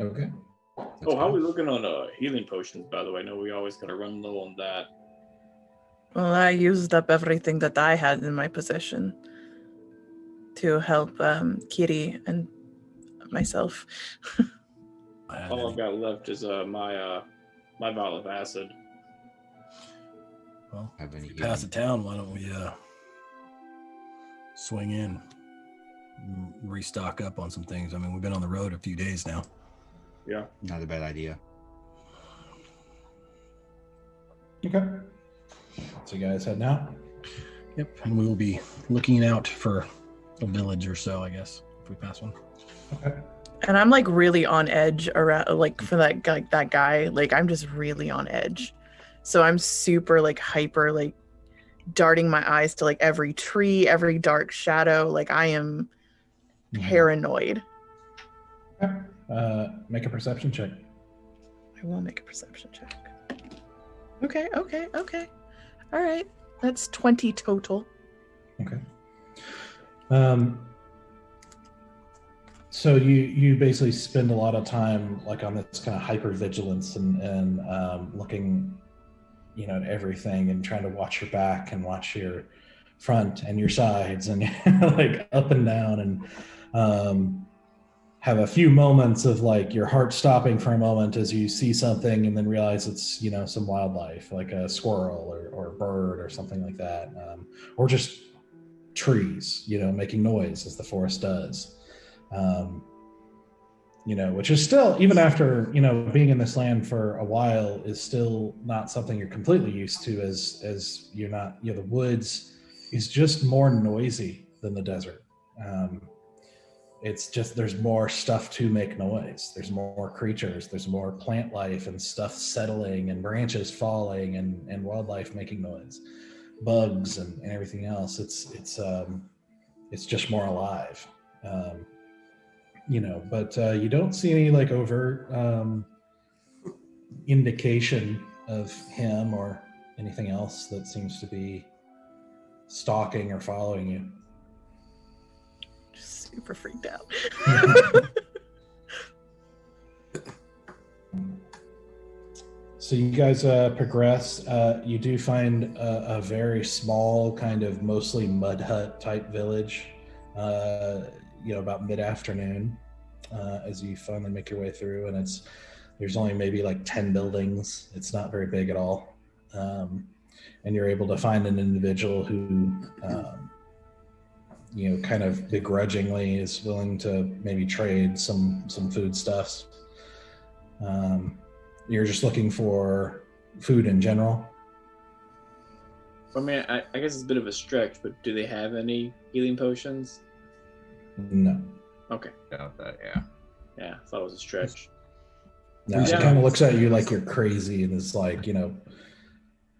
Okay. Oh, how are we looking on healing potions, by the way? I know we always gotta run low on that. Well, I used up everything that I had in my possession to help Kiri and myself. All I've got left is my vial of acid. Well, Have any pass the town, why don't we swing in, restock up on some things? I mean, we've been on the road a few days now. Yeah. Not a bad idea. Okay. So you guys heading out? Yep, and we will be looking out for a village or so, I guess, if we pass one. Okay. And I'm like really on edge around, like for that guy. Like I'm just really on edge. So I'm super like hyper, like darting my eyes to like every tree, every dark shadow. Like I am paranoid. Okay. Make a perception check. I will make a perception check. Okay. All right. That's 20 total. Okay. So you basically spend a lot of time like on this kind of hyper vigilance and looking, at everything and trying to watch your back and watch your front and your sides and like up and down and have a few moments of like your heart stopping for a moment as you see something and then realize it's some wildlife like a squirrel or a bird or something like that, or just trees making noise as the forest does. Which is still, even after, being in this land for a while, is still not something you're completely used to as you're not, the woods is just more noisy than the desert. It's just, there's more stuff to make noise. There's more creatures, there's more plant life and stuff settling and branches falling and wildlife making noise, bugs and everything else. It's just more alive. But you don't see any like overt indication of him or anything else that seems to be stalking or following you. Just super freaked out. So you guys progress. You do find a very small kind of mostly mud hut type village. About mid-afternoon, as you finally make your way through, and there's only maybe like 10 buildings. It's not very big at all, and you're able to find an individual who, kind of begrudgingly is willing to maybe trade some foodstuffs. You're just looking for food in general. I mean, I guess it's a bit of a stretch, but do they have any healing potions? No. Okay. About that, yeah. Yeah, I thought it was a stretch. No, he kind of looks at you like you're crazy and is like,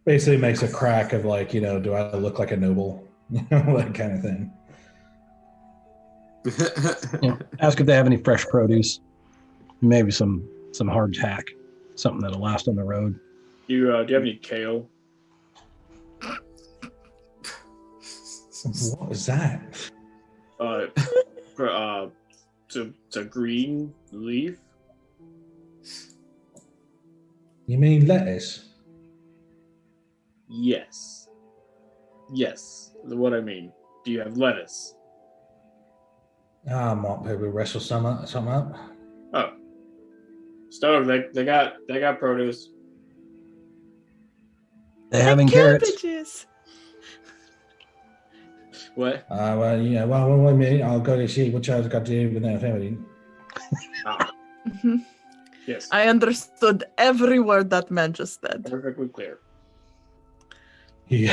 basically makes a crack of like, do I look like a noble? That kind of thing. Ask if they have any fresh produce. Maybe some hardtack, something that'll last on the road. Do you have any kale? What was that? To green leaf. You mean lettuce? Yes, what I mean. Do you have lettuce? I might be able to wrestle some up. Oh, Stove. They got produce. They having carrots. Cabbages. What? Well, wait a minute. I'll go to see what Charles got to do with that family. Yes. I understood every word that man just said. Perfectly clear. He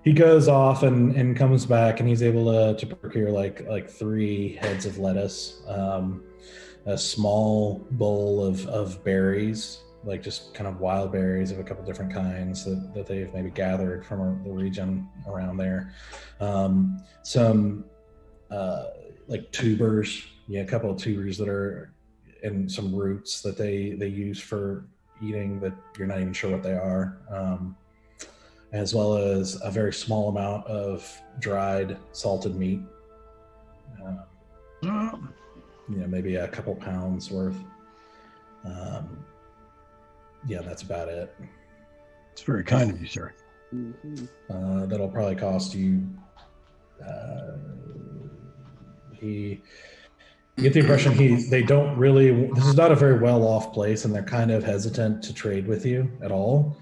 he goes off and comes back, and he's able to procure like 3 heads of lettuce, a small bowl of berries, like just kind of wild berries of a couple different kinds that they've maybe gathered from the region around there. Some like tubers, a couple of tubers that are, and some roots that they use for eating that you're not even sure what they are, as well as a very small amount of dried salted meat. Maybe a couple pounds worth. That's about it. It's very kind of you, sir. That'll probably cost you. You get the impression they don't really. This is not a very well-off place, and they're kind of hesitant to trade with you at all.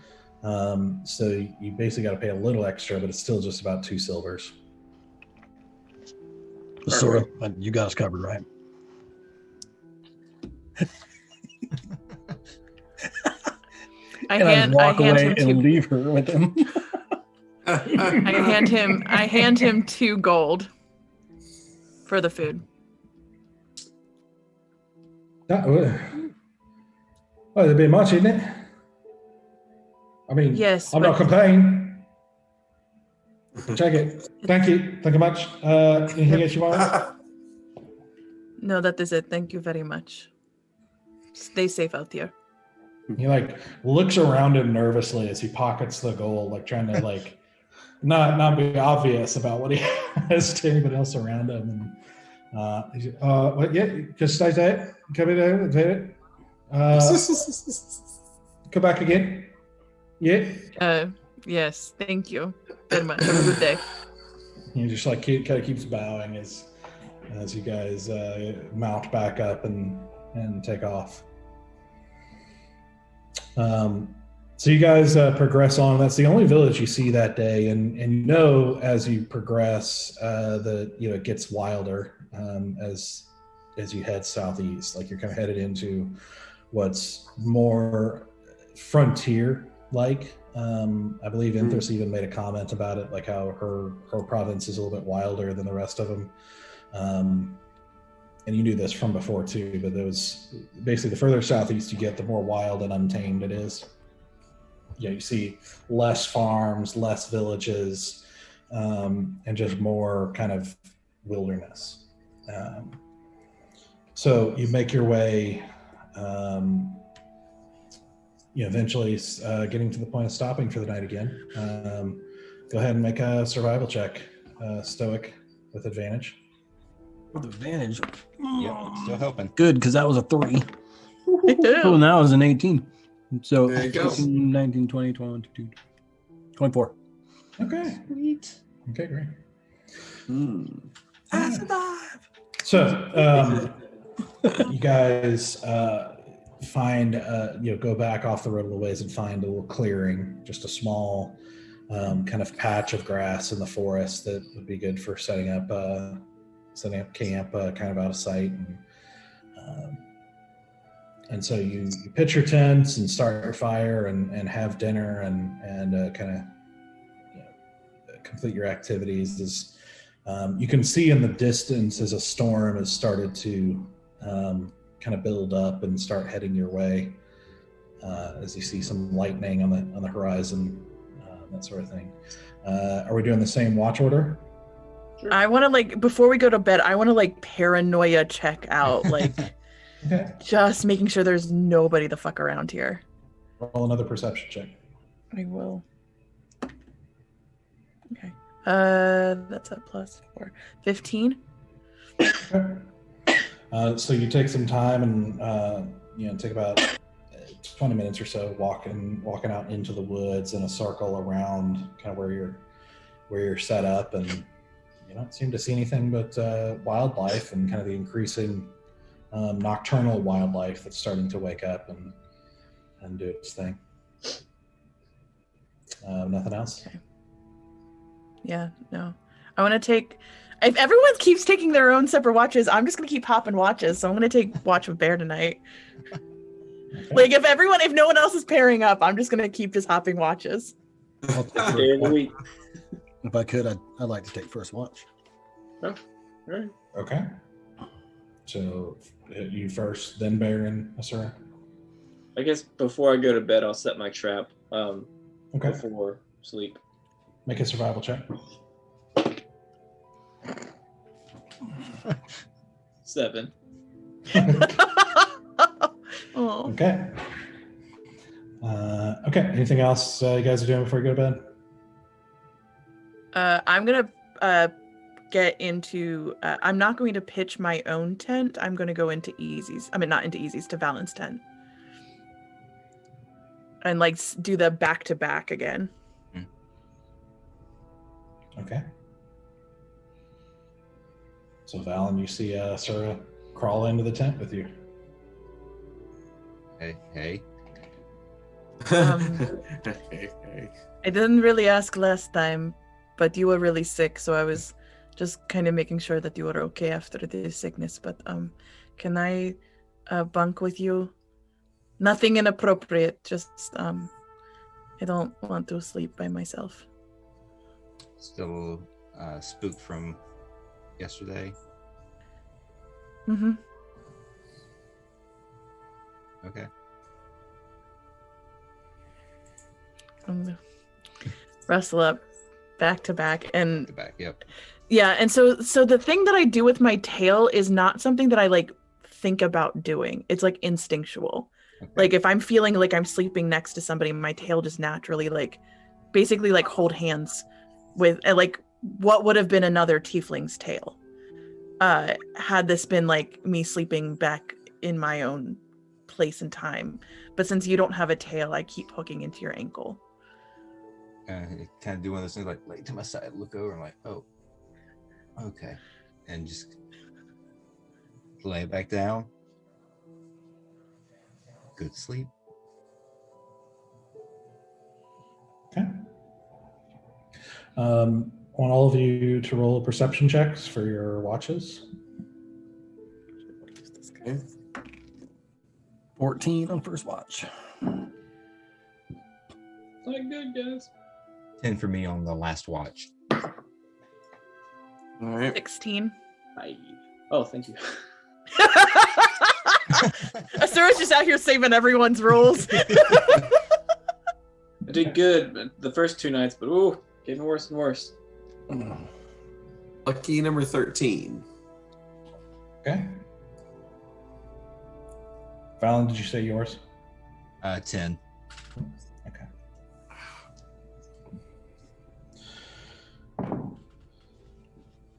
So you basically got to pay a little extra, but it's still just about 2 silvers. Sora, you got us covered, right? I walk hand away him and leave her with him. I hand him 2 gold for the food. That'd be much, isn't it? I mean, yes, I'm not complaining. Check it. Thank you much. Anything else you want? No, that is it. Thank you very much. Stay safe out there. He looks around him nervously as he pockets the gold, trying to not be obvious about what he has to anybody else around him. And just stay there. Come in there. Come back again. Yeah. Yes. Thank you very much. Have a good day. He just kind of keeps bowing as you guys mount back up and take off. So you guys progress on. That's the only village you see that day, and as you progress, it gets wilder as you head southeast. You're kind of headed into what's more frontier-like. I believe Inthris even made a comment about it, how her province is a little bit wilder than the rest of them. And you knew this from before too, but those basically the further southeast you get, the more wild and untamed it is. You see less farms, less villages, and just more kind of wilderness. So you make your way, eventually getting to the point of stopping for the night again. Go ahead and make a survival check, Stoic, with advantage. With advantage. Yep, still helping. Good, because that was a 3. Oh, now it's an 18. So there you go. 18, 19, 20, 21, 22, 24. Okay. Sweet. Okay, great. I survive. So you guys find, go back off the road a little ways and find a little clearing, just a small kind of patch of grass in the forest that would be good for setting up camp kind of out of sight. And so you pitch your tents and start your fire and have dinner and kind of complete your activities. You can see in the distance as a storm has started to kind of build up and start heading your way, as you see some lightning on the horizon, that sort of thing. Are we doing the same watch order? Sure. I want to before we go to bed, I want to paranoia check out, okay. Just making sure there's nobody the fuck around here. Roll another perception check. I will. Okay. That's a +4. 15. Okay. So you take some time and take about 20 minutes or so walking out into the woods in a circle around kind of where you're set up, and you don't seem to see anything but wildlife and kind of the increasing nocturnal wildlife that's starting to wake up and do its thing. Nothing else? Okay. Yeah, no. I want to take... If everyone keeps taking their own separate watches, I'm just going to keep hopping watches. So I'm going to take watch with Bear tonight. Okay. If no one else is pairing up, I'm just going to keep just hopping watches. Day of the week. If I could, I'd like to take first watch. Oh, all right. Okay. So you first, then Baron, Asura. I guess before I go to bed, I'll set my trap. Okay. Before sleep. Make a survival check. 7. Oh. Okay. Okay. Anything else you guys are doing before you go to bed? I'm gonna get into. I'm not going to pitch my own tent. I'm going to go into Easy's. I mean, not into Easy's, to Valen's tent, and like do the back to back again. Okay. So Valen, you see Asura crawl into the tent with you. Hey. I didn't really ask last time, but you were really sick, so I was just kind of making sure that you were okay after the sickness. But can I bunk with you? Nothing inappropriate. Just I don't want to sleep by myself. Still spooked from yesterday. Mm-hmm. Okay. Rustle up, back to back, and Back. Yep. yeah. And so the thing that I do with my tail is not something that I like think about doing. It's like instinctual. Okay. Like if I'm feeling like I'm sleeping next to somebody, my tail just naturally like basically like hold hands with like what would have been another tiefling's tail. Had this been like me sleeping back in my own place and time. But since you don't have a tail, I keep hooking into your ankle. Kind of do one of those things like lay to my side, look over, and like, oh, okay, and just lay it back down. Good sleep. Okay. Want all of you to roll perception checks for your watches. Okay. 14 on first watch. Not good, guys. 10 for me on the last watch. All right. 16. Oh, thank you. Asura's just out here saving everyone's rolls. I did good the first 2 nights, but ooh, getting worse and worse. Lucky number 13. Okay. Valen, did you say yours? 10. Okay.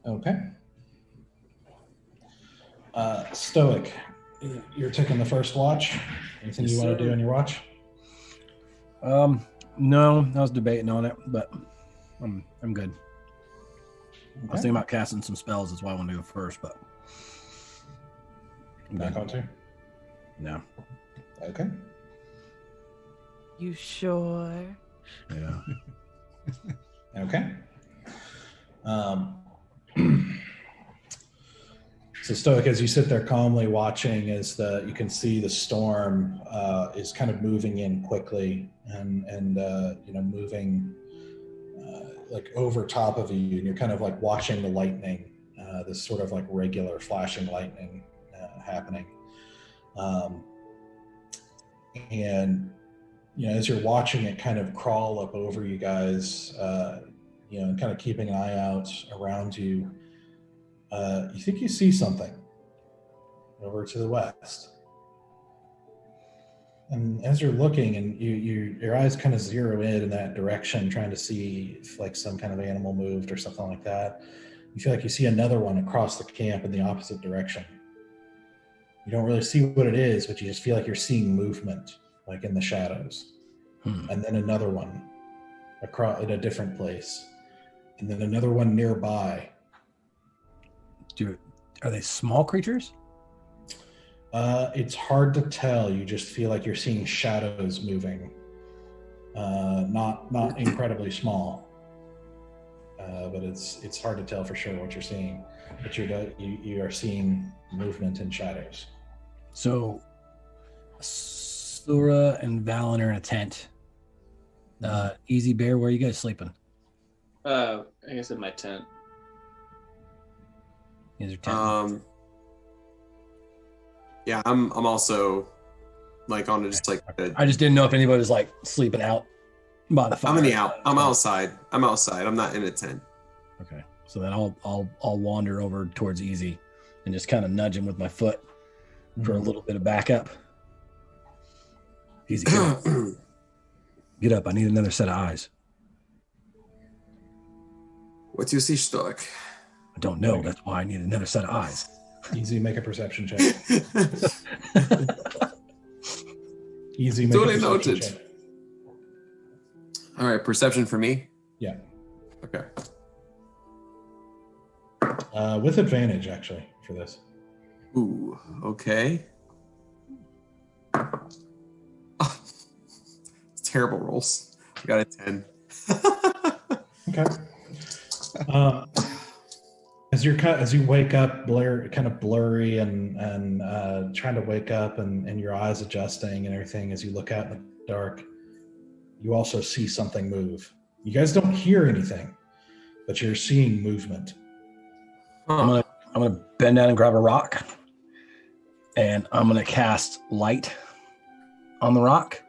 Okay. Stoic, you're taking the first watch. Anything Yes, you want to sir. do on your watch? No, I was debating on it, but I'm good. I was thinking about casting some spells. That's why I want to go first, but I'm Not good. going to? No. Okay. You sure? Yeah. Okay. So Stoic, as you sit there calmly watching, as you can see the storm is kind of moving in quickly and moving like over top of you, and you're kind of like watching the lightning, this sort of like regular flashing lightning happening, and as you're watching it kind of crawl up over you guys, and kind of keeping an eye out around you. You think you see something over to the west. And as you're looking and your eyes kind of zero in that direction, trying to see if like some kind of animal moved or something like that, you feel like you see another one across the camp in the opposite direction. You don't really see what it is, but you just feel like you're seeing movement, like in the shadows. And then another one across in a different place. And then another one nearby. Are they small creatures? It's hard to tell. You just feel like you're seeing shadows moving. Not incredibly small, but it's hard to tell for sure what you're seeing. But you are seeing movement in shadows. So, Sura and Valan are in a tent. Easy Bear, where are you guys sleeping? I guess in my tent. These are 10. Yeah, I'm also like on just like I just didn't know if anybody was like sleeping out by the fire. I'm outside. I'm outside. I'm not in a tent. Okay, so then I'll wander over towards Easy and just kind of nudge him with my foot for a little bit of backup. Easy, get up. Get up. I need another set of eyes. What do you see, Stoic? I don't know. That's why I need another set of eyes. Easy, make a perception check. Easy, make Duly a perception noted. check. All right, perception for me. Yeah. Okay. With advantage, actually, for this. Ooh. Okay. Terrible rolls. I got a 10. Okay. As you wake up, kind of blurry and trying to wake up and your eyes adjusting and everything as you look out in the dark, you also see something move. You guys don't hear anything, but you're seeing movement. I'm gonna bend down and grab a rock, and I'm gonna cast light on the rock,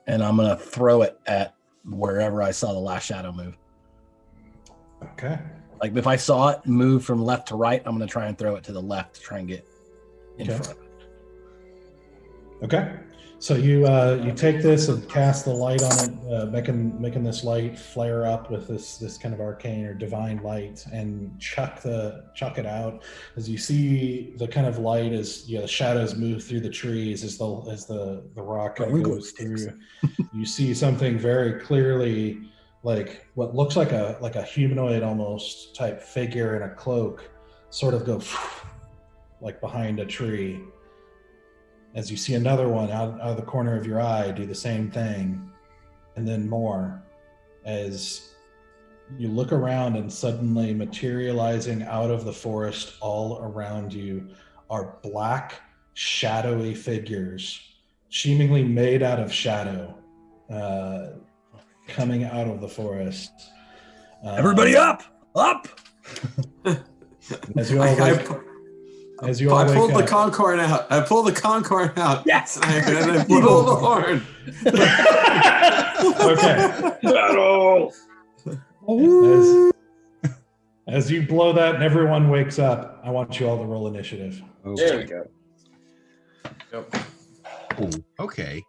and I'm gonna throw it at wherever I saw the last shadow move. Okay. Like if I saw it move from left to right, I'm gonna try and throw it to the left to try and get in front. Okay. So you take this and cast the light on it, making this light flare up with this kind of arcane or divine light, and chuck it out. As you see the kind of light as the shadows move through the trees as the rock kind of goes through, you see something very clearly, like what looks like a humanoid almost type figure in a cloak, sort of go like behind a tree. As you see another one out of the corner of your eye do the same thing, and then more, as you look around, and suddenly materializing out of the forest all around you are black, shadowy figures, seemingly made out of shadow, coming out of the forest. Everybody up! As you all I pulled the concord out. I pulled the concord out. Yes. And I pulled the horn. Okay. Battle! As you blow that and everyone wakes up, I want you all to roll initiative. There we go. Yep. Ooh, okay.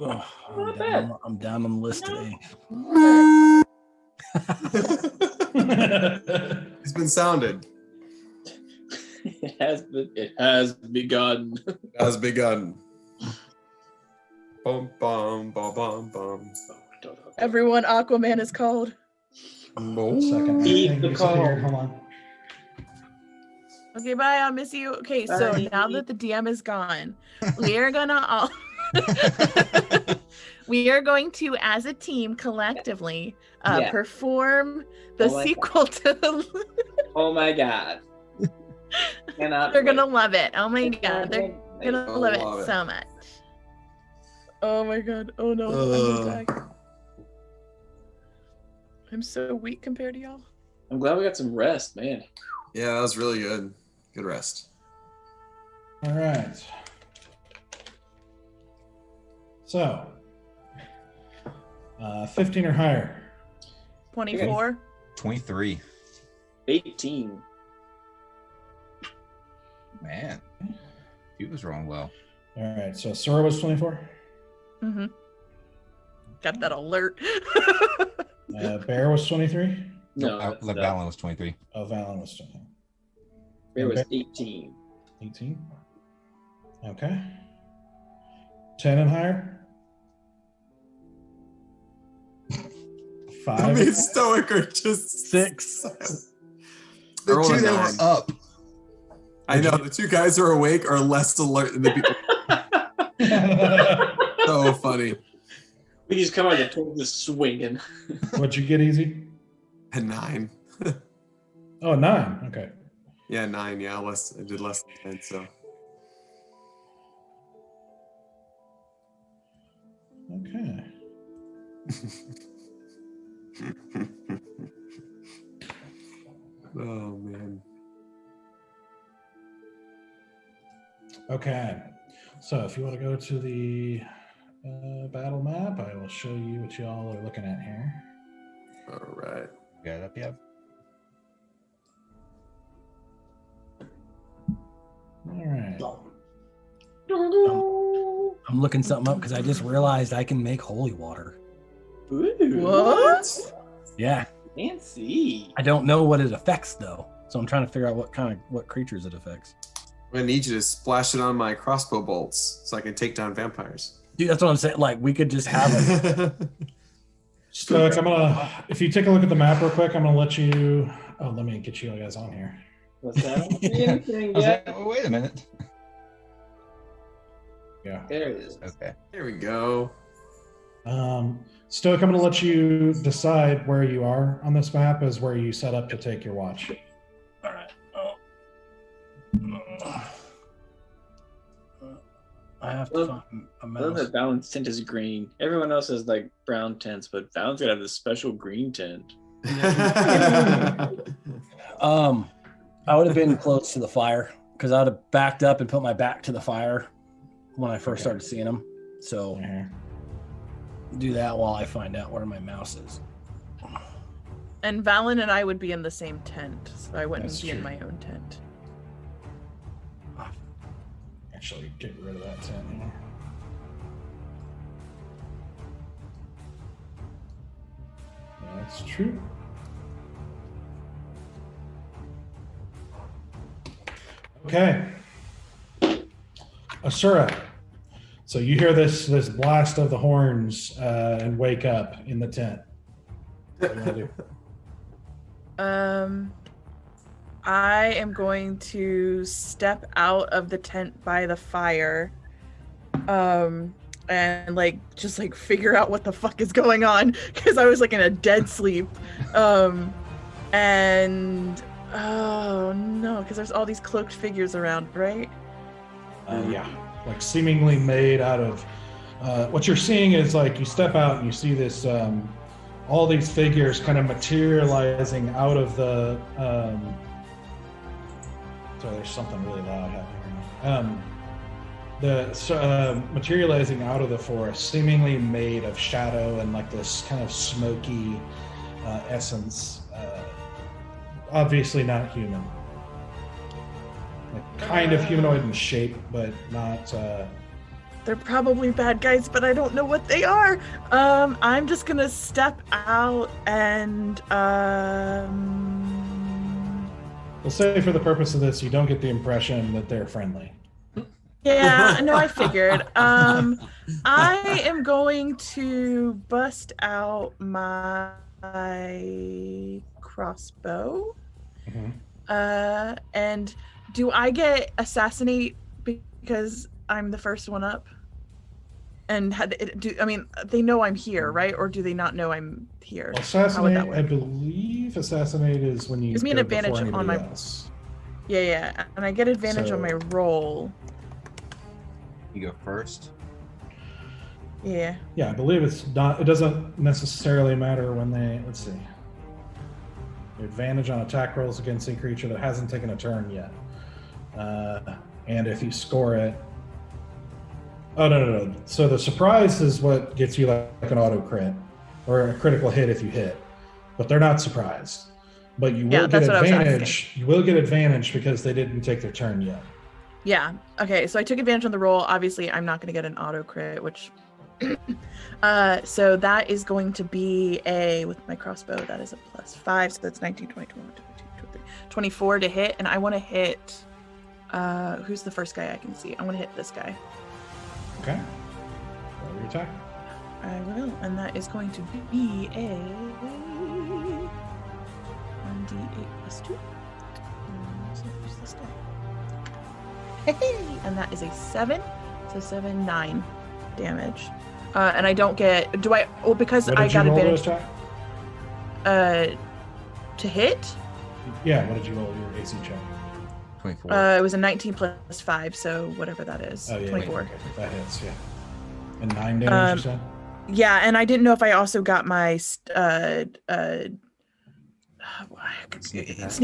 I'm down on the list today. It's been sounded. It has begun. It has begun. Bum, bum, bum, bum, bum. Everyone, Aquaman is called. Second. Eat Thing the disappeared. call. Hold on. Okay, bye. I'll miss you. Okay, so Bye. now that the DM is gone, we are gonna all we are going to, as a team, collectively, perform the sequel to the. Oh my god! They're gonna love it. Oh my god, they're gonna love it so much. Oh my god. Oh no, I'm gonna die. I'm so weak compared to y'all. I'm glad we got some rest, man. Yeah, that was really good. Good rest. All right. So, 15 or higher. 24. 23. 18. Man, he was rolling well. All right. So Sora was 24. Mm-hmm. Got that alert. Bear was 23. No, Valan was 23. Oh, Valan was 23. it was 18. 18. Okay. 10 and higher. 5. I mean, Stoic are just 6. The rolled two a that 9. were up. I know the two guys who are awake are less alert than the people. So funny. We just come out the door just swinging. What'd you get, Easy? A 9. Oh, 9. Okay. Yeah, 9. Yeah, less. I did less than 10. So Okay. Oh man. Okay, so if you want to go to the battle map, I will show you what y'all are looking at here. All right. Got it up yet? All right. I'm looking something up because I just realized I can make holy water. Ooh, What? Yeah. fancy. I don't know what it affects though, so I'm trying to figure out what creatures it affects. I'm gonna need you to splash it on my crossbow bolts so I can take down vampires. Dude, that's what I'm saying. Like we could just have it. Stoic, if you take a look at the map real quick, I'm gonna let you. Oh, let me get you guys on here. What's that? I don't see anything I was yet. like, oh, wait a minute. Yeah. There it is. Okay. There we go. Stoic, I'm gonna let you decide where you are on this map as where you set up to take your watch. All right. I have to find a I love mouse. that Valan's tent is green. Everyone else has like brown tents, but Valan's gonna have this special green tent. I would have been close to the fire because I would have backed up and put my back to the fire when I first started seeing them. So do that while I find out where my mouse is. And Valan and I would be in the same tent, so I wouldn't That's be in true. my own tent. Actually, get rid of that tent here. That's true. Okay. Asura. So you hear this blast of the horns and wake up in the tent. What do you want to do? I am going to step out of the tent by the fire, and just figure out what the fuck is going on because I was like in a dead sleep, and oh no, because there's all these cloaked figures around, right? Yeah, like seemingly made out of. What you're seeing is like you step out and you see this, all these figures kind of materializing out of the. Sorry, there's something really loud happening right now. Materializing out of the forest, seemingly made of shadow and like this kind of smoky essence. Obviously not human. Like kind of humanoid in shape, but not. They're probably bad guys, but I don't know what they are. I'm just gonna step out and We'll say for the purpose of this, you don't get the impression that they're friendly. yeah, no, I figured. I am going to bust out my crossbow. Mm-hmm. And do I get assassinate because I'm the first one up? And they know I'm here, right? Or do they not know I'm here? Assassinate, I believe assassinate is when you gives me an go before advantage on anybody my else. Yeah, and I get advantage on my roll. You go first. Yeah. Yeah, I believe it doesn't necessarily matter when they, let's see. Advantage on attack rolls against a creature that hasn't taken a turn yet. And if you score it, oh, no. So the surprise is what gets you like an auto crit or a critical hit if you hit, but they're not surprised. But you will get advantage. You will get advantage because they didn't take their turn yet. Yeah. Okay. So I took advantage on the roll. Obviously, I'm not going to get an auto crit, which. So that is going to be with my crossbow. That is a +5. So that's 19, 20, 21, 22, 23, 24 to hit, and I want to hit. Who's the first guy I can see? I want to hit this guy. Okay. Roll your attack. I will, and that is going to be a 1d8 +2. So who's this guy? Hey, and that is a 7. So 7, 9 damage. And I don't get. Do I? Well, because I got advantage. To hit. Yeah. What did you roll your AC check? 24. It was a 19 +5, so whatever that is. Oh yeah. 24. Okay. That hits. Yeah. And 9 damage. You said. Yeah, and I didn't know if I also got my sneak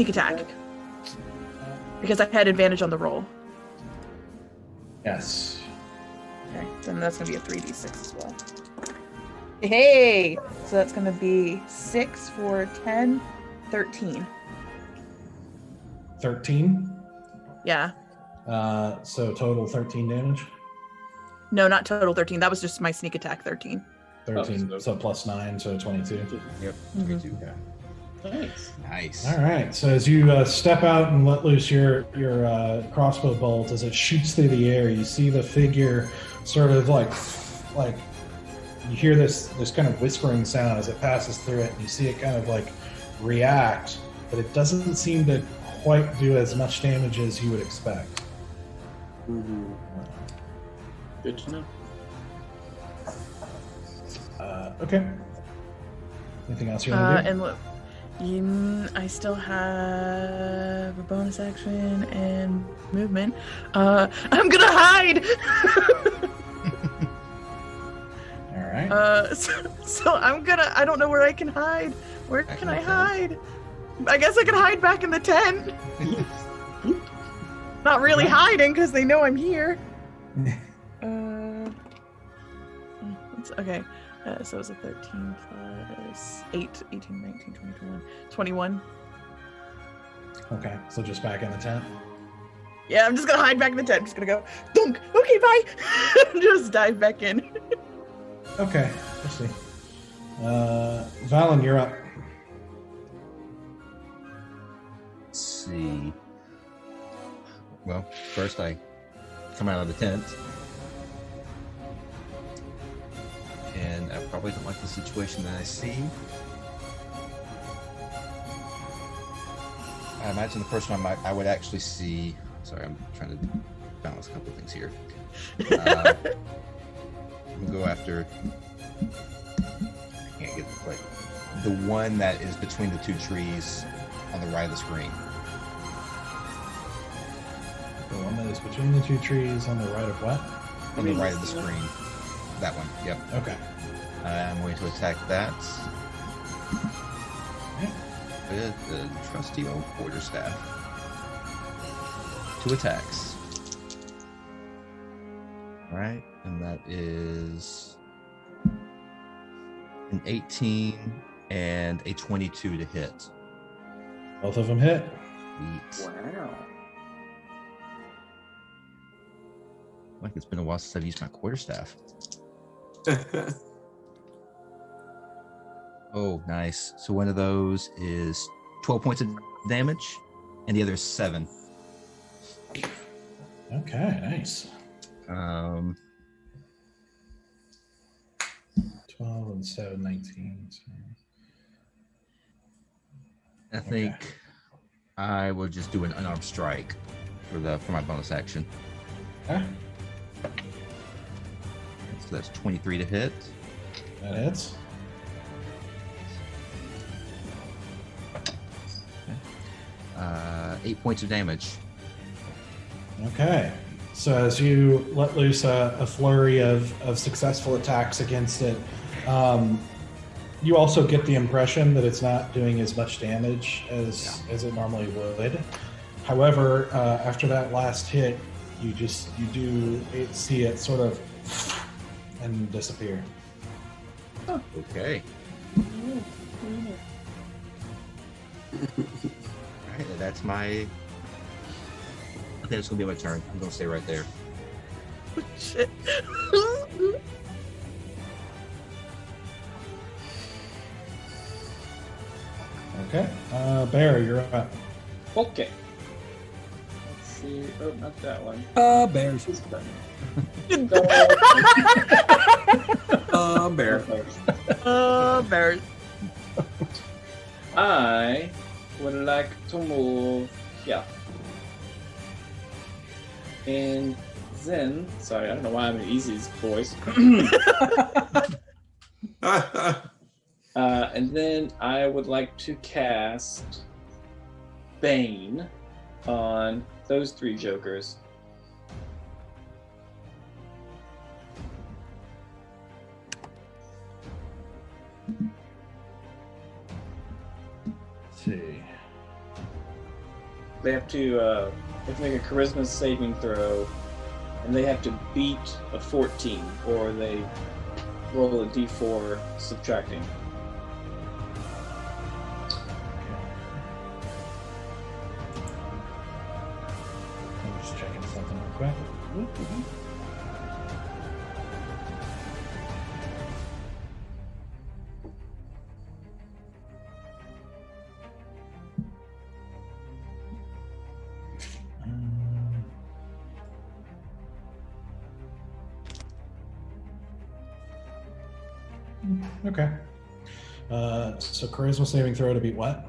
attack because I had advantage on the roll. Yes. Okay, then that's gonna be a 3d6 as well. Hey, so that's gonna be 6 for 10, 13. 13. Yeah. So total 13 damage. No, not total 13. That was just my sneak attack 13. 13. So plus 9, so 22. Yep. Mhm. 22. Nice. All right. So as you step out and let loose your crossbow bolt, as it shoots through the air, you see the figure sort of like you hear this kind of whispering sound as it passes through it, and you see it kind of like react, but it doesn't seem to quite do as much damage as you would expect. Good to know. Okay. Anything else you want to do? And look, I still have a bonus action and movement. I'm gonna hide. All right. So I don't know where I can hide. Where can I hide? I guess I can hide back in the tent. Not really hiding because they know I'm here. Okay. So it's a 13 plus 8, 18, 19, 20, 21. 21. Okay. So just back in the tent. Yeah, I'm just gonna hide back in the tent. I'm just gonna go, dunk. Okay, bye. Just dive back in. Okay. Let's see. Valan, you're up. Let's see. Well, first I come out of the tent. And I probably don't like the situation that I see. I imagine the first one I would actually see. Sorry, I'm trying to balance a couple of things here. I'm gonna go after. I can't get like the one that is between the two trees on the right of the screen. The one that is between the two trees on the right of what? On the right of the screen. That one. Yep. Okay. I'm going to attack that. Okay. With the trusty old quarterstaff. 2 attacks. Alright, and that is an 18 and a 22 to hit. Both of them hit. Sweet. Wow. Like it's been a while since I've used my quarterstaff. Oh, nice. So one of those is 12 points of damage, and the other is 7. Okay, nice. 12 and 7, 19. So. I think I will just do an unarmed strike for my bonus action. Okay. So that's 23 to hit. That hits. 8 points of damage. Okay. So as you let loose a flurry of successful attacks against it, you also get the impression that it's not doing as much damage as it normally would. However, after that last hit, you do see it sort of and disappear. Okay. Alright, that's my... Okay, it's gonna be my turn. I'm gonna stay right there. Shit. Okay. Bear, you're up. Okay. Let's see. Oh, not that one. Bears. This button. Bear. Bears. I would like to move here. And then, sorry, I don't know why I'm in Easy's voice. And then I would like to cast Bane on those 3 jokers. see. They have to make a charisma saving throw, and they have to beat a 14, or they roll a d4 subtracting. I'm just checking something real quick. Okay. So charisma saving throw to beat what?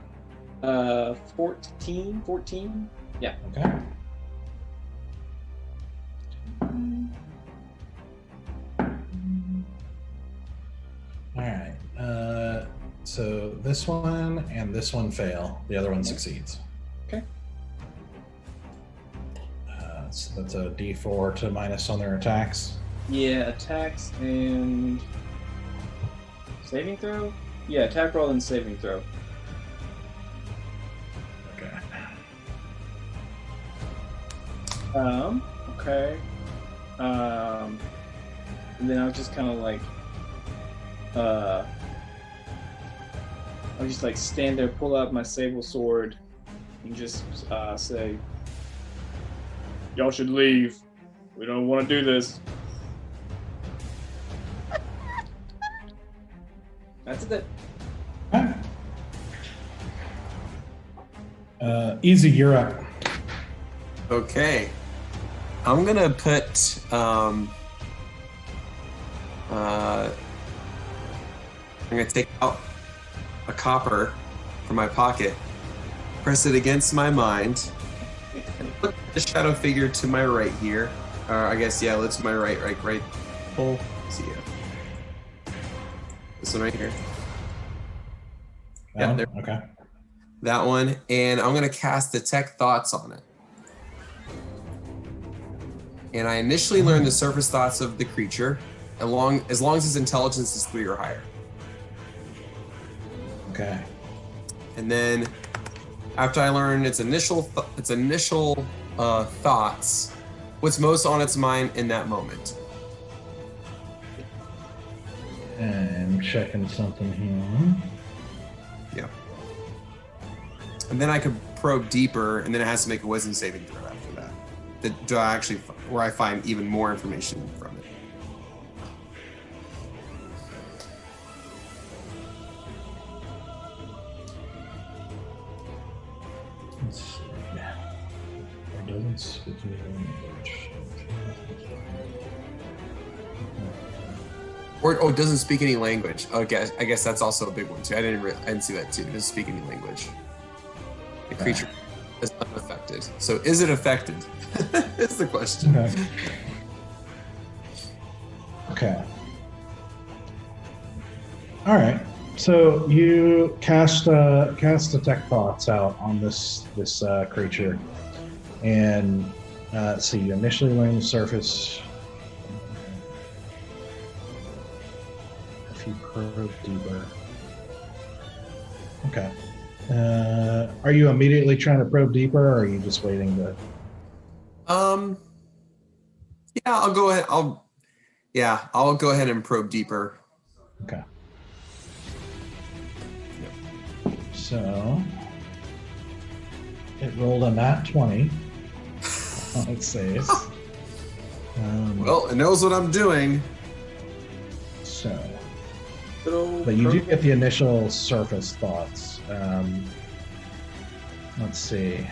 14? Yeah. Okay. All right. So this one and this one fail. The other one succeeds. Okay. So that's a D4 to minus on their attacks. Yeah, attacks and saving throw? Yeah, attack roll and saving throw. Okay. Okay. And then I was just kind of like, I'll just like stand there, pull out my sable sword, and just say, "Y'all should leave. We don't want to do this." That's it. Easy, you're up. Okay. I'm gonna put I'm gonna take out a copper from my pocket, press it against my mind, put the shadow figure to my right here. Or I guess yeah, let's my right. Pull. See ya. This one right here. That Yeah, one? there. Okay. That one, and I'm gonna cast Detect Thoughts on it. And I initially learn the surface thoughts of the creature, as long as its intelligence is 3 or higher. Okay. And then, after I learn its initial thoughts, what's most on its mind in that moment. And I'm checking something here. Yeah. And then I could probe deeper, and then it has to make a wisdom saving throw after that. Do I actually, where I find even more information from it. Let's see. It doesn't speak any language. Or it doesn't speak any language. Okay, I guess that's also a big one too. I didn't see that too. It doesn't speak any language. The creature is unaffected. So is it affected? Is the question. Okay. All right. So you cast Detect Thoughts out on this creature, and so you initially learn the surface. If you probe deeper. Okay. Are you immediately trying to probe deeper, or are you just waiting to? Yeah, I'll go ahead. I'll go ahead and probe deeper. Okay. So it rolled a nat 20 on its saves. Well, it knows what I'm doing. So, but you do get the initial surface thoughts. Let's see.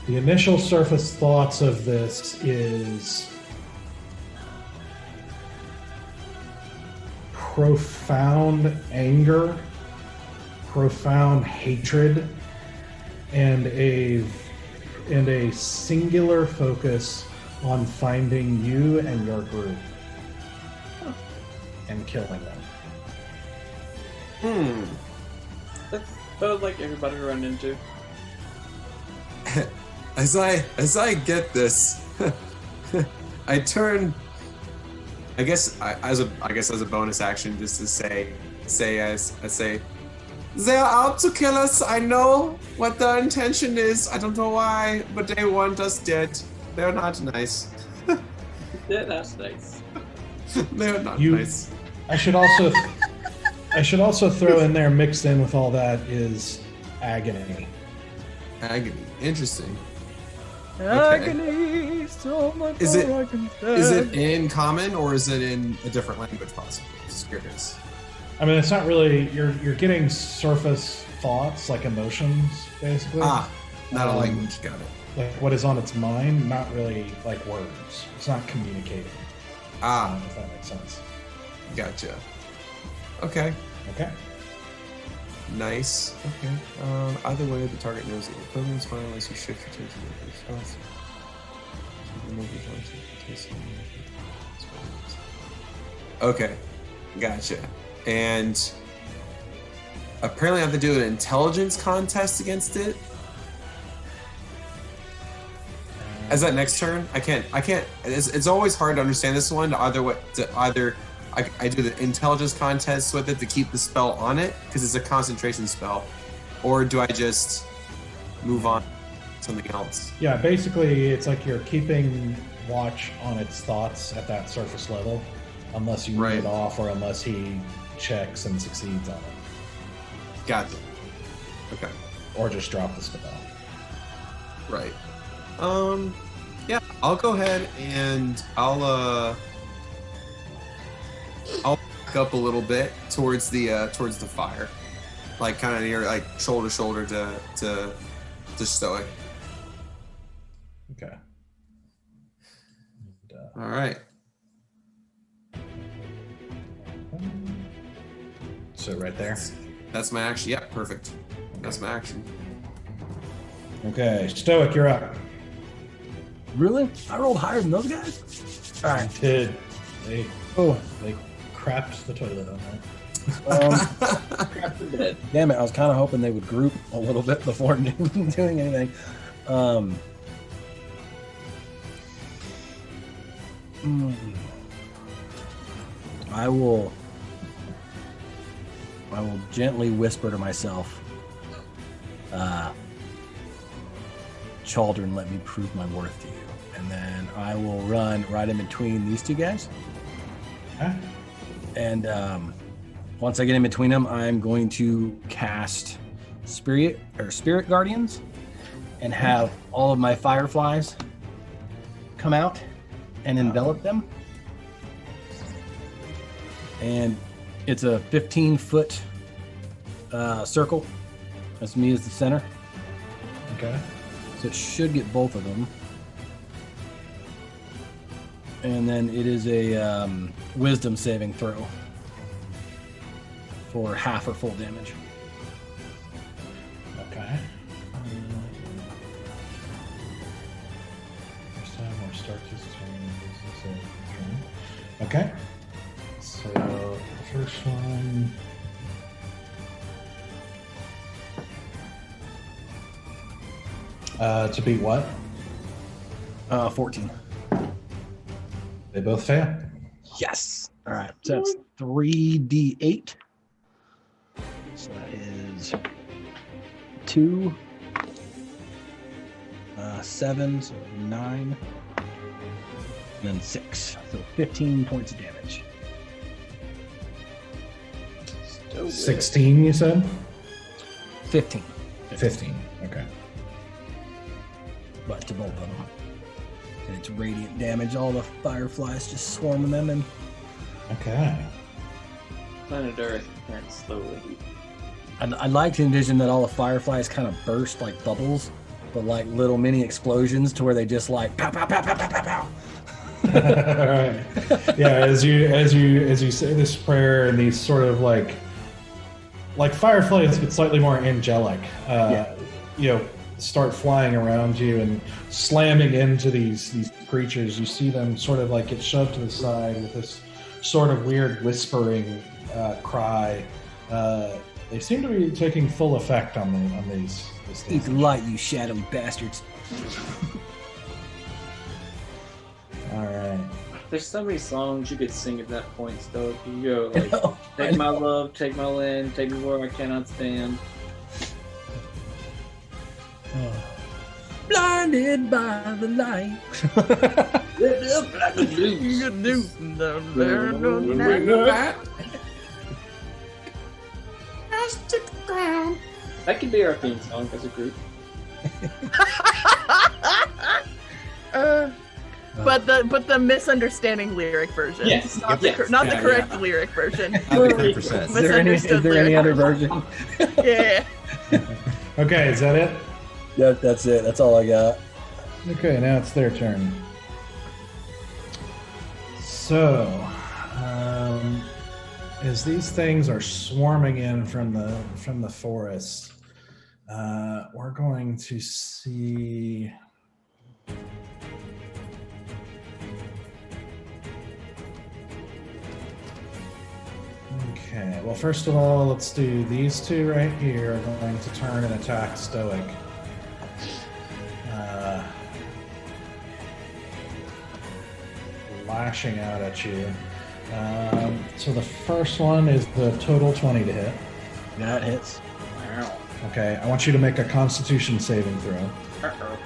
The initial surface thoughts of this is profound anger, profound hatred, and a singular focus on finding you and your group and killing them. That's about like everybody run into. As I get this, I turn I guess as a bonus action, just to say, they're out to kill us. I know what their intention is. I don't know why, but they want us dead. They're not nice. Yeah, that's nice. They're not nice. I should also throw in there, mixed in with all that, is agony. Agony. Interesting. Agony, so much Is it- more I can Is stand. it in common or is it in a different language possibly? Just curious. I mean, it's not really. You're getting surface thoughts, like emotions, basically. Not a Um, language. Got it. Like what is on its mind, not really like words. It's not communicating. If that makes sense. Gotcha. Okay. Okay. Nice. Okay. Either way, the target knows that your program is fine unless you shift your attention to your response. Okay. Gotcha. And apparently I have to do an intelligence contest against it. As that next turn, I can't. It's always hard to understand this one. I do the intelligence contest with it to keep the spell on it because it's a concentration spell, or do I just move on to something else? Yeah, basically, it's like you're keeping watch on its thoughts at that surface level, unless you move it off or unless he checks and succeeds on it. Gotcha. Okay. Or just drop the spell. Right. Yeah, I'll go ahead and I'll back up a little bit towards the fire, like kind of near, like shoulder to shoulder to Stoic. Okay. All right. So right there. That's my action. Yeah, perfect. That's my action. Okay, Stoic, you're up. Really? I rolled higher than those guys? All right. Did they crapped the toilet on that? Damn it, I was kind of hoping they would group a little bit before doing anything. I will gently whisper to myself, Chaldron, let me prove my worth to you. And then I will run right in between these two guys. Huh? And once I get in between them, I'm going to cast Spirit Guardians and have all of my fireflies come out and envelop them. And it's a 15-foot circle. That's me as the center. Okay. So it should get both of them. And then it is a wisdom saving throw for half or full damage. Okay. First time or start this turn. Okay. So the first one. To beat what? 14. They both fail. Yes. All right. So that's 3d8. So that is 2, 7, so 9, and then 6. So 15 points of damage. 16, you said? 15. 15. Okay. But to both of them. And it's radiant damage. All the fireflies just swarming them. And Okay. Planet Earth turns slowly. I'd like to envision that all the fireflies kind of burst like bubbles, but like little mini explosions to where they just like pow, pow, pow, pow, pow, pow, pow. All right. Yeah, as you say this prayer, and these sort of like fireflies, but slightly more angelic. Start flying around you and slamming into these creatures. You see them sort of like get shoved to the side with this sort of weird whispering cry. They seem to be taking full effect on these Eat the light, you shadowy bastards. All right. There's so many songs you could sing at that point, Stoic. You go like, take my love, take my land, take me where I cannot stand. Blinded by the light. Lit up like a That could be our theme song as a group. But the misunderstanding lyric version. Yes. Not the correct lyric version. 100%. Is there any other version? Yeah. Okay, is that it? Yeah, that's it. That's all I got. Okay, now it's their turn. So, as these things are swarming in from the forest, we're going to see. Okay, well, first of all, let's do these two right here are going to turn and attack Stoic. Lashing out at you. So the first one is the total 20 to hit. That hits. Wow. Okay, I want you to make a Constitution saving throw.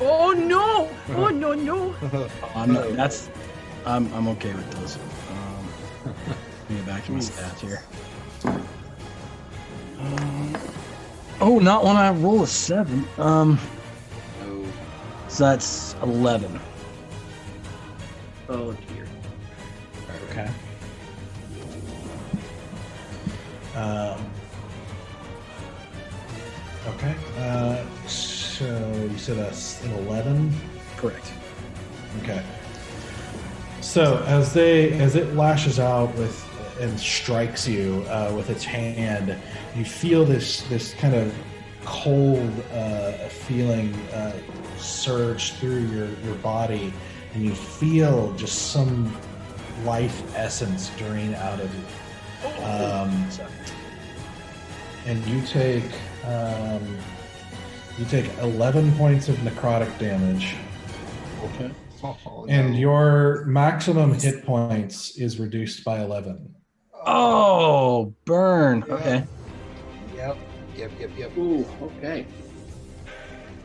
Oh no! Oh no! I'm okay with those. Let me get back to my stats here. Not when I roll a 7. So that's 11. Oh dear. Okay. Okay. So you said that's an 11? Correct. Okay. So as it lashes out and strikes you with its hand, you feel this kind of cold feeling surge through your body, and you feel just some life essence drain out of you. And you take 11 points of necrotic damage. Okay. And your maximum hit points is reduced by 11. Oh, burn. Okay. Yep. Ooh, okay.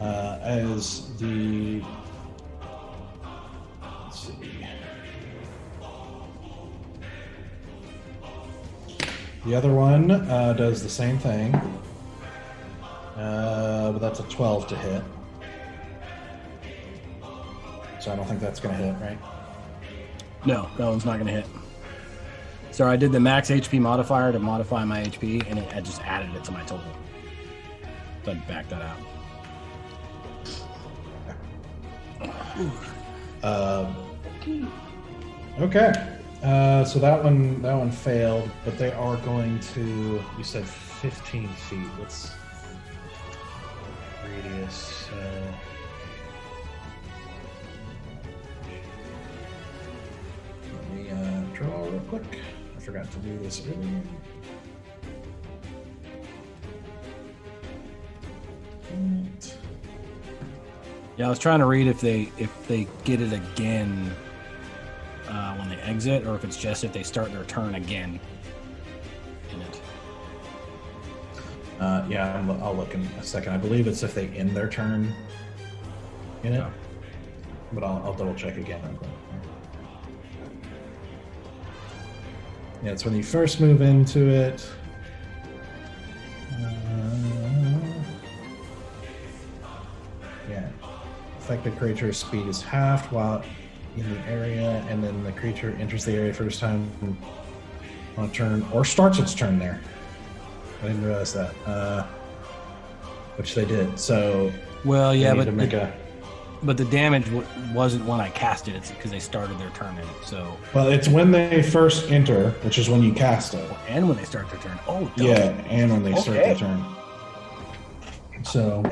As the... Let's see. The other one does the same thing. But that's a 12 to hit. So I don't think that's going to hit, right? No, that one's not going to hit. So I did the max HP modifier to modify my HP, and I just added it to my total. So I'd back that out. Okay. So that one failed, but they are going to. You said 15 feet. What's radius? Let me draw real quick. I forgot to do this earlier. Right. Yeah, I was trying to read if they get it again when they exit, or if it's just if they start their turn again in it. Yeah, I'll look in a second. I believe it's if they end their turn in it, but I'll double check again. Yeah, it's when you first move into it. Yeah, affected creature's speed is halved while in the area, and then the creature enters the area first time on a turn, or starts its turn there. I didn't realize that, which they did. So, well, yeah, but the damage wasn't when I cast it. It's because they started their turn in it. So, well, it's when they first enter, which is when you cast it, and when they start their turn. Oh, dumb. yeah, and when they start their turn. So,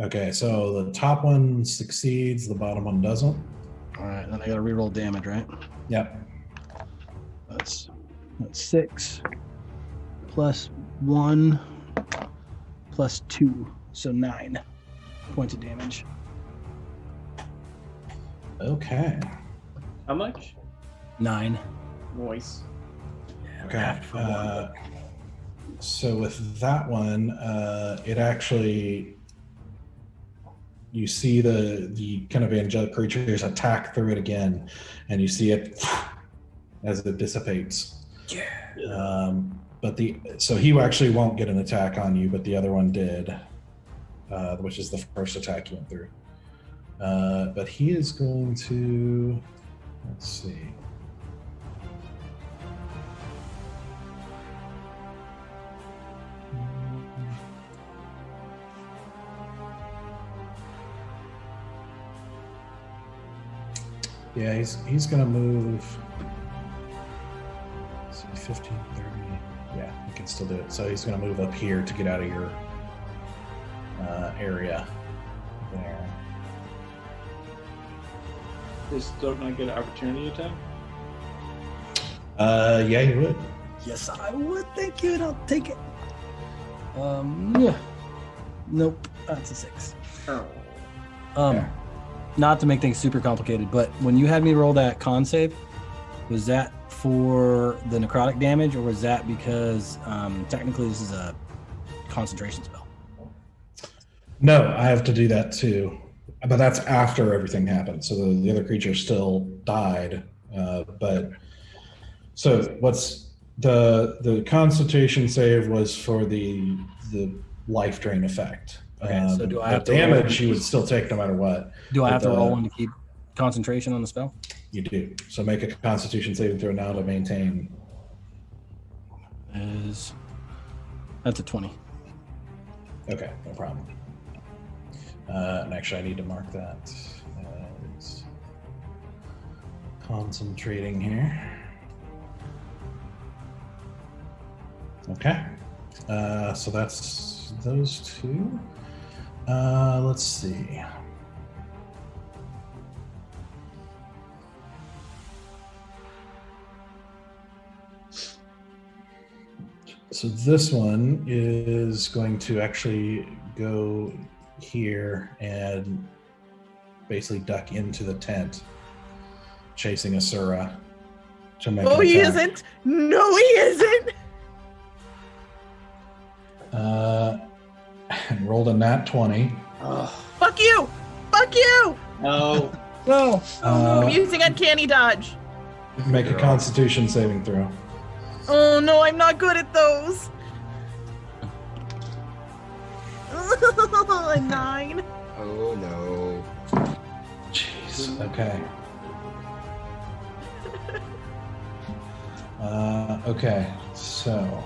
okay, so the top one succeeds, the bottom one doesn't. All right, then I got to reroll damage, right? Yep. That's 6 plus 1 plus 2, so 9 points of damage. Okay. How much? 9. Noise. Okay. So with that one, it actually, you see the kind of angelic creatures attack through it again, and you see it as it dissipates. Yeah. But so he actually won't get an attack on you, but the other one did, which is the first attack you went through. But he is going to, let's see. Yeah, he's gonna move. Let's see, 15, 30. Yeah, he can still do it. So he's gonna move up here to get out of your area there. Does Stork not get an opportunity attack? Yeah, he would. Yes, I would. Thank you, and I'll take it. Yeah. Nope. That's a 6. Oh. Yeah. Not to make things super complicated, but when you had me roll that con save, was that for the necrotic damage, or was that because technically this is a concentration spell? No, I have to do that too, but that's after everything happened. So the other creature still died, but so what's the concentration save was for the life drain effect. Okay, so do I have to damage you would still take no matter what. Do I have to roll one to keep concentration on the spell? You do. So make a Constitution saving throw now to maintain. That's a 20. Okay, no problem. And actually, I need to mark that. It's concentrating here. Okay. So that's those two. Let's see. So this one is going to actually go here and basically duck into the tent, chasing Asura to make Oh, an he attack. isn't. No, he isn't. And rolled a nat 20. Fuck you. Fuck you. No. No. I'm using uncanny dodge. Make a Constitution saving throw. Oh no, I'm not good at those. A 9. Oh no. Jeez. Okay. Okay. So.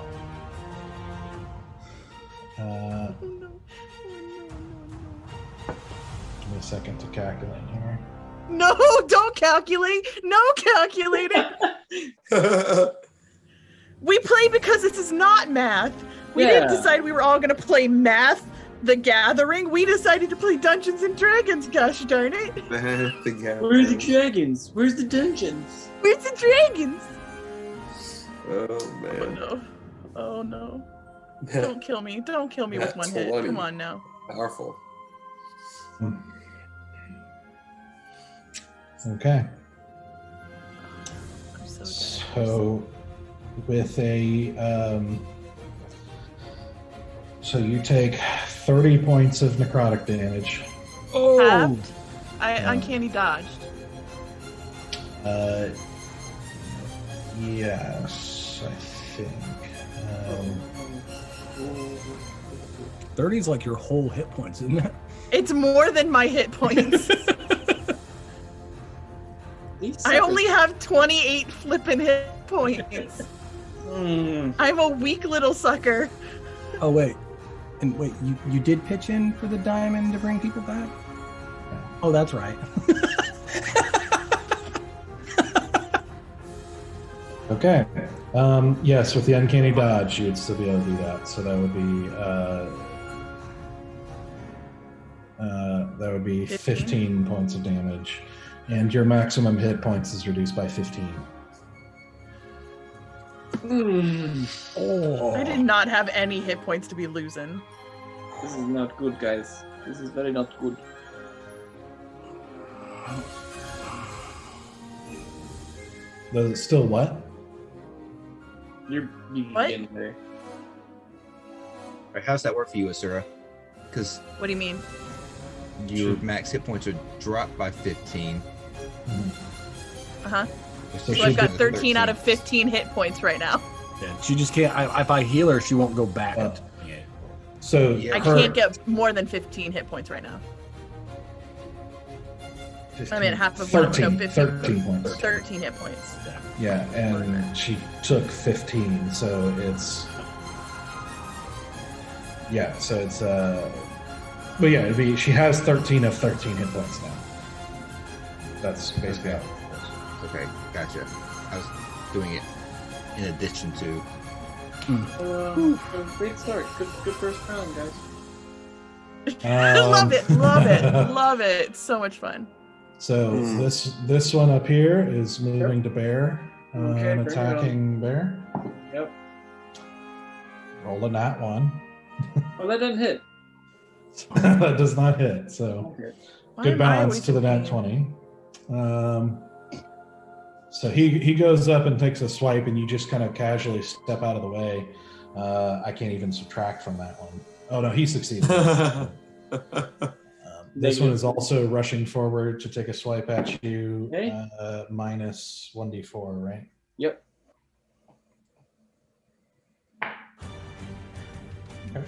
Oh no. Give me a second to calculate here. No, don't calculate. No calculating. We play because this is not math. We didn't decide we were all going to play Math the Gathering. We decided to play Dungeons and Dragons, gosh darn it. Where's the dragons? Where's the dungeons? Where's the dragons? Oh Oh man. no. Oh no. Don't kill me. Don't kill me with one hit. That's Come on now. Powerful. Okay. I'm so dead. So, with a so you take 30 points of necrotic damage. Oh. Halved? I uncanny dodged. Yes, I think. 30 is like your whole hit points, isn't it? It's more than my hit points. I only have 28 flippin' hit points. I'm a weak little sucker. Oh wait, and wait, you did pitch in for the diamond to bring people back? Oh, that's right. Okay. Yes, with the uncanny dodge, you would still be able to do that. So that would be 15 points of damage, and your maximum hit points is reduced by 15. Oh. I did not have any hit points to be losing. This is not good, guys. This is very not good. Still what? You can What? get in there. All right, how's that work for you, Asura? Because What do you mean? your max hit points are dropped by 15. Uh-huh. So So I've got did 13 out of 15 hit points right now. Yeah, she just can't. If I heal her, she won't go back. Oh. up. Yeah. So Yeah. I can't get more than 15 hit points right now. 15, I mean, half of one. 13, No, 15. 13 points. 13 hit points. Yeah, and she took 15, so it's but yeah, it'd be she has 13 of 13 hit points now. That's basically how it works. Okay, gotcha. I was doing it in addition to. Great start. Good first round, guys. Love it, love it, love it. It's so much fun. So this one up here is moving to bear, Okay, and bring it attacking bear. Yep. Rolling that one. Oh, that doesn't hit. That does not hit. So Okay. Why good am I balance always to the nat thinking- 20. So he goes up and takes a swipe, and you just kind of casually step out of the way. I can't even subtract from that one. Oh no, he succeeded. This one is also rushing forward to take a swipe at you. Okay. Minus 1d4, right? Yep. Okay.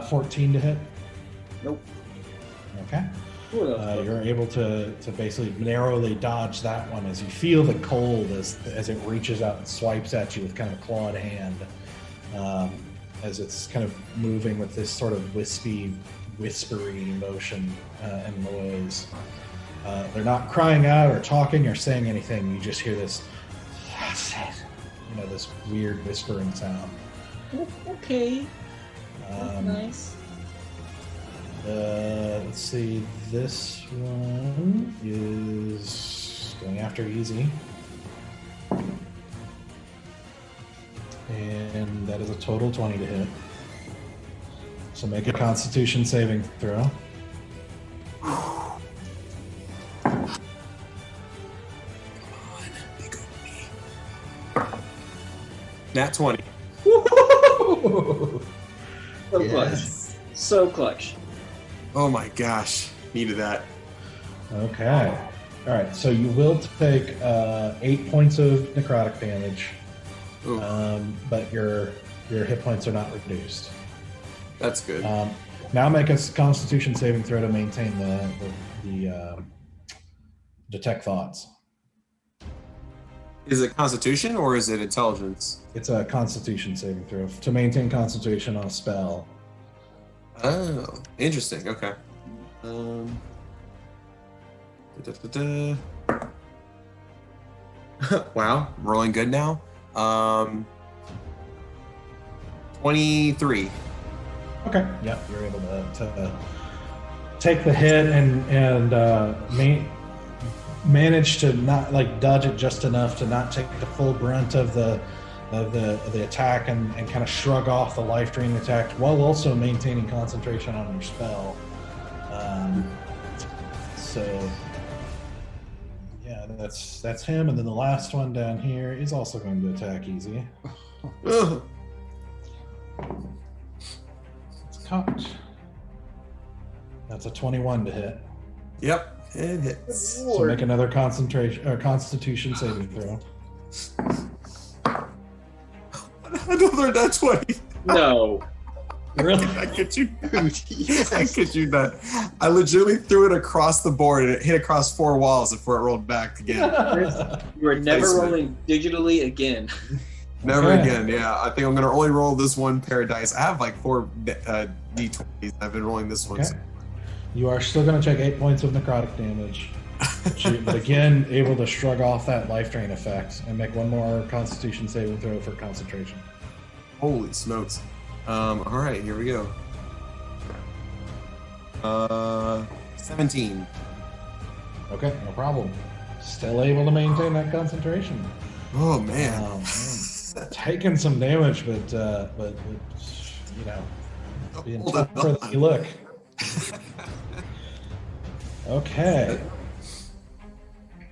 14 to hit. Nope. Okay. Ooh, that was close. You're able to basically narrowly dodge that one as you feel the cold as it reaches out and swipes at you with kind of a clawed hand, as it's kind of moving with this sort of whispery motion and noise. They're not crying out or talking or saying anything. You just hear this, this weird whispering sound. Okay. Nice. Let's see. This one is going after Easy. And that is a total 20 to hit. So make a Constitution saving throw. Nat 20. So clutch. So clutch. Oh my gosh. Needed that. Okay. All right. So you will take 8 points of necrotic damage, Ooh, but your hit points are not reduced. that's good. Now make a Constitution saving throw to maintain the detect thoughts. Is it Constitution or is it Intelligence? It's a Constitution saving throw to maintain Concentration on a spell. Oh, interesting. Okay. Wow, I'm rolling good now. 23. Okay. Yep, you're able to take the hit and manage to not dodge it just enough to not take the full brunt of the attack and kind of shrug off the life draining attack while also maintaining concentration on your spell. So yeah, that's him, and then the last one down here is also going to attack Easy. Ugh. It's cocked. That's a 21 to hit. Yep, it hits. So make another Constitution saving throw. Another nat 20. No. Really? I get you. I get you that. I legitimately threw it across the board and it hit across 4 walls before it rolled back again. You are never Placement. rolling digitally again. Never Okay. again. Yeah, I think I'm gonna only roll this one pair of dice. I have like 4 d20s. I've been rolling this one. Okay. You are still going to take 8 points of necrotic damage, but again, able to shrug off that life drain effect and make one more Constitution saving throw for concentration. Holy smokes. All right, here we go. 17. Okay, no problem. Still able to maintain that concentration. Oh man. Man. Taking some damage, but you know, being Hold on. tougher than you look. Okay.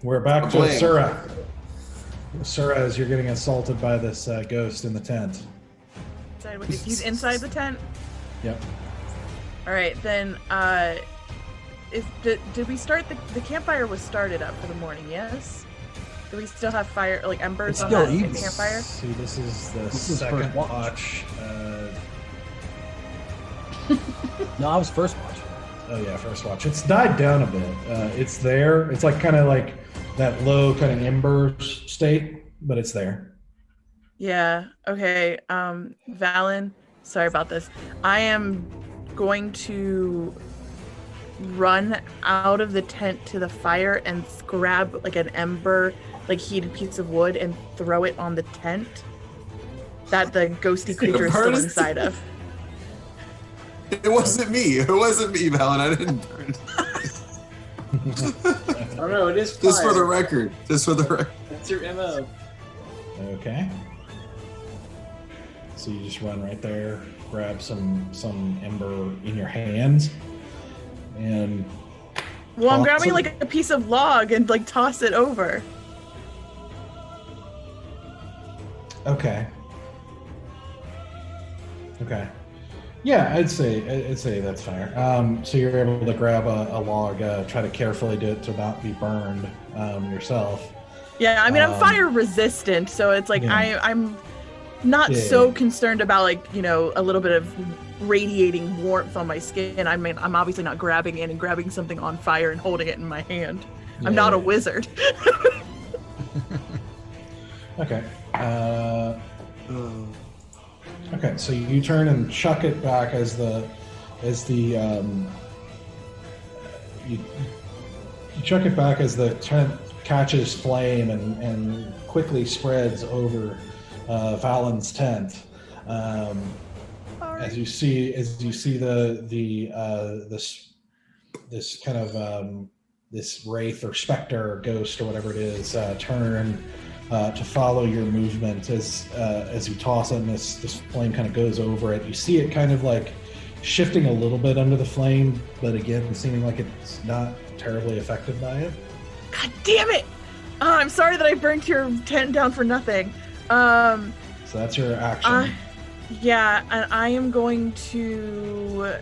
We're back to Playing. Asura. Suraz, you're getting assaulted by this ghost in the tent. He's inside the tent? Yep. All right, then. Did we start the campfire was started up for the morning? Yes. Do we still have fire, like embers on that campfire? See, this is the second watch. No, I was first watch. Oh yeah, first watch. It's died down a bit. It's there. It's like kind of like that low kind of ember state, but it's there. Yeah. Okay. Valan, sorry about this. I am going to run out of the tent to the fire and grab like an ember, like heated piece of wood, and throw it on the tent that the ghosty creature is still inside of. It wasn't me. It wasn't me, Valan. I didn't burn. Oh no, it is fire. Just for the record. Just for the record. That's your MO. Okay. So you just run right there, grab some ember in your hands, and well, I'm grabbing like a piece of log and like toss it over. Okay. Yeah, I'd say that's fair. So you're able to grab a log, try to carefully do it to not be burned yourself. Yeah, I mean I'm fire resistant, so it's like yeah. I'm not so concerned about like, you know, a little bit of radiating warmth on my skin. I mean, I'm obviously not grabbing it and grabbing something on fire and holding it in my hand. I'm not a wizard. Okay. Okay, so you turn and chuck it back as you chuck it back as the tent catches flame and quickly spreads over Valan's tent. As you see this kind of this wraith or specter or ghost or whatever it is turn to follow your movement as you toss it, and this flame kind of goes over it. You see it kind of like shifting a little bit under the flame, but again, seeming like it's not terribly affected by it. God damn it! I'm sorry that I burnt your tent down for nothing. So that's your action. Yeah, and I am going to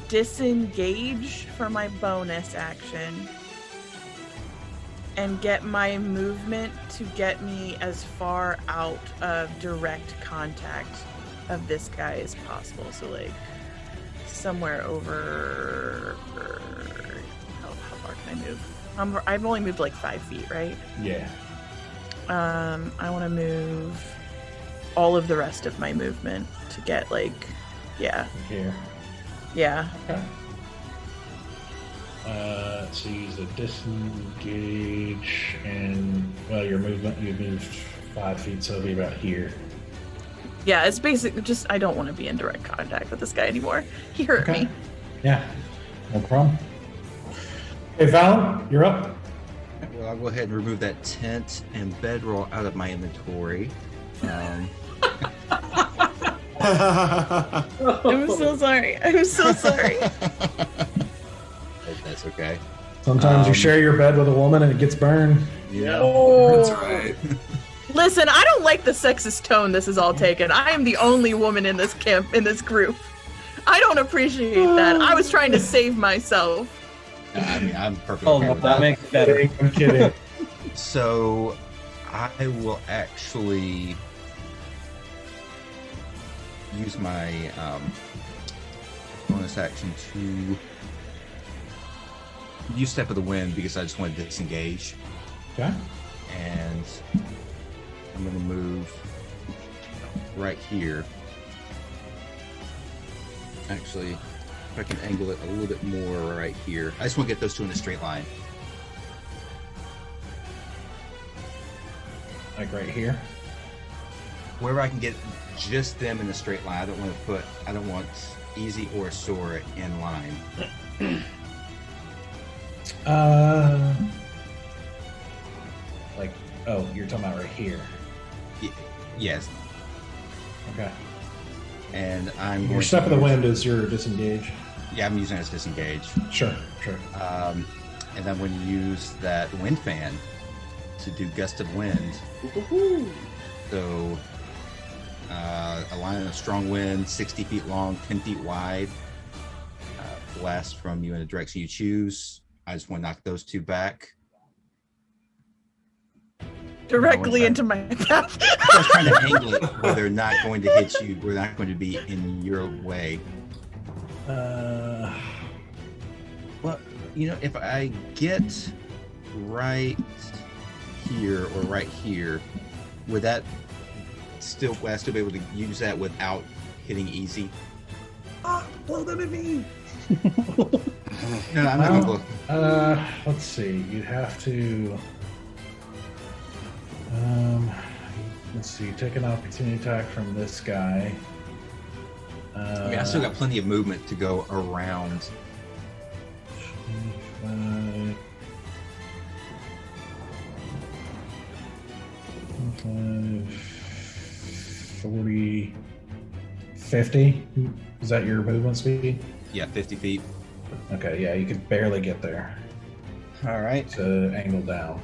disengage for my bonus action and get my movement to get me as far out of direct contact of this guy as possible. So like somewhere over, how far can I move? I've only moved like 5 feet, right? Yeah. I want to move all of the rest of my movement to get like, yeah. Here. Yeah. Okay. So you use a disengage, and well, your movement, you moved 5 feet, so it'll be about here. Yeah, it's basically just I don't want to be in direct contact with this guy anymore. He hurt me. Yeah, no problem. Hey, Valan, you're up. Well, I'll go ahead and remove that tent and bedroll out of my inventory. I'm so sorry. I'm so sorry. That's okay. Sometimes you share your bed with a woman and it gets burned. Yeah, that's right. Listen, I don't like the sexist tone this is all taken. I am the only woman in this group. I don't appreciate that. I was trying to save myself. I mean, I'm perfectly okay with that makes it better. I'm kidding. So, I will actually use my bonus action to use Step of the Wind because I just want to disengage. Okay. And I'm going to move right here. Actually, if I can angle it a little bit more right here. I just want to get those two in a straight line. Like right here? Wherever I can get just them in a straight line. I don't want Easy or Sora in line. Like, oh, you're talking about right here. Yes. Okay. And I'm Your going Step of the Wind is your disengage. Yeah, I'm using it as disengage. Sure. And I'm going to use that wind fan to do gust of wind. Woo-hoo-hoo. So a line of strong wind, 60 feet long, 10 feet wide, blast from you in the direction you choose. I just want to knock those two back. Directly into my path. I was trying to angle it where they're not going to hit you, we're not going to be in your way. Well, you know, if I get right here or right here, would I still be able to use that without hitting easy? Blow them at me! No, I'm not gonna blow. Let's see. You'd have to. Let's see. Take an opportunity attack from this guy. I mean, I still got plenty of movement to go around. 40, 50. Is that your movement speed? Yeah, 50 feet. Okay, yeah, you could barely get there All right. to angle down.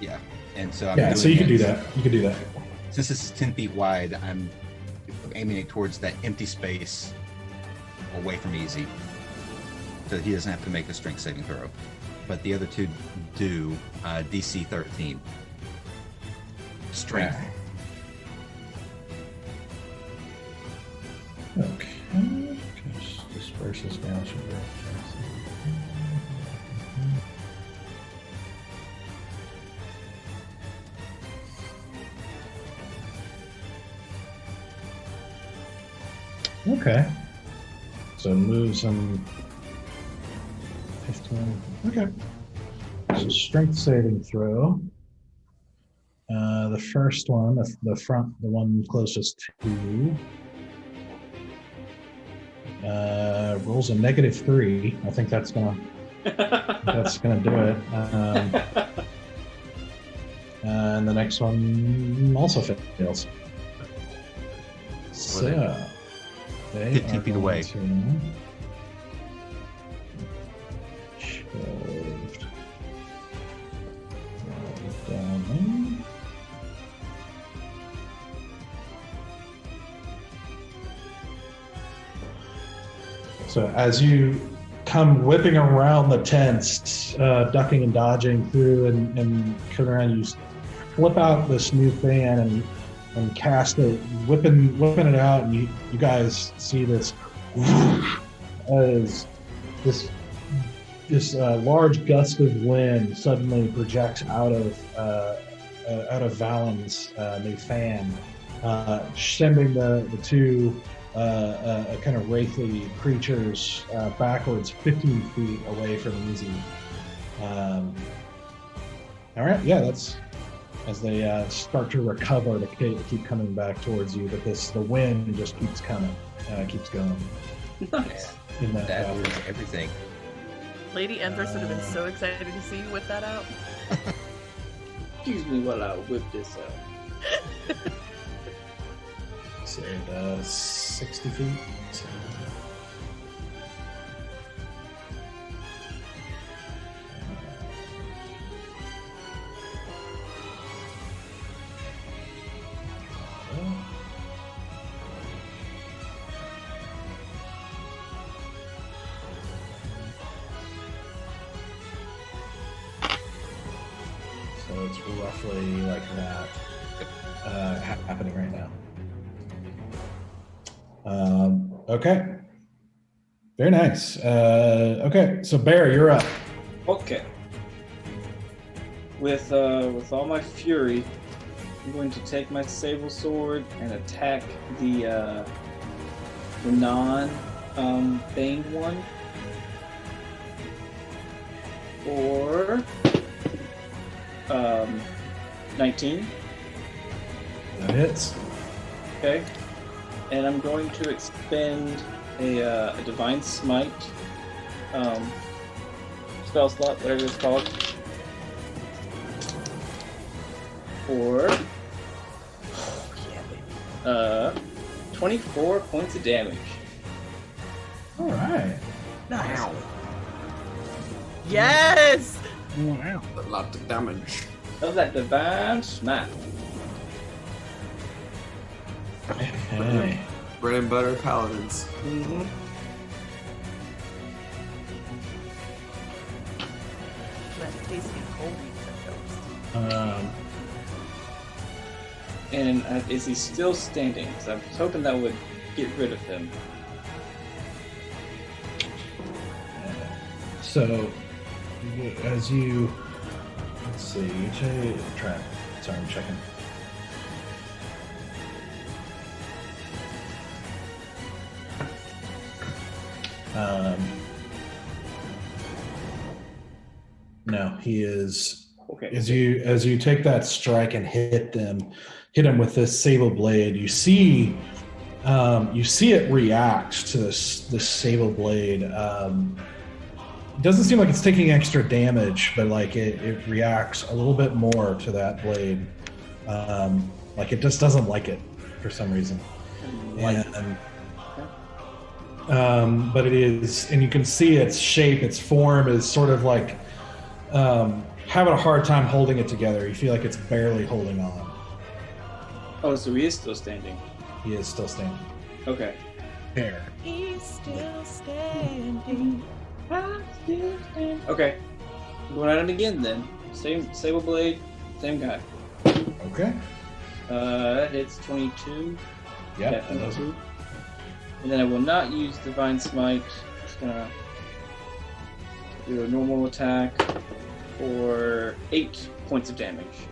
Yeah, and so Yeah, so you could do that. You could do that. Since this is 10 feet wide, I'm aiming it towards that empty space away from easy, so he doesn't have to make a strength saving throw. But the other two do DC 13. Strength. Okay. Disperses damage. Okay. So moves him 15. Okay. So strength saving throw. The first one, the front, the one closest to, rolls a -3. I think that's gonna do it. And the next one also fails. So they 15 are feet going away. to shoved down there. So as you come whipping around the tents, ducking and dodging through and coming around, you flip out this new fan and cast it, whipping it out, and you guys see this as this large gust of wind suddenly projects out of Valan's new fan, sending the two kind of wraithly creatures backwards 15 feet away from easy. All right, yeah, that's as they start to recover to keep coming back towards you, but the wind just keeps coming, keeps going. Nice. In that That path. was everything. Lady Empress would have been so excited to see you whip that out. Excuse me while I whip this out. Said 60 feet. So. So it's roughly like that happening right now. Okay. Very nice. Okay, so Bear, you're up. Okay. With all my fury, I'm going to take my sable sword and attack the non-banged one. For 19. That hits. Okay. And I'm going to expend a divine smite spell slot, whatever it's called, for 24 points of damage. All right. Nice. Yes! Wow. A lot of damage. of that divine smite. Okay. Bread and butter paladins. Mm-hmm. Less tasty and holy. And is he still standing? Because I was hoping that would get rid of him. So, as you, let's see, sorry, I'm checking. No, he is. Okay. As you take that strike and hit him with this sable blade, you see it react to this sable blade. It doesn't seem like it's taking extra damage, but like it reacts a little bit more to that blade. Like it just doesn't like it for some reason. But it is, and you can see its shape, its form is sort of like having a hard time holding it together. You feel like it's barely holding on. Oh, so he is still standing. He is still standing. Okay. There. He's still standing. I'm still standing. Okay. Going at it again then. Same sable blade, same guy. Okay. That hits 22. Yep, Yeah, that does it. 22. And then I will not use Divine Smite. Just gonna do a normal attack for 8 points of damage.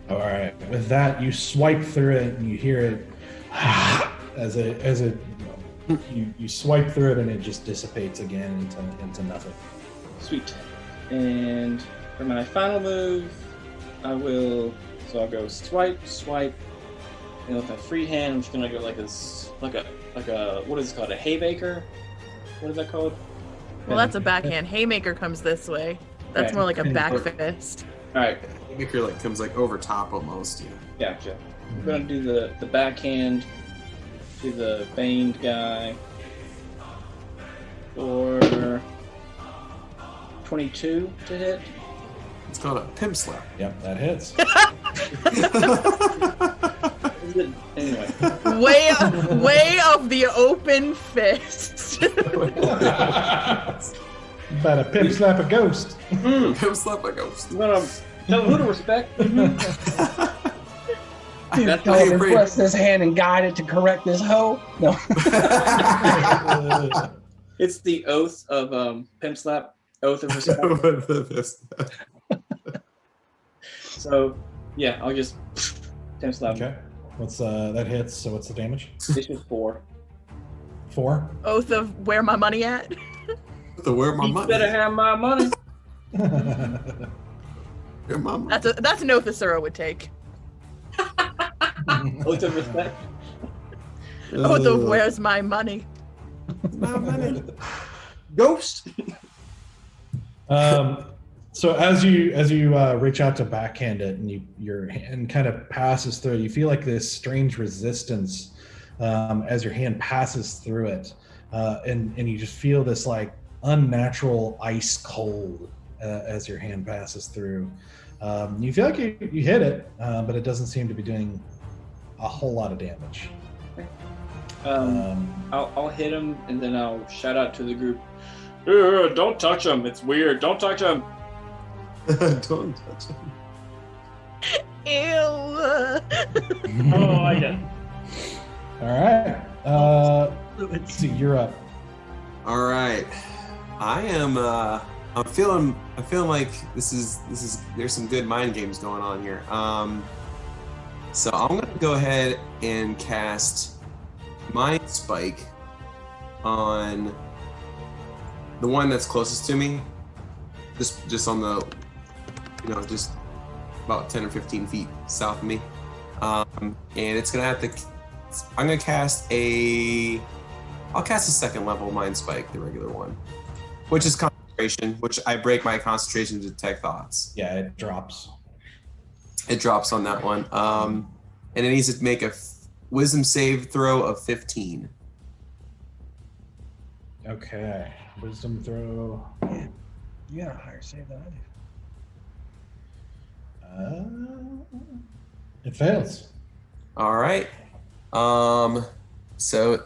All right. With that, you swipe through it, and you hear it as you swipe through it, and it just dissipates again into nothing. Sweet. And for my final move, I'll go swipe, and with my free hand, I'm just gonna go like a what is it called? A haymaker? What is that called? Well, that's a backhand. Haymaker comes this way. That's Okay. more like a back fist. All right. Maker like comes like over top almost. Yeah. Gotcha. I'm gonna do the backhand to the Baned guy for 22 to hit. It's called a pimp slap. Yep, that hits. Is it? Anyway. way of the open fist. About a pimp slap a ghost. Pimp slap a ghost. I'm gonna tell him who to respect. That's Hey, Don't Bree. press this hand and guide it to correct this hoe. No. It's the oath of pimp slap. Oath of respect. So yeah, I'll just pimp slap. Okay. What's that hits? So what's the damage? This is 4. 4. Oath of where my money at. Where my You money? better have my money. Where my money? That's an oath a Sura would take. Oath of respect. Oath of where's my money. My money. Ghost. So as you reach out to backhand it, and your hand kind of passes through, you feel like this strange resistance as your hand passes through it, and you just feel this like unnatural ice cold as your hand passes through. You feel like you hit it, but it doesn't seem to be doing a whole lot of damage. I'll hit him, and then I'll shout out to the group. Don't touch him. It's weird. Don't touch him. Don't touch him. Ew. Oh, I get it. All right. Let's see. You're up. All right. I am. I'm feeling like this is. There's some good mind games going on here. So I'm gonna go ahead and cast Mind Spike on the one that's closest to me. Just on the, just about 10 or 15 feet south of me. And it's gonna have to. I'm gonna cast I'll cast a second level Mind Spike, the regular one, which is concentration, which I break my concentration to detect thoughts. Yeah, it drops. It drops on that one. And it needs to make a wisdom save throw of 15. Okay. Wisdom throw. You got a higher save than It fails. All right. So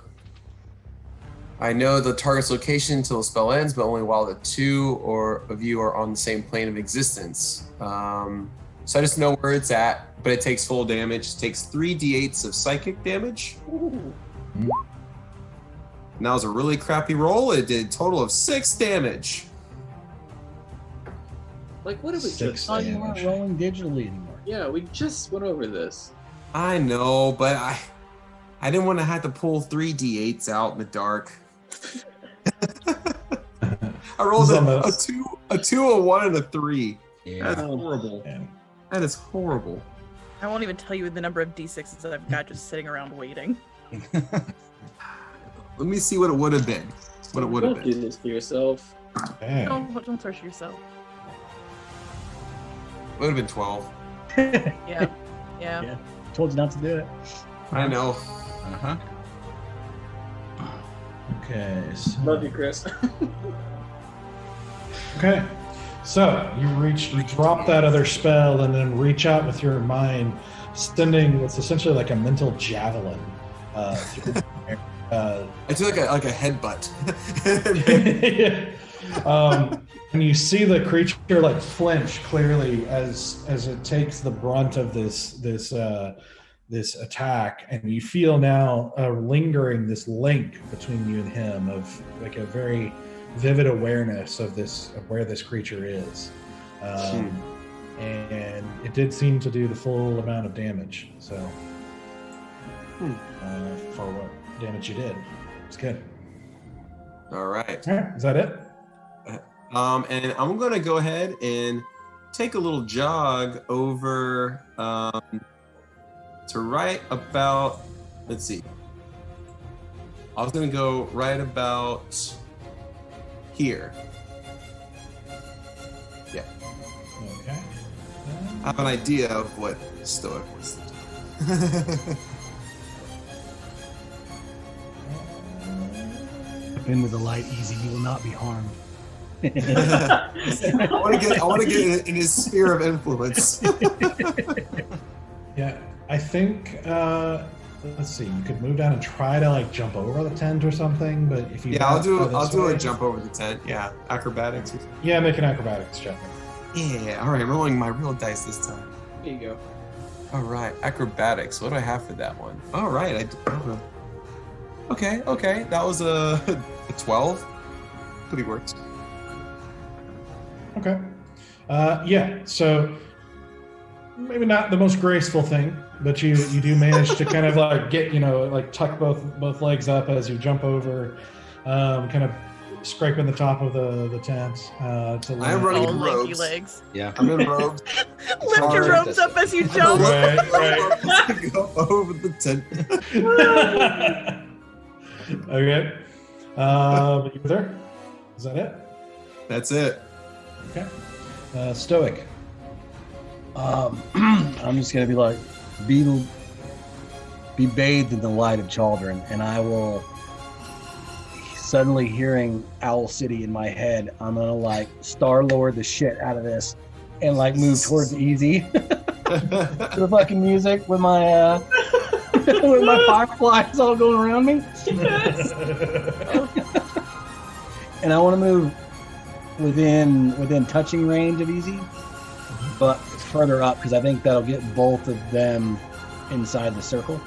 I know the target's location until the spell ends, but only while the two of you are on the same plane of existence. So I just know where it's at, but it takes full damage. It takes 3d8s of psychic damage. Ooh. And that was a really crappy roll. It did a total of 6 damage. Like, what did we Six just? Oh, you weren't rolling digitally anymore. Yeah, we just went over this. I know, but I didn't want to have to pull 3d8s out in the dark. I rolled a 2, a 1, and a 3. Yeah. That's horrible. Man. That is horrible. I won't even tell you the number of d6s that I've got just sitting around waiting. Let me see what it would have been. What it would have Don't do been. this to yourself. Dang. Don't torture yourself. It would have been 12. Yeah. Yeah. Told you not to do it. I know. Uh-huh. Okay. So, Love you, Chris. okay. So you drop that other spell and then reach out with your mind, sending what's essentially like a mental javelin through the air. I do like a headbutt. And you see the creature like flinch clearly as it takes the brunt of this attack, and you feel now lingering this link between you and him of like a very vivid awareness of where this creature is, and it did seem to do the full amount of damage. So for what damage you did, it's good. All right. All right, is that it? And I'm gonna go ahead and take a little jog over to right about. Let's see. I was gonna go right about here. Yeah. Okay. I have an idea of what Stoic was. Into the light, easy. You will not be harmed. I want to get in his sphere of influence. Yeah, I think. Let's see. You could move down and try to like jump over the tent or something. But if you I'll do a jump over the tent. Yeah, acrobatics. Yeah, make an acrobatics check. Yeah. All right, rolling my real dice this time. There you go. All right, acrobatics. What do I have for that one? All right, Okay. That was a 12. Pretty works. Okay. Yeah. So maybe not the most graceful thing, but you do manage to kind of like get like tuck both legs up as you jump over, kind of scraping the top of the tent. I'm running in lanky robes. legs. Yeah. I'm in robes. Lift your robes up as you jump. Right. Go over the tent. Okay. You there? Is that it? That's it. Okay. Stoic. I'm just gonna be like, be bathed in the light of Chaldron, and I will. Suddenly hearing Owl City in my head, I'm gonna like Star-Lord the shit out of this, and like move towards easy to the fucking music with my with my fireflies all going around me. And I want to move within touching range of easy, but further up because I think that'll get both of them inside the circle.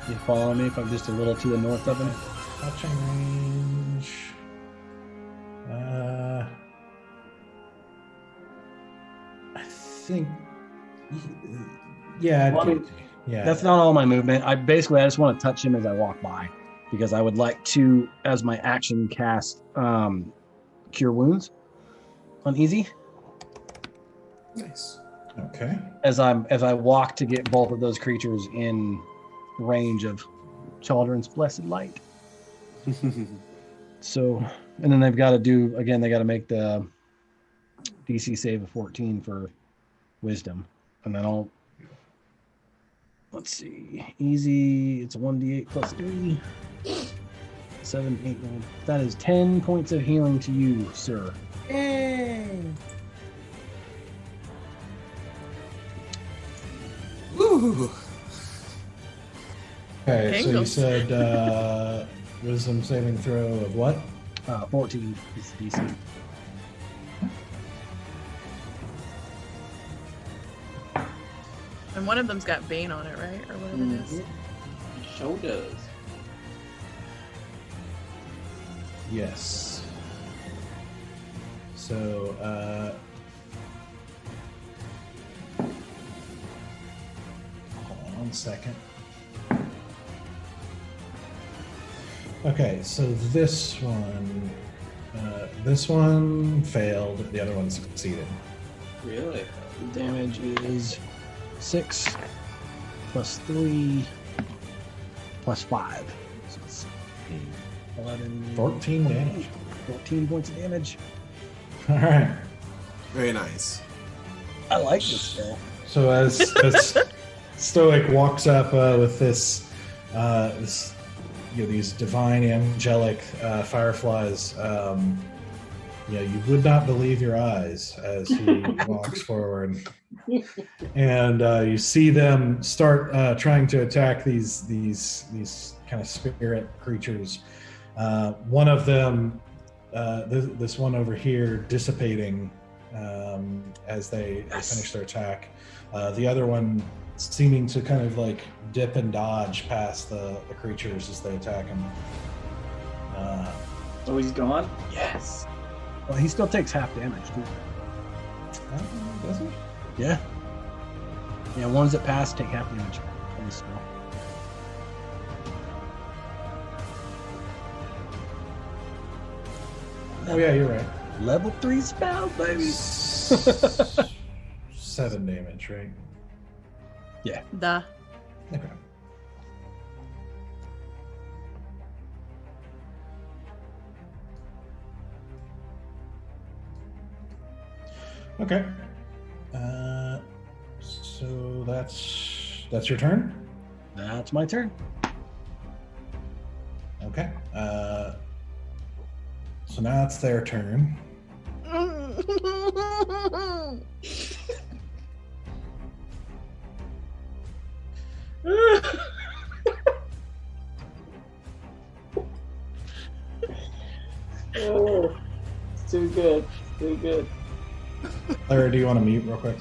You follow me if I'm just a little to the north of him? Touching range. I think. Yeah. Well, yeah. That's not all my movement. I just want to touch him as I walk by because I would like to, as my action, cast Cure Wounds on easy. Nice. Okay. As I walk to get both of those creatures in range of Chaldron's blessed light. So, and then they've got to make the DC save of 14 for wisdom. And then let's see, easy, it's 1d8 plus 3. 7, 8, 9. That is 10 points of healing to you, sir. Yay! Ooh. Okay, so you Angles. said wisdom saving throw of what? 14 is the DC. And one of them's got Bane on it, right? Or whatever it is. Show does. Yes. So, hold on 1 second. Okay, so this one failed. The other one succeeded. Really? Damage is 6 plus 3 plus 5. So it's 11, 14 damage. 14 points of damage. All right. Very nice. I like this spell. So as Stoic walks up with this, these divine angelic fireflies, you would not believe your eyes as he walks forward, and you see them start trying to attack these kind of spirit creatures. One of them, this one over here, dissipating as they finish their attack. The other one seeming to kind of like dip and dodge past the creatures as they attack him. Oh, he's gone? Yes. Well, he still takes half damage, too. Does he? Yeah. Yeah, ones that pass take half damage from the spell. Oh yeah, you're right. Level 3 spell, baby. 7 damage, right? The. Okay. Okay. So that's your turn. That's my turn. Okay. So now it's their turn. Oh, it's too good. Too good. Larry, do you want to mute real quick?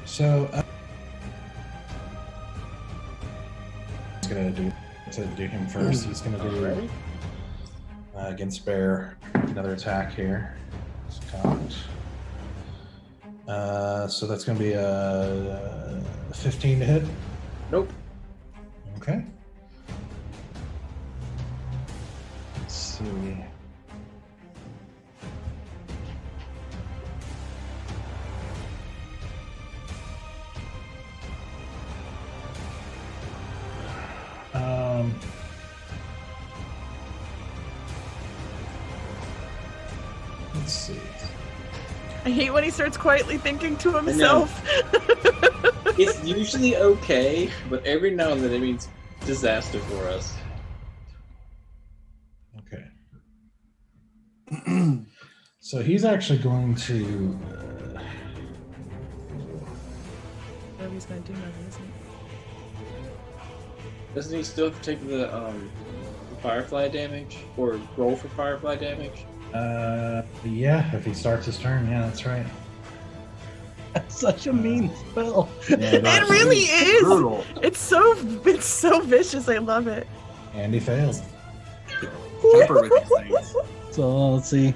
So he's gonna do him first. He's gonna do against Bear another attack here. So that's gonna be a 15 to hit. Nope. Okay. Let's see. Let's see. I hate when he starts quietly thinking to himself. It's usually okay, but every now and then it means disaster for us. Okay. So he's actually going to. What he's going to do nothing, isn't he? Doesn't he still have to take the firefly damage or roll for firefly damage? Yeah, if he starts his turn, yeah, that's right. That's such a mean spell. Yeah, It really is. Brutal. It's so vicious. I love it. And he failed. Temper with these things. So let's see.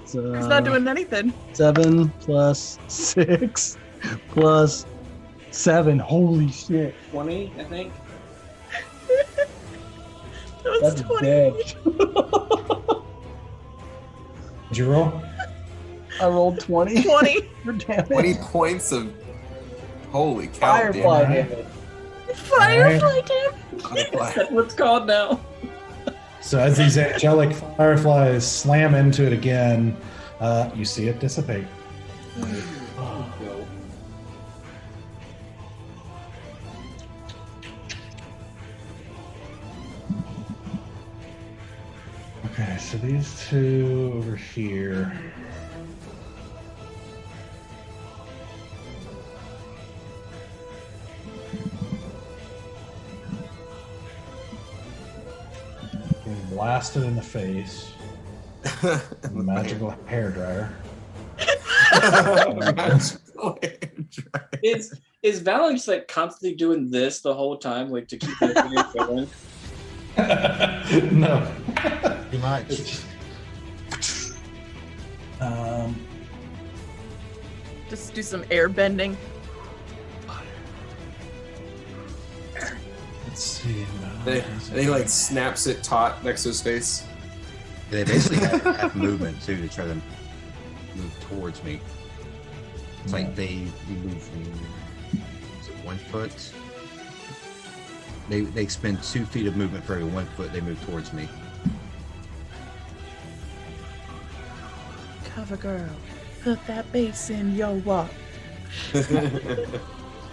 So, He's not doing anything. 7 plus 6 plus 7. Holy shit. 20, I think. That was That's 20. dead. Did you roll? I rolled 20. 20. For damage. 20 points of holy cow. Firefly damn. damage. Firefly damage. Firefly. That's what it's called now. So as these angelic fireflies slam into it again, you see it dissipate. Go. so these two over here. Getting blasted in the face. Magical hairdryer. Magical hairdryer. Is Valan just like constantly doing this the whole time, like to keep the fingers going? No. Pretty much. Just do some air bending. Let's see. And he like snaps it taut next to his face. They basically have movement too to try to move towards me. It's like they move from, is it 1 foot? They expend 2 feet of movement for every 1 foot they move towards me. Cover girl, put that bass in your walk.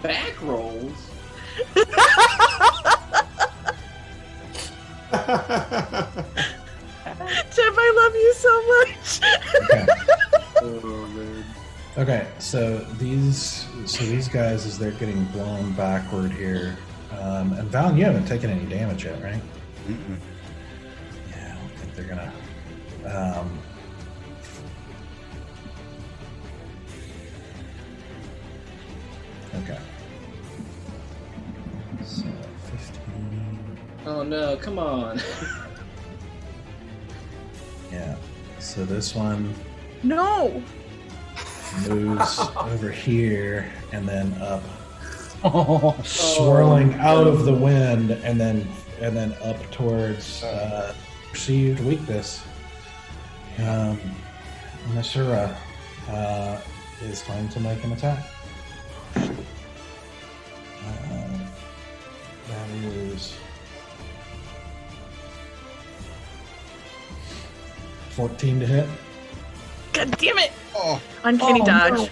Back rolls. Jeff, I love you so much. Okay. Oh man. Okay, so these guys, as they're getting blown backward here, and Valan, you haven't taken any damage yet, right? Mm-mm. Yeah, I don't think they're gonna. Okay. So 15. Oh no! Come on. Yeah. So this one No. moves over here and then up, Oh, swirling out of the wind, and then up towards perceived weakness. Nashira is going to make an attack. That is 14 to hit. God damn it. Oh, Uncanny dodge. no.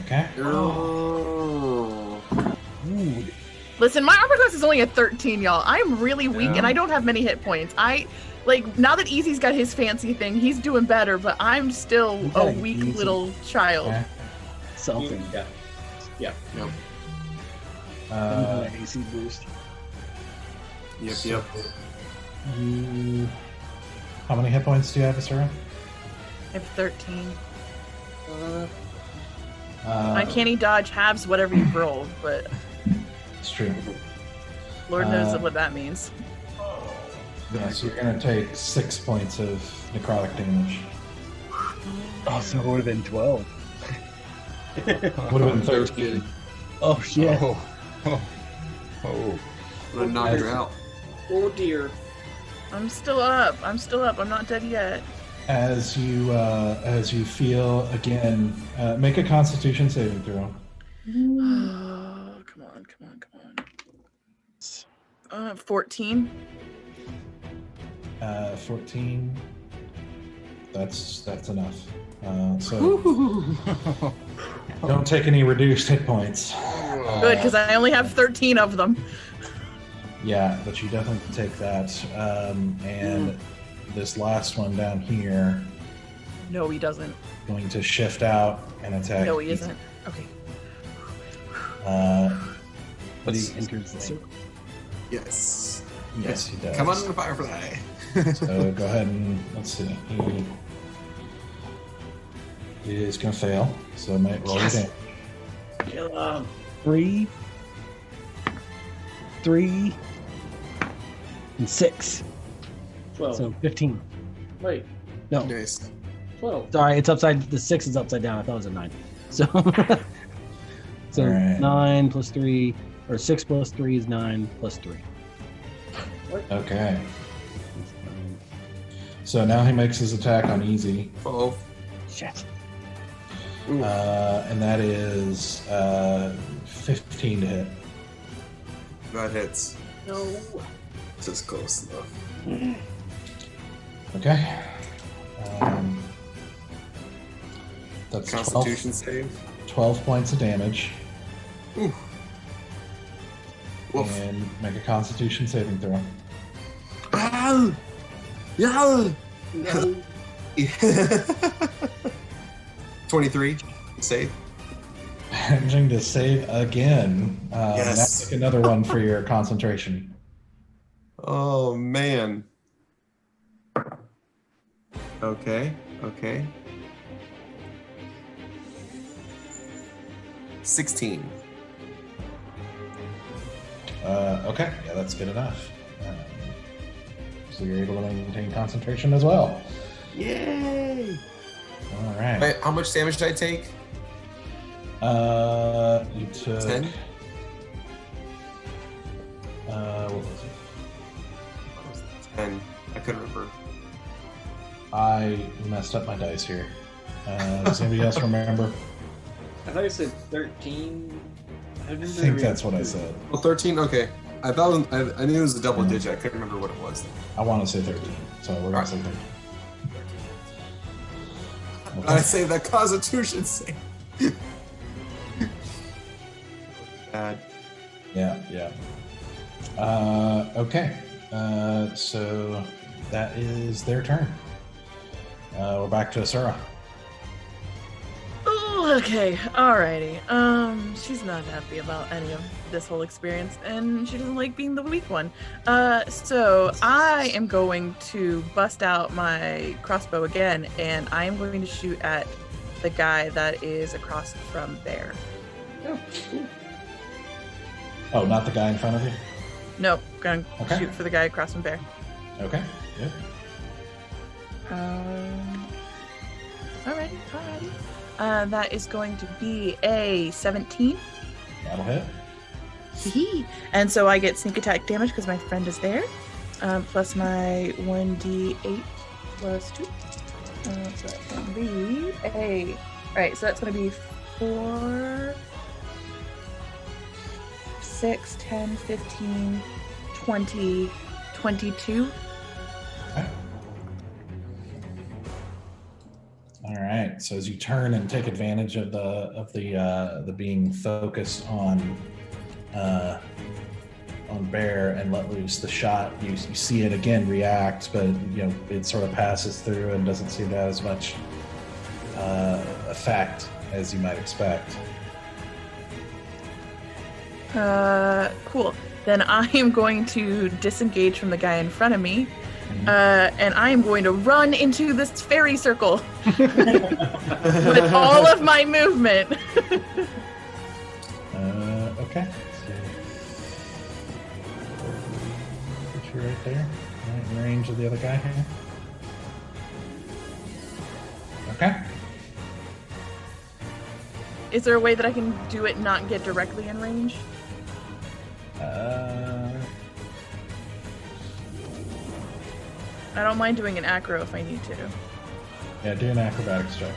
Okay. Oh. Listen, my armor class is only a 13, y'all. I'm really weak, Yeah. and I don't have many hit points. Now that Easy's got his fancy thing, he's doing better, but I'm still You a got weak Easy. little child. Okay. Something. Yeah. AC boost. Yep. You. How many hit points do you have, Asura? I have 13. Uh, Uncanny dodge halves whatever you've rolled, but It's true. Lord knows what that means. Yeah, so you're going to take 6 points of necrotic damage. Oh, so it would have been 12. Would have been 13. Oh, shit. oh, oh. I'm gonna knock her out. Oh dear. I'm still up. I'm not dead yet. As you feel again, make a Constitution saving throw. Oh, come on. 14. 14. That's enough. So don't take any reduced hit points. Good, because I only have 13 of them. Yeah, but you definitely take that. And this last one down here, No, he doesn't. going to shift out and attack. No, he isn't. Okay. But he enters the circle. Yes. Yes, he does. Come on, Firefly. So go ahead and let's see. He is going to fail. So might roll Yes. it Kill him. 3, and 6. 12. So 15. Wait. No, Nice. 12. sorry, it's upside. The 6 is upside down. I thought it was a 9. So, so Alright. 9 plus 3, or 6 plus 3 is 9 plus 3. Okay. So now he makes his attack on easy. 12. Shit. And that is 15 to hit. That hits. No. Just close enough. Okay. That's Constitution save. 12 points of damage. Ooh. Woof. And make a Constitution saving throw. Ah! Yeah. No. 23. Save. Managing to save again. Yes. That's another one for your concentration. Oh, man. Okay. 16. Okay, yeah, that's good enough. So you're able to maintain concentration as well. Yay! All right. Wait, how much damage did I take? You took 10? What was it? 10. I couldn't remember. I messed up my dice here. Does anybody else remember? I thought you said 13. I think that's what I said. Oh, 13? Okay. I thought I knew it was a double digit. I couldn't remember what it was. I want to say 13, so we're going to say 13. I say that Constitution save. Bad. Yeah. Okay. So that is their turn. We're back to Asura. Oh, okay, alrighty. She's not happy about any of this whole experience, and she doesn't like being the weak one. So I am going to bust out my crossbow again, and I am going to shoot at the guy that is across from Bear. Oh, cool. Oh, not the guy in front of you? Nope, gonna Okay. shoot for the guy across from Bear. Okay, good. Alrighty. That is going to be a 17. That'll hit. And so I get sneak attack damage because my friend is there, plus my 1d8 plus 2. So that's going to be a... Alright, so that's going to be 4, 6, 10, 15, 20, 22. Okay. All right. So as you turn and take advantage of the being focused on Bear and let loose the shot, you see it again react, but it sort of passes through and doesn't seem to have as much effect as you might expect. Cool. Then I am going to disengage from the guy in front of me, and I am going to run into this fairy circle with all of my movement. Okay. Put you right there, right in range of the other guy here. Okay. Is there a way that I can do it and not get directly in range? I don't mind doing an acro if I need to. Yeah, do an acrobatics check.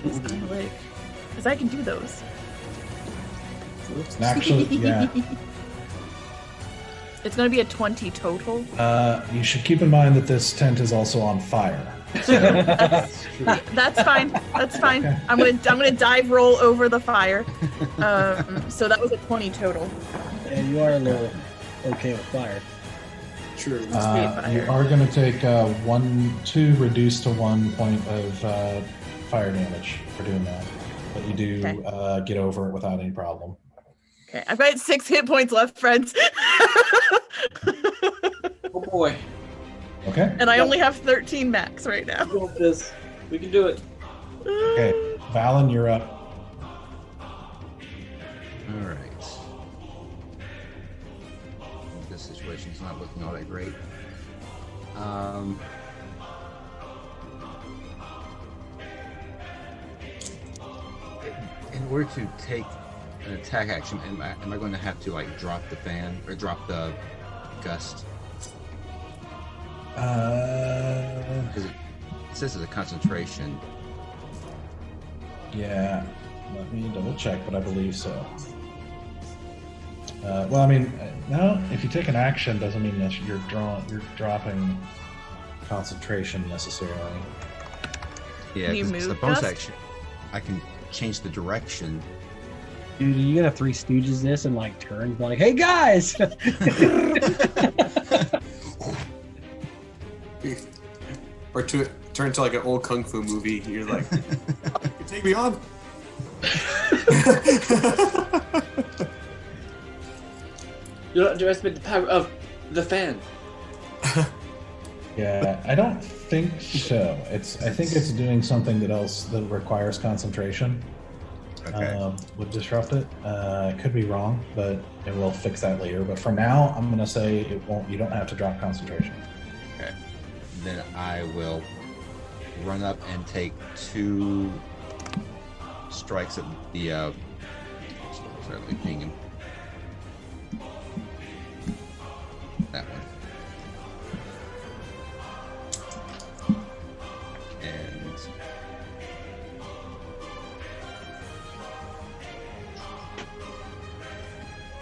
It's kind of like, because I can do those. Actually, yeah. It's going to be a 20 total. You should keep in mind that this tent is also on fire. So. That's fine. That's fine. Okay. I'm gonna dive roll over the fire. So that was a 20 total. Yeah, you are a little okay with fire. True. You are going to take 2 reduced to 1 point of fire damage for doing that, but you do get over it without any problem. Okay, I've got 6 hit points left, friends. Oh boy. Okay. And I only have 13 max right now. We got this. We can do it. Okay, Valan, you're up. All right. This situation's not looking all that great. In order to take an attack action, am I going to have to drop the fan or drop the gust? Because it says it's a concentration. Yeah, let me double check, but I believe so. Well, I mean, no. If you take an action, doesn't mean that you're dropping concentration necessarily. Yeah, Can you because it's the move bonus gust? action. I can change the direction. Dude, are you gonna Three Stooges this and turn like, hey guys? Or turn to like an old kung fu movie. You're like, you take me on. You don't underestimate the power of the fan. Yeah, I don't think so. I think it's doing something that requires concentration. Okay. Would disrupt it. Could be wrong, but it will fix that later. But for now, I'm gonna say it won't. You don't have to drop concentration. Okay. Then I will run up and take 2 strikes at the. Certainly ping him. That one. And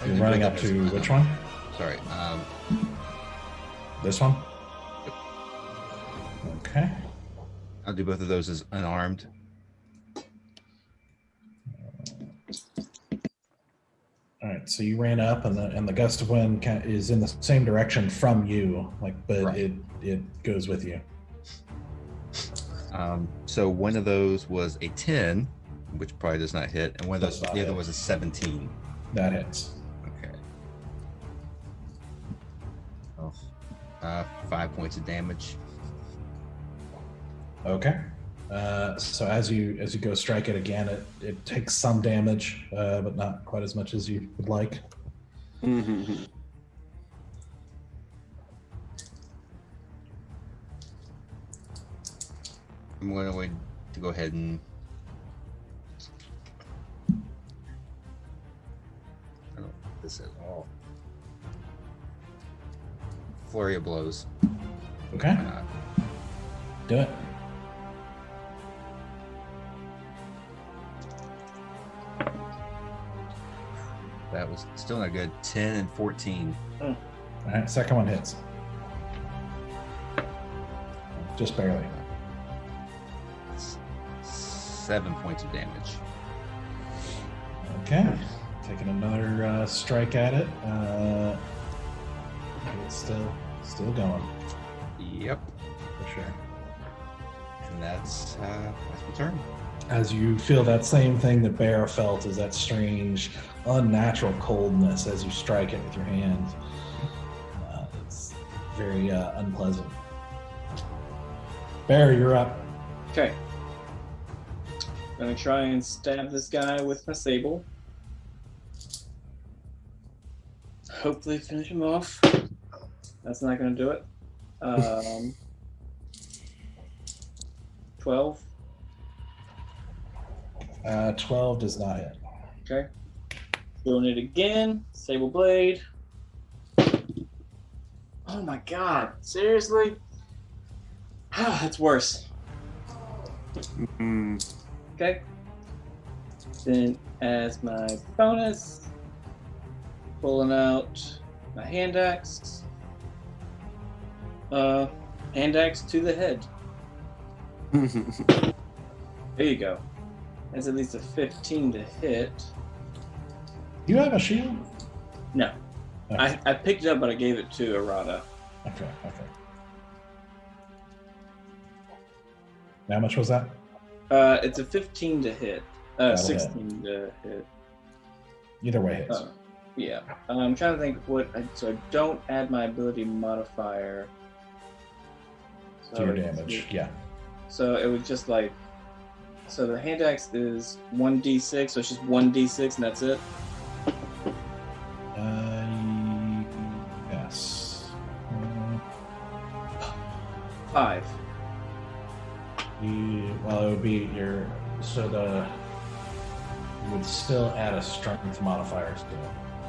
You're running up to which one? Sorry. This one? Yep. Okay. I'll do both of those as unarmed. All right. So you ran up, and the gust of wind is in the same direction from you, but Right. it goes with you. So one of those was a 10, which probably does not hit, and one of those, Does not the other hit. was a 17. That hits. Okay. 5 points of damage. Okay. So as you go strike it again, it takes some damage, but not quite as much as you would like. Mm-hmm. I'm going to go ahead and I don't like this at all. Flurry of blows. Okay. Do it. That was still not good. 10 and 14. All right. Second one hits. Just barely. 7 points of damage. Okay. Taking another strike at it. It's still going Yep. for sure. And that's my turn. As you feel that same thing that Bear felt, is that strange, unnatural coldness as you strike it with your hands. It's very unpleasant. Bear, you're up. Okay. Gonna try and stab this guy with my sable. Hopefully finish him off. That's not gonna do it. 12. 12 does not hit. Okay. Doing it again. Sable blade. Oh my god. Seriously? That's worse. Mm. Okay. Then as my bonus, pulling out my hand axe. Hand axe to the head. There you go. That's at least a 15 to hit. You have a shield? No. Okay. I picked it up, but I gave it to Arata. Okay. How much was that? It's a 15 to hit. That'll 16 to hit. Either way hits. Yeah. I'm trying to think so I don't add my ability modifier. To your damage, yeah. So it was just like, so the hand axe is 1d6, so it's just 1d6 and that's it? Yes. 5. Well, it would be you would still add a strength modifier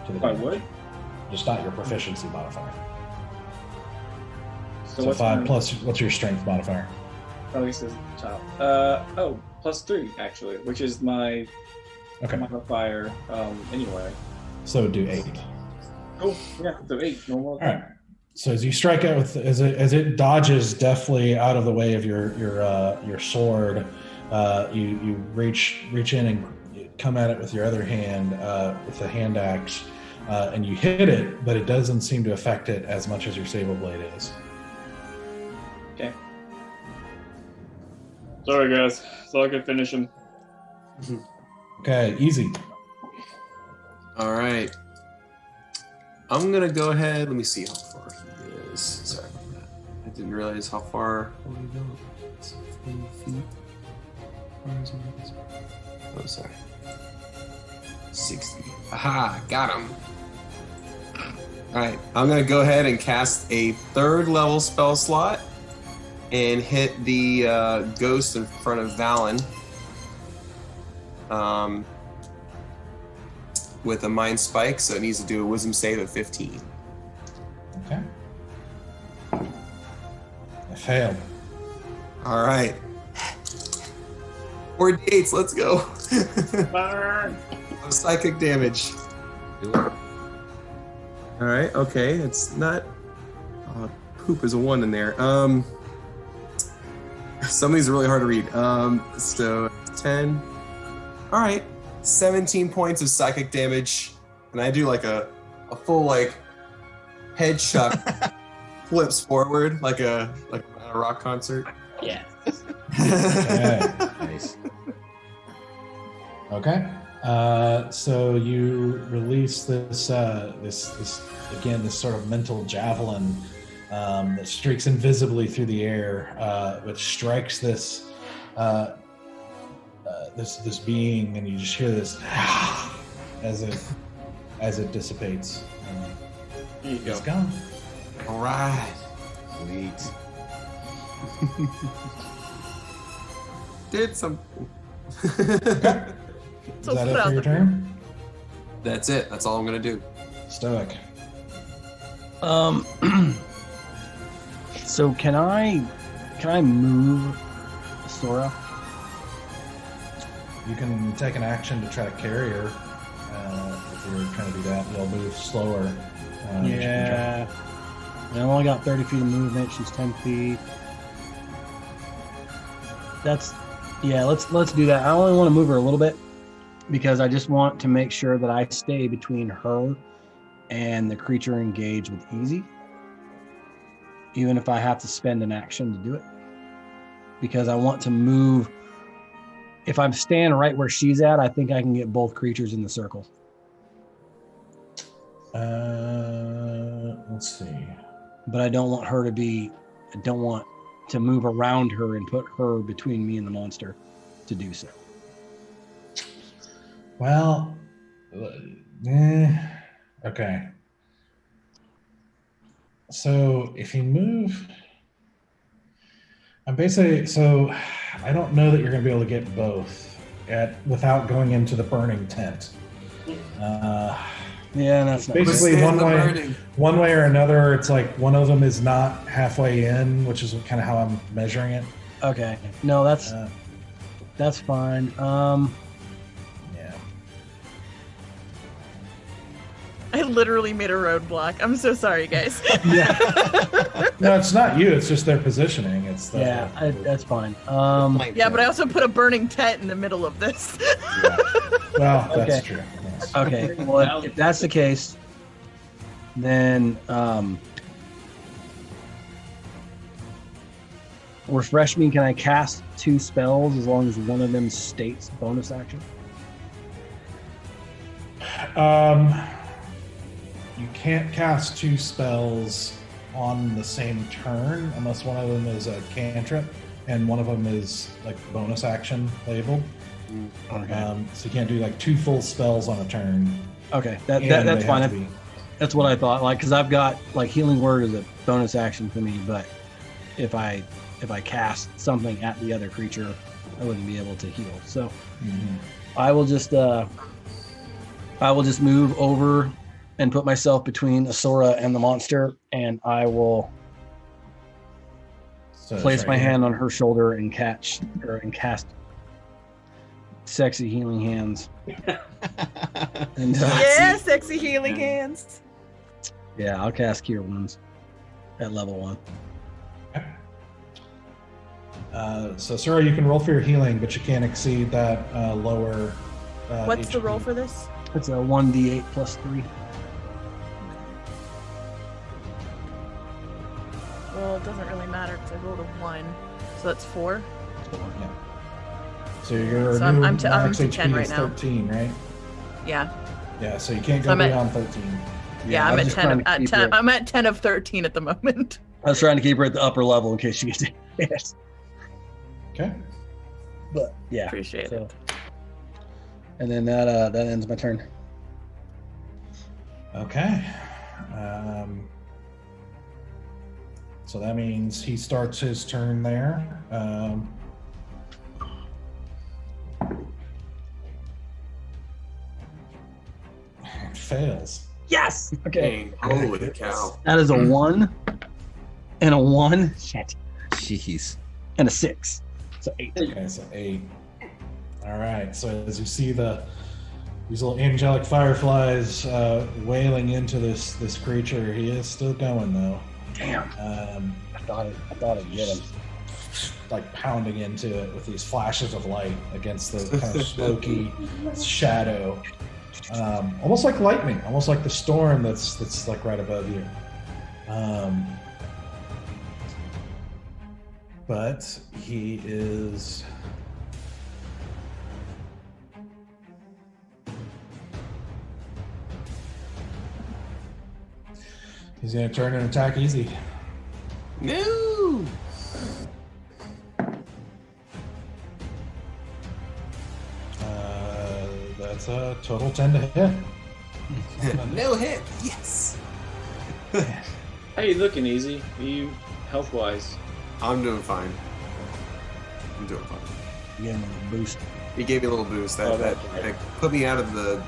to the I damage. would? Just not your proficiency modifier. So So what's 5 my- plus, what's your strength modifier? Oh, he says at the top. +3 actually, which is my Okay, modifier anyway. so it would do 8. Cool. Yeah, so 8 normal. All right. So as you strike it as it dodges deftly out of the way of your sword, you reach in and come at it with your other hand with the hand axe, and you hit it, but it doesn't seem to affect it as much as your sable blade is. Okay. Sorry, guys. Thought I could finish him. Okay, easy. All right. I'm gonna go ahead. Let me see how far he is. Sorry about that. I didn't realize how far. Oh, we go. It's 20 feet. Oh, sorry. 60. Aha! Got him. All right. I'm gonna go ahead and cast a 3rd level spell slot and hit the ghost in front of Valan. With a mind spike, so it needs to do a wisdom save of 15. Okay. I failed. All right. 4 d8s, let's go. Psychic damage. Do it. All right, okay, it's not. Poop is a 1 in there. Some of these are really hard to read. So 10. All right, 17 points of psychic damage, and I do like a full like head chuck, flips forward like a rock concert. Yeah. Okay. Nice. Okay. So you release this sort of mental javelin that streaks invisibly through the air, which strikes this being, and you just hear this as it dissipates. Here you go. It's gone. All right. Sweet. Did something. Is that it for your turn? That's it. That's all I'm gonna do. Stoic. So can I move Sora? You can take an action to try to carry her. If you're trying to do that, you'll move slower. Yeah. I only got 30 feet of movement. She's 10 feet. Let's do that. I only want to move her a little bit because I just want to make sure that I stay between her and the creature engaged with easy, even if I have to spend an action to do it, because I want to move. If I'm staying right where she's at, I think I can get both creatures in the circle. Let's see. But I don't want her to be. I don't want to move around her and put her between me and the monster to do so. Well, okay. So if you move, I don't know that you're going to be able to get both without going into the burning tent. Yeah, that's not basically Burning. one way or another. It's like one of them is not halfway in, which is kind of how I'm measuring it. okay. No, that's fine. Yeah. I literally made a roadblock. I'm so sorry, guys. Yeah. No, it's not you. It's just their positioning. It's the, That's fine. Yeah, but I also put a burning tent in the middle of this. well, that's Okay. true. Yes. Okay. Well, if that's the case, then refresh me. Can I cast 2 spells as long as one of them states bonus action? You can't cast 2 spells on the same turn unless one of them is a cantrip and one of them is like bonus action labeled. Okay. So you can't do like 2 full spells on a turn. Okay. and That's they fine. have to be- That's what I thought. Like, because I've got like healing word is a bonus action for me, but if I cast something at the other creature, I wouldn't be able to heal. So Mhm. I will just move over and put myself between Asura and the monster, and I will So it's place right my here. hand on her shoulder and cast sexy healing hands. And Yeah, sexy healing hands. yeah, I'll cast Cure Wounds at level 1. So Sura, you can roll for your healing, but you can't exceed that lower. What's the HP. roll for this? It's a 1d8 plus 3. Well, it doesn't really matter because I rolled a 1, so that's 4. Yeah. So your So new I'm to max HP 10 right is now. 13, right? Yeah. Yeah, so you can't So go I'm at- beyond 13. Yeah, I I'm was at just 10. trying to At keep 10 her- I'm at 10 of 13 at the moment. I was trying to keep her at the upper level in case she gets hit. Okay. But yeah. Appreciate so- it. And then that ends my turn. Okay. So that means he starts his turn there. Fails. Yes. Okay. Dang, holy cow. That is a 1 and a 1. Shit. Jeez. And a 6. So 8. Okay, so 8. All right. So as you see these little angelic fireflies wailing into this creature, he is still going though. Damn. I thought I'd get him. Like pounding into it with these flashes of light against the kind of smoky shadow, almost like lightning, almost like the storm that's like right above you. But he is. He's gonna turn and attack easy. No! That's a total 10 to hit. No hit! Yes! How you looking, Easy? Are you health-wise? I'm doing fine. I'm doing fine. Give him a boost. He gave me a little boost. Oh, That okay. put me out of the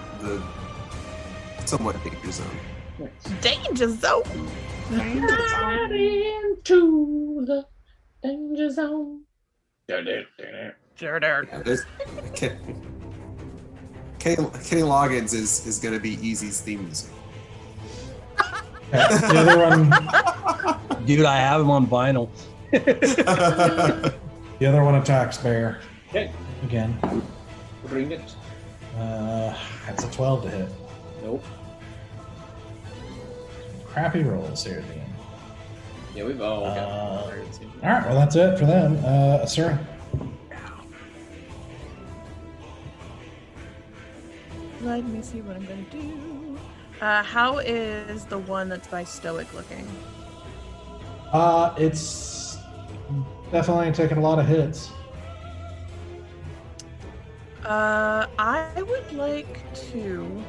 somewhat danger zone. Danger zone. Right into the danger zone. Sure. Yeah, Kenny Loggins is going to be Easy's theme music. Okay, the other one, Dude, I have him on vinyl. the other one attacks Bear Okay, again. bring it. That's a 12 to hit. Nope. Crappy rolls here at the end. Yeah, we've all got All right, well that's it for them. Asura. Let me see what I'm gonna do. How is the one that's by Stoic looking? It's definitely taking a lot of hits. I would like to,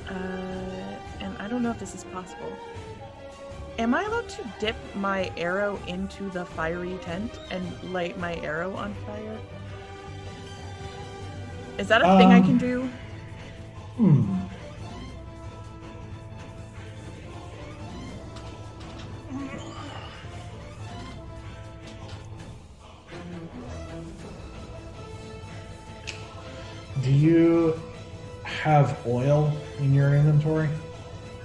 and I don't know if this is possible. Am I allowed to dip my arrow into the fiery tent and light my arrow on fire? Is that a thing I can do? Do you have oil in your inventory?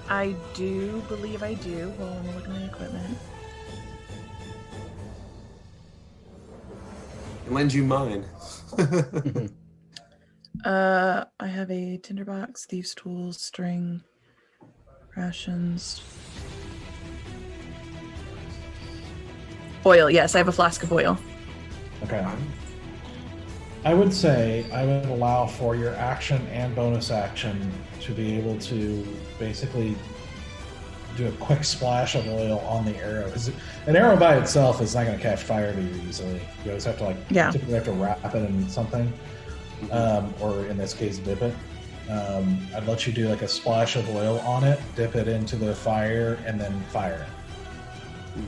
I do believe I do. Well, let me look at my equipment. Lend you mine. I have a tinderbox, thieves' tools, string, rations, oil. Yes, I have a flask of oil. Okay. I would say I would allow for your action and bonus action to be able to basically do a quick splash of oil on the arrow. 'Cause an arrow by itself is not going to catch fire to you easily. You always have to typically have to wrap it in something, or in this case, dip it. I'd let you do like a splash of oil on it, dip it into the fire, and then fire it.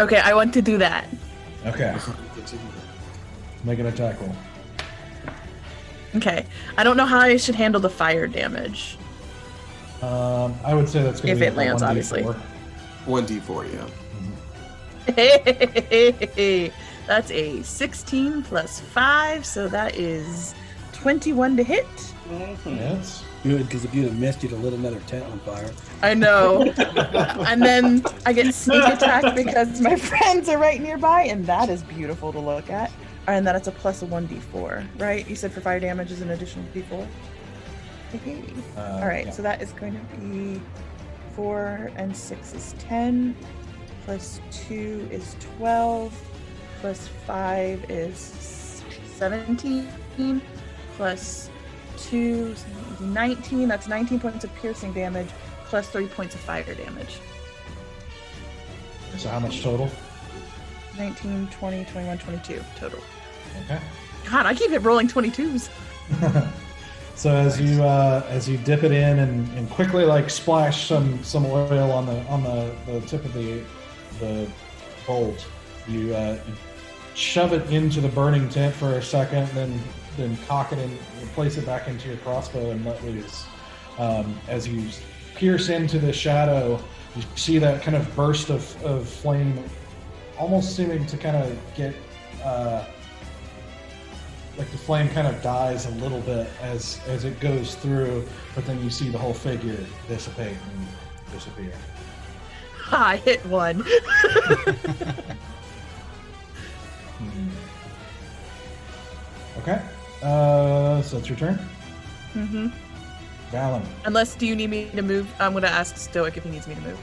Okay, I want to do that. Okay. Make an attack roll. Okay. I don't know how I should handle the fire damage. I would say that's going If to be it lands, 1d4. obviously. 1d4, yeah. Hey, that's a 16 plus 5, so that is 21 to hit. Yes. Good, because if you'd have missed, you'd have lit another tent on fire. I know. And then I get sneak attack because my friends are right nearby, and that is beautiful to look at. And then it's a plus a 1d4, right? You said for fire damage is an additional d4? Okay. All right, yeah. so that is going to be 4 and 6 is 10, plus 2 is 12, plus 5 is 17, plus 2, 19. That's 19 points of piercing damage, plus 3 points of fire damage. So how much total? 19, 20, 21, 22 total. Okay. God, I keep rolling 22s. So as you dip it in and quickly like splash some oil on the tip of the bolt, you shove it into the burning tent for a second, then cock it and place it back into your crossbow and let loose. As you pierce into the shadow, you see that kind of burst of flame, almost seeming to kind of get like the flame kind of dies a little bit as it goes through, but then you see the whole figure dissipate and disappear. I hit one. Okay. So it's your turn. Mm-hmm. Valan. Unless, do you need me to move? I'm going to ask Stoic if he needs me to move.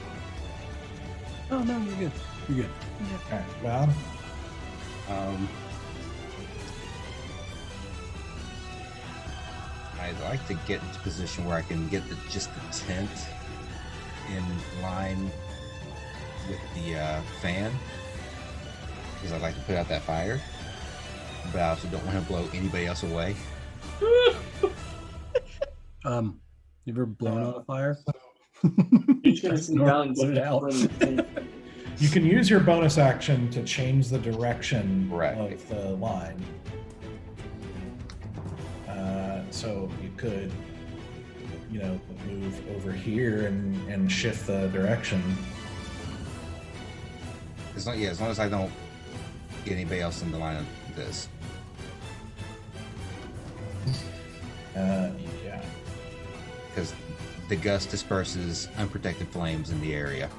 Oh no, you're good. You're good. Okay, Valan. I'd like to get into a position where I can get just the tent in line with the fan, because I'd like to put out that fire, but I also don't want to blow anybody else away. You ever blown on a fire? You're just gonna see Valan Put it out. You can use your bonus action to change the direction Right. of the line. So you could, move over here and shift the direction. As long as I don't get anybody else in the line of this. Yeah. Because the gust disperses unprotected flames in the area.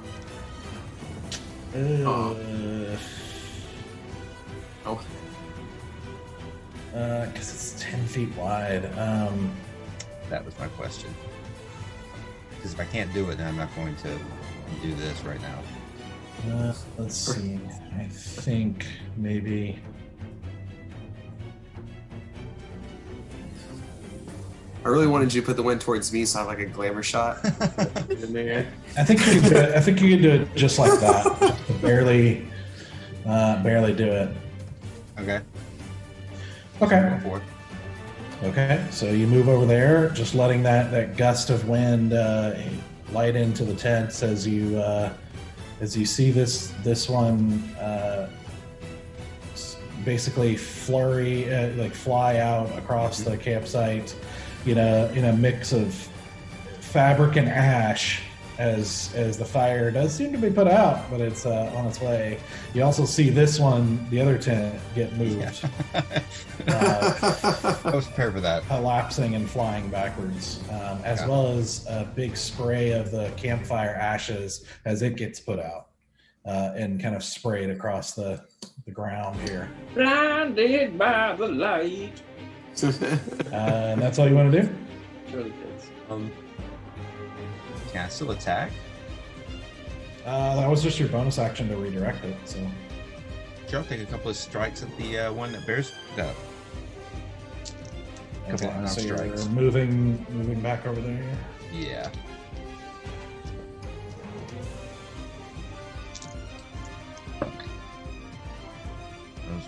Oh. Because it's 10 feet wide. That was my question. Because if I can't do it, then I'm not going to do this right now. Let's see. I think maybe. I really wanted you to put the wind towards me so I have like a glamour shot in there. I think you could do it. I think you could do it just like that. Just to barely do it. Okay. Okay. Go for it. Okay. So you move over there, just letting that gust of wind light into the tents as you see this one basically flurry like fly out across the campsite in a mix of fabric and ash as the fire does seem to be put out, but it's on its way. You also see this one, the other tent, get moved. I was prepared for that. Collapsing and flying backwards, as well as a big spray of the campfire ashes as it gets put out and kind of sprayed across the ground here. Blinded by the light. And that's all you want to do? Really good. Can I still attack? That was just your bonus action to redirect it. So Sure, I'll take a couple of strikes at the one that bears the couple of unarmed so you're strikes. moving back over there. Yeah. Those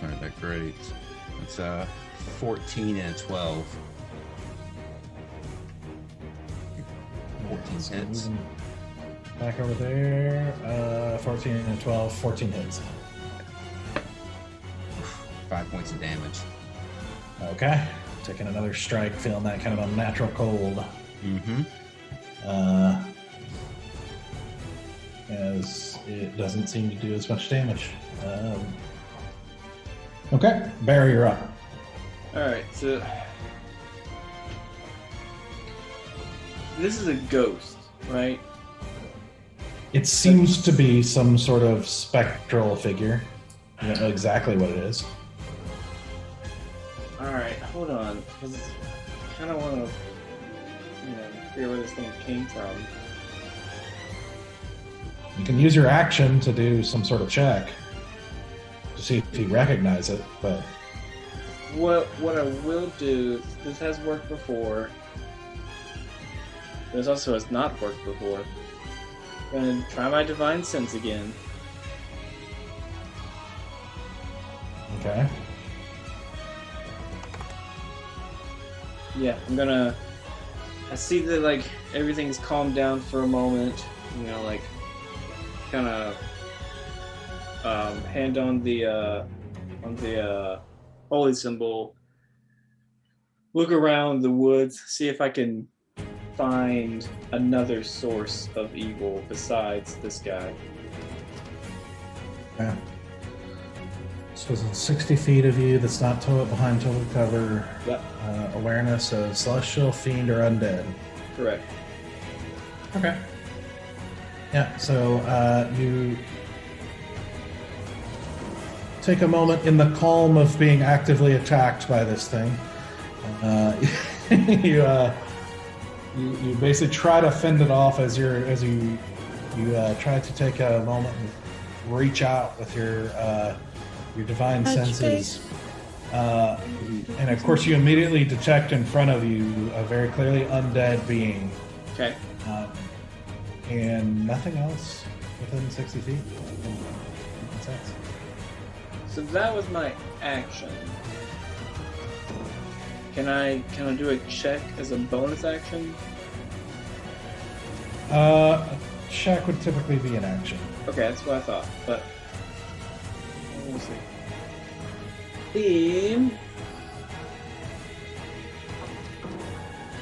aren't that great. It's 14 and a 12. 14 So hits. moving back over there. 14 and 12, 14 hits. 5 points of damage. Okay. Taking another strike, feeling that kind of unnatural cold. Mm-hmm. As it doesn't seem to do as much damage. Okay, Barry, you're up. Alright, so this is a ghost, right? It seems to be some sort of spectral figure. You don't know exactly what it is. Alright, hold on, because I kind of want to, figure where this thing came from. You can use your action to do some sort of check. see if you recognize it, but What I will do, this has worked before. This also has not worked before. I'm gonna try my divine sense again. okay. Yeah, I see that like everything's calmed down for a moment. You know, like kind of hand on the holy symbol. Look around the woods, see if I can find another source of evil besides this guy. Yeah. So it's 60 feet of you that's not behind total cover. Yep, Awareness of celestial, fiend, or undead. correct. Okay. Yeah, so you take a moment in the calm of being actively attacked by this thing. You basically try to fend it off as you try to take a moment and reach out with your divine Touch senses. And of course, you immediately detect in front of you a very clearly undead being. Okay. And nothing else within 60 feet. Makes sense. So that was my action. Can I do a check as a bonus action? A check would typically be an action. Okay, that's what I thought. But let me see. Theme.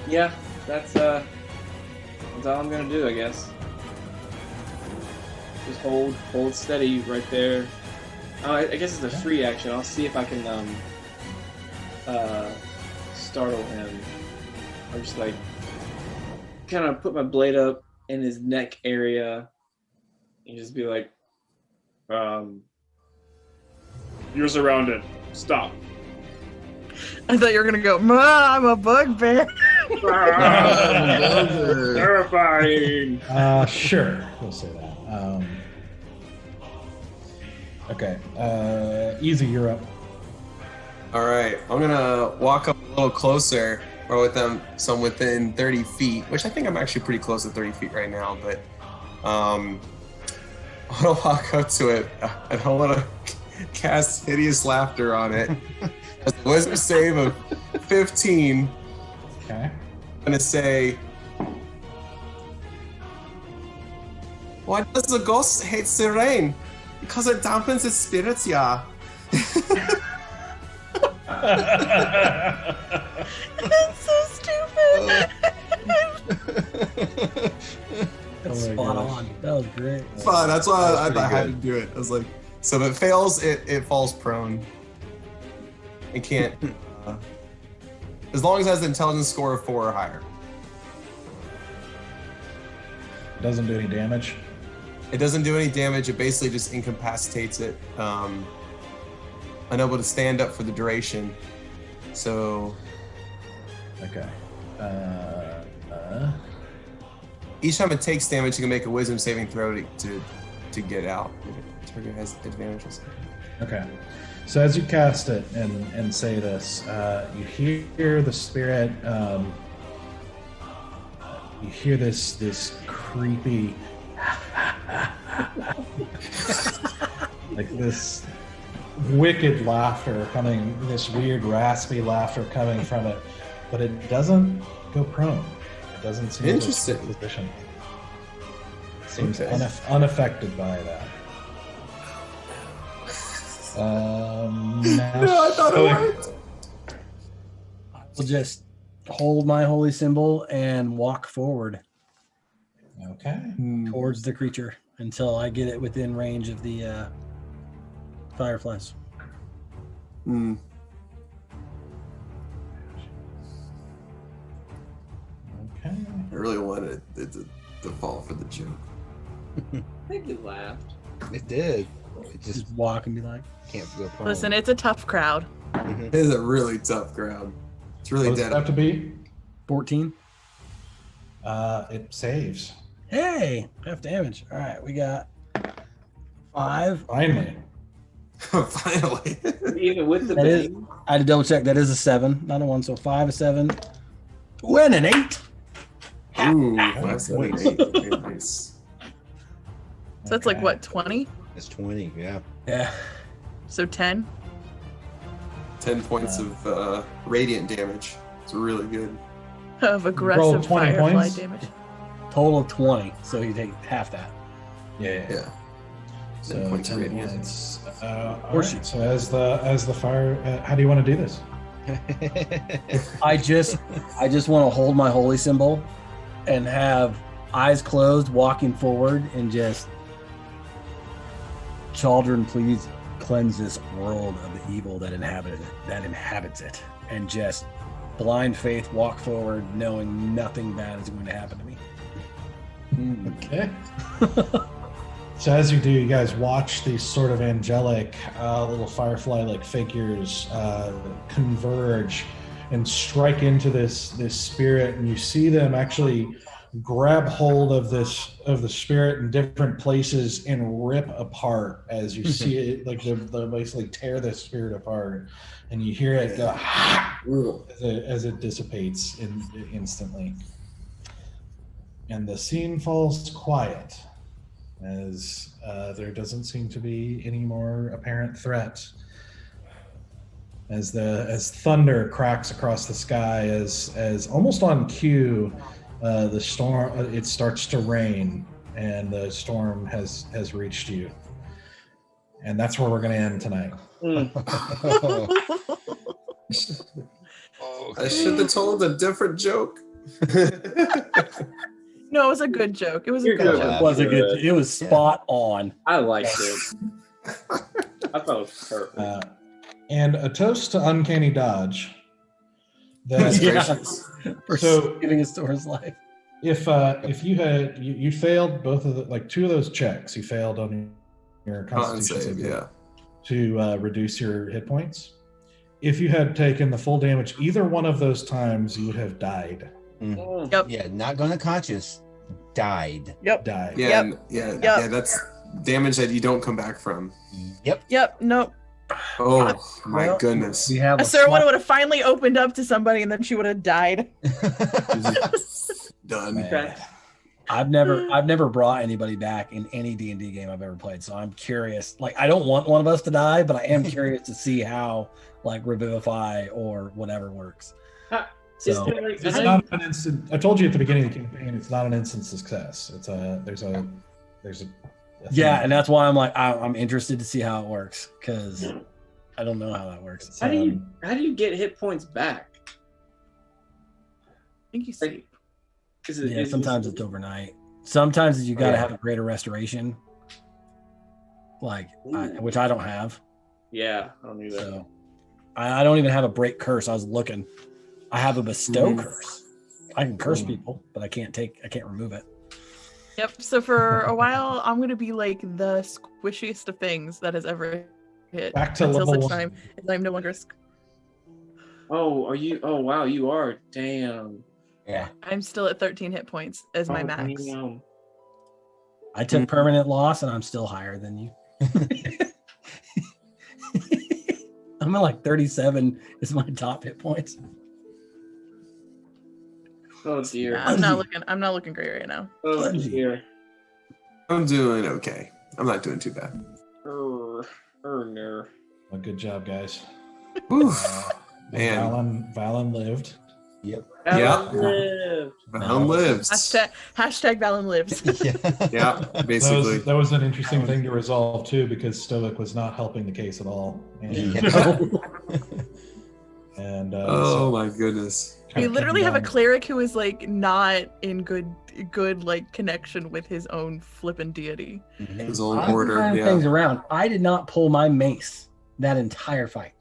Yeah, that's all I'm gonna do, I guess. Just hold steady right there. I guess it's a free action. I'll see if I can startle him. Or just like kind of put my blade up in his neck area and just be like, you're surrounded. Stop. I thought you were gonna go, "Ma, I'm a bugbear." Terrifying. Sure, we'll say that. Okay, Easy, you're up. All right, I'm gonna walk up a little closer, or with them, some within 30 feet, which I think I'm actually pretty close to 30 feet right now. But I'm gonna walk up to it, and I want to cast hideous laughter on it. As a wizard save of 15. Okay. I'm gonna say, why does the ghost hate the rain? Because it dampens its spirits, yeah. That's so stupid. That's Oh my Spot gosh. on. That was great. Fine, that's why I pretty had to good. do it. I was like, so if it fails, it falls prone. It can't. As long as it has an intelligence score of 4 or higher. Doesn't do any damage. It doesn't do any damage. It basically just incapacitates it. Unable to stand up for the duration. So Okay. each time it takes damage, you can make a wisdom saving throw to get out. If the target has advantage or something. Okay. So as you cast it and say this, you hear the spirit. You hear this creepy, like this wicked laughter coming. This weird raspy laughter coming from it, but it doesn't go prone. It doesn't seem Interesting. to position. It seems Okay. unaffected by that. Now I thought it Stoic. worked. I'll just hold my holy symbol and walk forward Okay. towards the creature until I get it within range of the fireflies. Hmm. Okay. I really wanted it to fall for the joke. I think you laughed. It did. It just Just walk and be like, can't go prone. Listen, it's a tough crowd. It is a really tough crowd. It's really What does it dead. have to be? 14. It saves. Hey, half damage. All right, we got 5. Finally. Finally. Even with the That is, bane? I had to double check. That is a 7, not a 1. So 5, a 7. Win an 8. Ooh, 5, 7, 8. Very nice. So that's like Okay. what, 20? It's 20. Yeah. Yeah. So 10? 10 points of radiant damage. It's really good. Of aggressive 20 firefly points? damage. Total of 20. So you take half that. Yeah. Yeah. So 10 points 10 radiant. points. All course right. So as the fire, how do you want to do this? I just want to hold my holy symbol and have eyes closed, walking forward, and just, children, please cleanse this world of the evil that inhabits it, and just blind faith walk forward, knowing nothing bad is going to happen to me. Okay. So as you do, you guys watch these sort of angelic little firefly-like figures converge and strike into this spirit, and you see them actually grab hold of the spirit in different places and rip apart as you see it, like they basically tear the spirit apart, and you hear it go as it dissipates instantly, and the scene falls quiet as there doesn't seem to be any more apparent threat. As thunder cracks across the sky, as almost on cue, the storm it starts to rain, and the storm has reached you, and that's where we're going to end tonight. I should have told a different joke. No, it was a good joke. It was You're a good good. joke. It was a good. It was spot on. I liked it. I thought it was perfect. And a toast to Uncanny Dodge. That Yeah. For So- saving his store's life. if you had you failed both of two of those checks, you failed on your Con Constitution save, yeah. to reduce your hit points. If you had taken the full damage either one of those times, you would have died. Yep. Yeah, not going to conscious. Died. Yep. Died. Yeah, Yep. and- yeah, Yep. yeah, that's damage that you don't come back from. Yep. Yep. Nope. Oh my Well, goodness. We have a Sarah would have finally opened up to somebody, and then she would have died. Done. Okay. I've never brought anybody back in any D&D game I've ever played, so I'm curious. Like, I don't want one of us to die, but I am curious to see how like Revivify or whatever works. So It's not an instant. I told you at the beginning of the campaign, it's not an instant success. It's there's a yeah, thing. and that's why I'm like I'm interested to see how it works, because I don't know how that works. How do you get hit points back? I think you sleep. Yeah, sometimes it's overnight. Sometimes you got to Yeah. have a greater restoration, which I don't have. Yeah, I don't do that. So I don't even have a break curse. I was looking. I have a bestow curse. I can curse people, but I can't remove it. Yep. So for a while, I'm gonna be like the squishiest of things that has ever hit. Back to until level such one. time as I'm no longer. Oh, are you? Oh, wow, you are. Damn. Yeah. I'm still at 13 hit points as my Oh, max. damn. I took permanent loss, and I'm still higher than you. I'm at like 37 is my top hit points. Oh dear. I'm not looking great right now. Oh dear. I'm doing okay. I'm not doing too bad. No. Well, good job, guys. Whew. Man, Valan lived. Yep. Yeah. Live. Valon lives. Hashtag Valan lives. Yeah, basically. That was an interesting thing to resolve too, because Stoic was not helping the case at all. And, and Oh my goodness. We literally have a cleric who is like not in good like connection with his own flippin' deity. His own I'm order. turning Yeah. things around. I did not pull my mace that entire fight.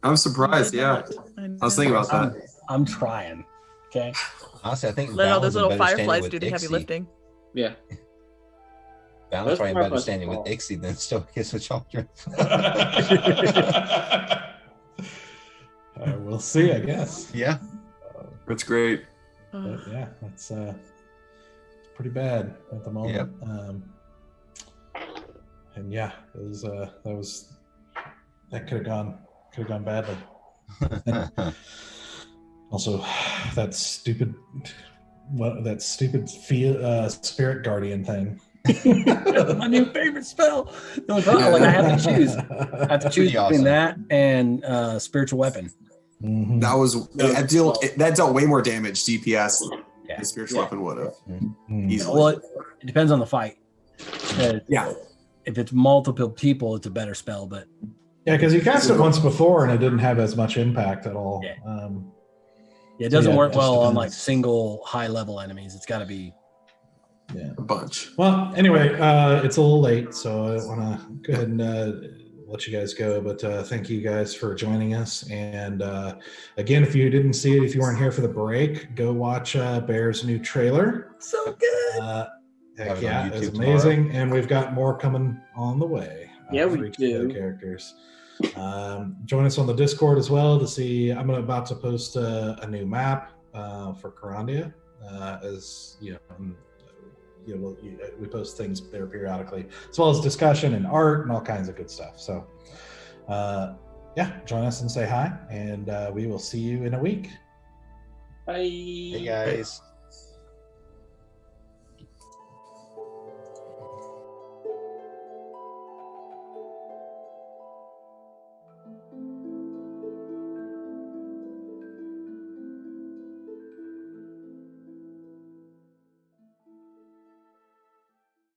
I'm surprised. Yeah. I was thinking about that. I'm trying. Okay. Honestly, I think Let all those Valen's in little better standing fireflies with do the heavy Ixie. lifting. Yeah. Valen's Those probably in better fireflies standing with fall. Ixie than Stoic is with Children. We'll see, I guess. Yeah. That's great. But yeah, that's pretty bad at the moment. Yep. And yeah, it was that was that could have gone badly. Also, that stupid spirit guardian thing. That's my new favorite spell. No, it's not like I have to choose. I have to choose Pretty between awesome. that and spiritual weapon. Mhm. That dealt way more damage DPS than Yeah. the spiritual weapon would have. Mm. Easily. Well, it depends on the fight. Yeah. If it's multiple people, it's a better spell. But Yeah, because you cast it once before and it didn't have as much impact at all. Yeah. So it doesn't yeah, it work just well on like depends. single high level enemies. It's got to be. A bunch. Well, anyway, it's a little late, so I want to go ahead and let you guys go. But thank you guys for joining us. And again, if you didn't see it, if you weren't here for the break, go watch Bear's new trailer. So good. Have Heck it yeah, on it's YouTube amazing. And we've got more coming on the way. Yeah, for we each of the do. characters. Join us on the Discord as well to see. I'm about to post a new map for Carandia, as you know. We post things there periodically, as well as discussion and art and all kinds of good stuff. So, join us and say hi, and we will see you in a week. Bye. Hey guys.